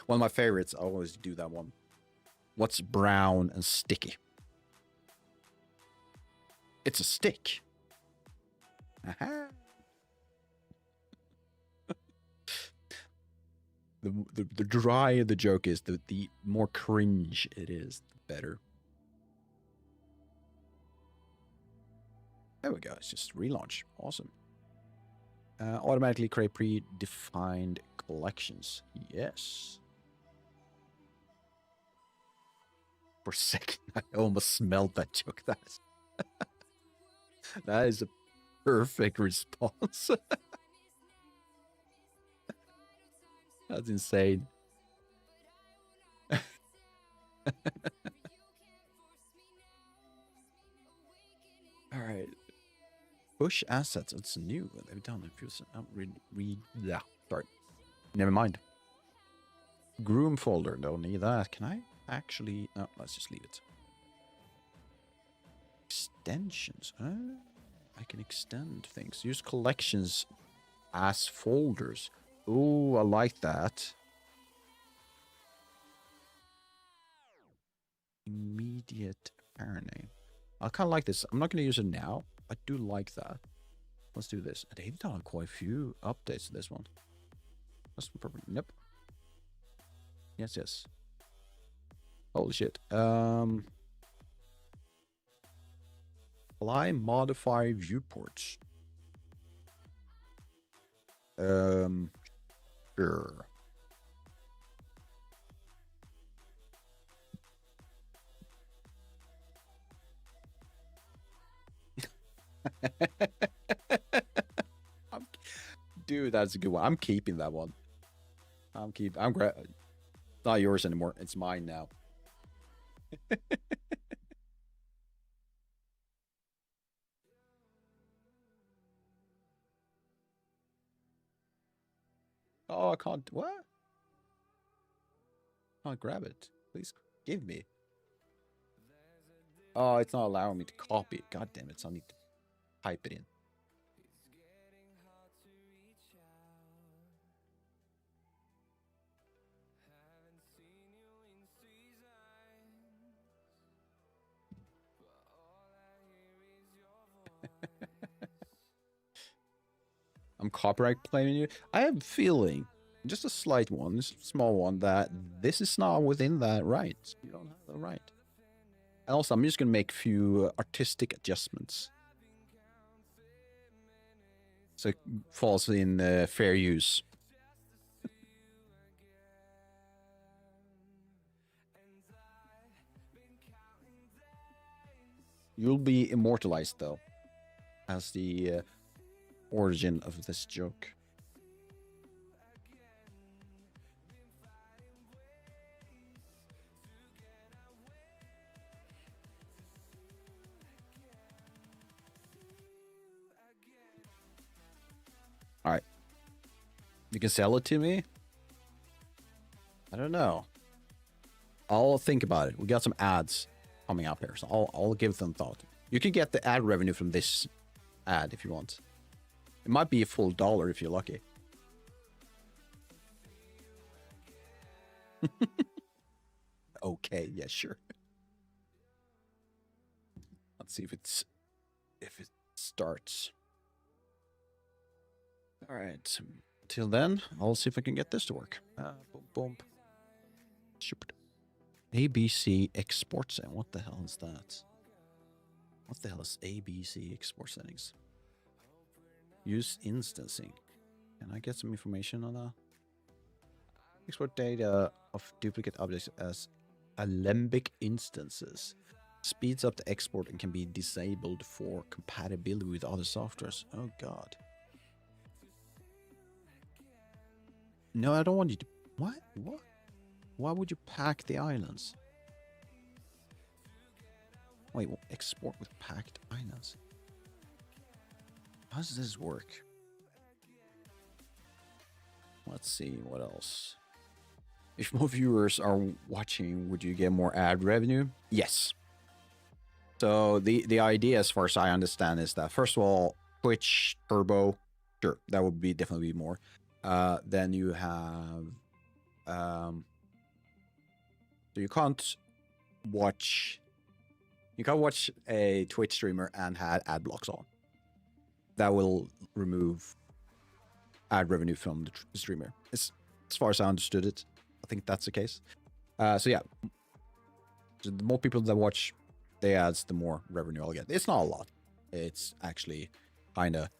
[SPEAKER 1] One of my favorites, I always do that one. What's brown and sticky? It's a stick. Aha. The drier the joke is, the more cringe it is, the better. There we go. It's just relaunch. Awesome. Automatically create predefined collections. Yes. For a second, I almost smelled that joke. That is a perfect response. That's insane. All right. Push assets. It's new. They've done it. Yeah. Sorry. Never mind. Groom folder. Don't need that. Can I actually? No, let's just leave it. Extensions. I can extend things. Use collections as folders. Ooh, I like that. Immediate parent name. I kind of like this. I'm not going to use it now. I do like that. Let's do this. They've done quite a few updates to this one. That's probably nope. Yes, yes. Holy shit. Apply modify viewports. Sure. Dude, that's a good one. I'm keeping that one. I'm not yours anymore. It's mine now. Oh, I can't. What? I can't grab it. Please give me. Oh, it's not allowing me to copy it. God damn it. So I need to type it in. I'm copyright claiming you. I have a feeling, just a slight one, just a small one, that this is not within that right. You don't have the right. And also, I'm just gonna make a few artistic adjustments, so it falls in fair use. You'll be immortalized though, as the origin of this joke. All right, you can sell it to me. I don't know. I'll think about it. We got some ads coming up here, so I'll give them thought. You can get the ad revenue from this ad if you want. It might be a full dollar if you're lucky. Okay, yeah, sure. Let's see if it starts. All right. Till then, I'll see if I can get this to work. Boom, boom. Super. ABC export setting. What the hell is that? What the hell is ABC export settings? Use instancing. Can I get some information on that? Export data of duplicate objects as alembic instances. Speeds up the export and can be disabled for compatibility with other softwares. Oh god. No, I don't want you to... What? What? Why would you pack the islands? Wait, well, export with packed islands. How does this work? Let's see, what else? If more viewers are watching, would you get more ad revenue? Yes. So the idea, as far as I understand, is that first of all, Twitch Turbo, sure, that would be definitely be more. Then you have, so you can't watch a Twitch streamer and had ad blocks on. That will remove ad revenue from the streamer. It's, as far as I understood it, I think that's the case. So yeah, so the more people that watch the ads, the more revenue I'll get. It's not a lot. It's actually kind of,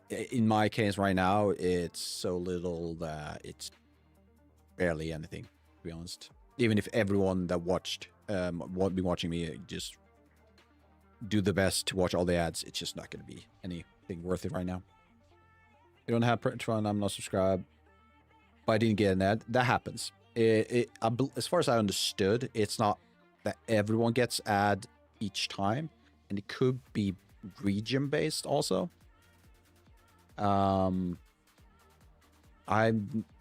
[SPEAKER 1] in my case right now, it's so little that it's barely anything, to be honest. Even if everyone that watched, won't be watching me, just do the best to watch all the ads, it's just not going to be anything worth it right now. You don't have Patreon, I'm not subscribed, but I didn't get an ad. That happens. As far as I understood, it's not that everyone gets ad each time, and it could be region based also. I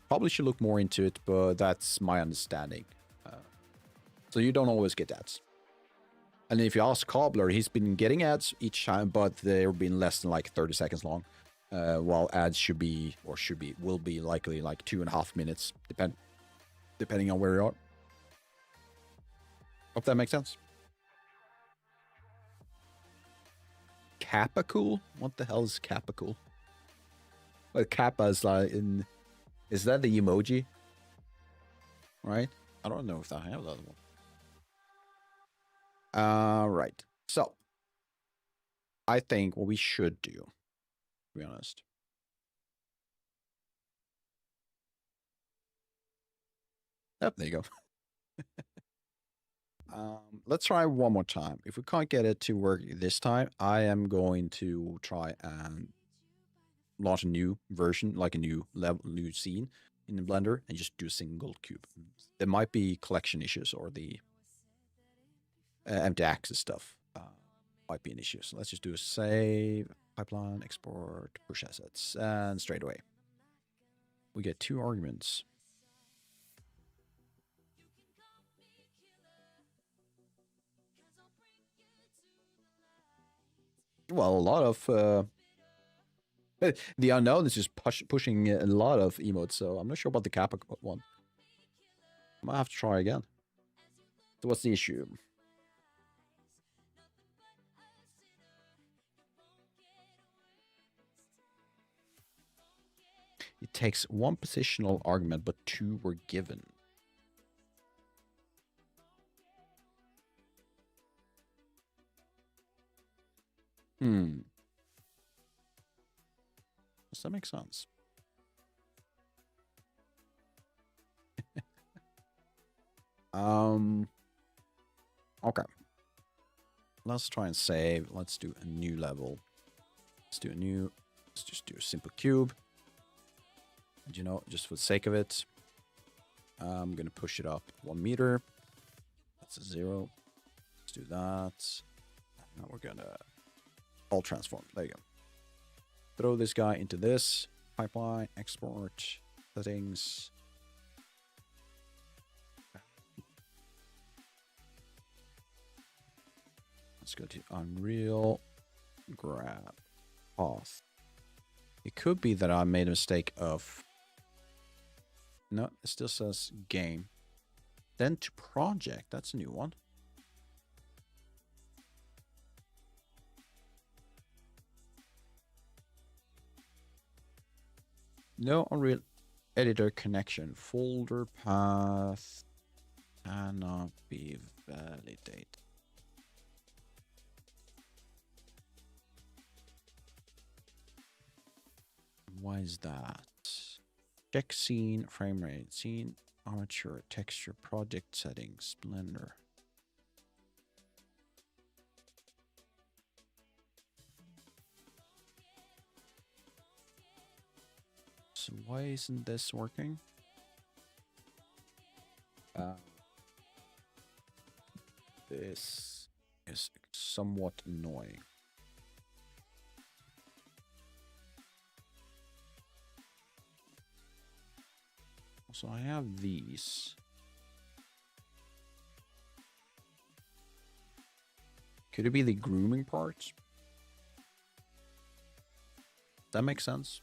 [SPEAKER 1] probably should look more into it, but that's my understanding. So you don't always get ads. And if you ask Cobbler, he's been getting ads each time, but they've been less than like 30 seconds long. While ads will be likely like 2.5 minutes, depending on where you are. Hope that makes sense. Kappa cool? What the hell is Kappa cool? Well, Kappa is like is that the emoji? Right? I don't know if I have that one. Right. So I think what we should do, to be honest. Yep, there you go. Let's try one more time. If we can't get it to work this time, I am going to try and launch a new version, like a new level, new scene in Blender, and just do a single cube. There might be collection issues or the empty access stuff might be an issue. So let's just do a save, pipeline, export, push assets, and straight away we get 2 arguments. Well, a lot of the unknown is just pushing a lot of emotes, so I'm not sure about the Kappa one. I might have to try again. So what's the issue? It takes 1 positional argument, but 2 were given. Does that make sense? Okay. Let's try and save. Let's do a new level. Let's just do a simple cube. And, you know, just for the sake of it, I'm going to push it up 1 meter. That's a 0. Let's do that. Now we're going to all transform. There you go. Throw this guy into this. Pipeline, export, settings. Let's go to Unreal, grab path. It could be that I made a mistake of... No, it still says game. Then to project, that's a new one. No Unreal Editor connection. Folder path cannot be validated. Why is that? Check scene, frame rate, scene, armature, texture, project settings, Blender. So why isn't this working? This is somewhat annoying. So I have these. Could it be the grooming parts? That makes sense.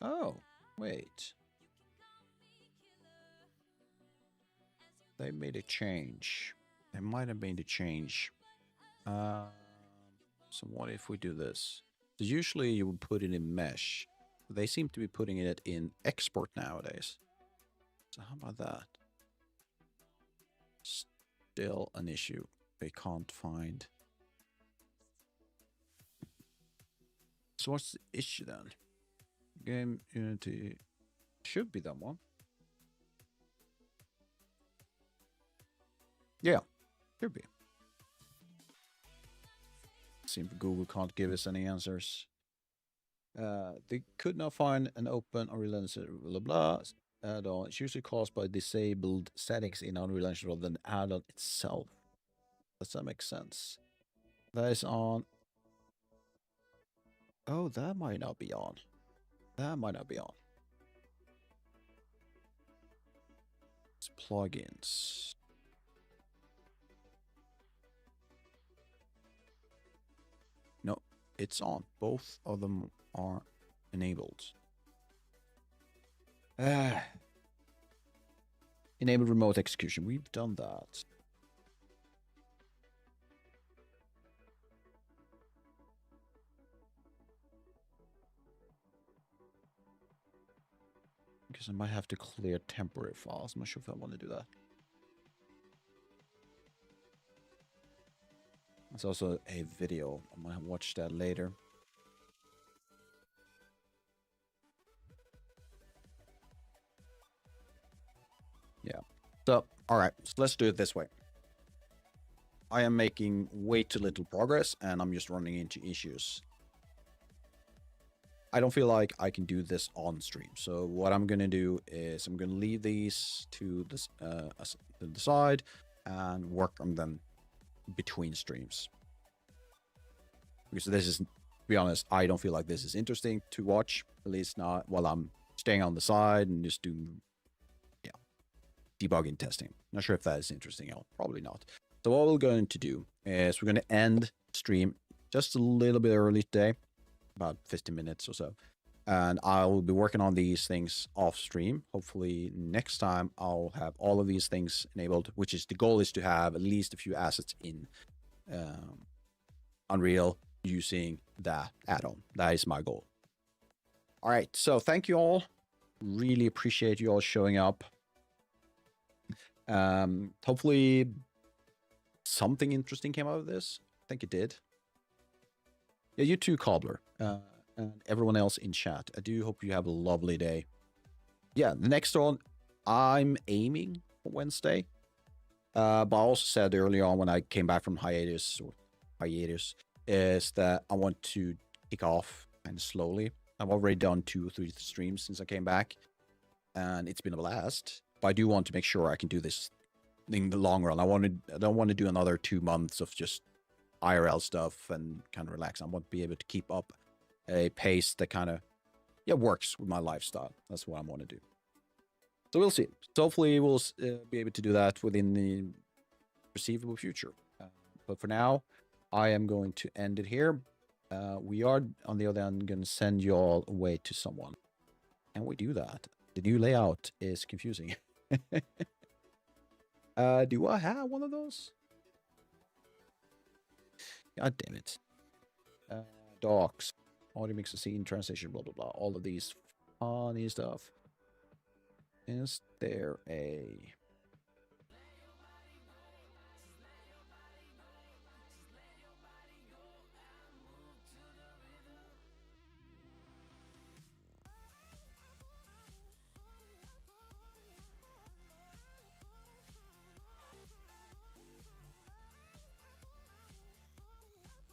[SPEAKER 1] Oh, wait. They made a change. They might have made a change. So what if we do this? So usually you would put it in mesh. They seem to be putting it in export nowadays. So how about that? Still an issue. They can't find. So what's the issue then? Game Unity should be that one. Yeah, should be. Seems Google can't give us any answers. They could not find an open Unreal Engine blah blah add-on. It's usually caused by disabled settings in Unreal Engine rather than the add-on itself. Does that make sense? That is on. Oh, that might not be on. That might not be on. It's plugins. No, it's on. Both of them are enabled. Enable remote execution. We've done that. Because I might have to clear temporary files. I'm not sure if I want to do that. There's also a video. I might watch that later. Yeah. So All right, so let's do it this way. I am making way too little progress, and I'm just running into issues. I don't feel like I can do this on stream. So what I'm gonna do is I'm gonna leave these to this to the side and work on them between streams. Because this is, to be honest, I don't feel like this is interesting to watch. At least not while I'm staying on the side and just doing, yeah, debugging testing. Not sure if that is interesting. Probably not. So what we're going to do is we're going to end stream just a little bit early today, about 15 minutes or so. And I will be working on these things off stream. Hopefully next time I'll have all of these things enabled, which is the goal is to have at least a few assets in Unreal using that add-on. That is my goal. All right, so thank you all. Really appreciate you all showing up. Hopefully something interesting came out of this. I think it did. Yeah, you too, Cobbler. And everyone else in chat. I do hope you have a lovely day. Yeah, the next one, I'm aiming for Wednesday. But I also said earlier on when I came back from hiatus, is that I want to kick off kind of slowly. I've already done 2 or 3 streams since I came back, and it's been a blast. But I do want to make sure I can do this in the long run. I don't want to do another 2 months of just IRL stuff and kind of relax. I want to be able to keep up a pace that kind of works with my lifestyle. That's what I want to do. So we'll see. So hopefully we'll be able to do that within the foreseeable future. But for now, I am going to end it here. We are, on the other hand, going to send you all away to someone. And we do that. The new layout is confusing. Do I have one of those? God damn it. Docs. Audio mix a scene, translation, blah, blah, blah. All of these funny stuff. Is there a...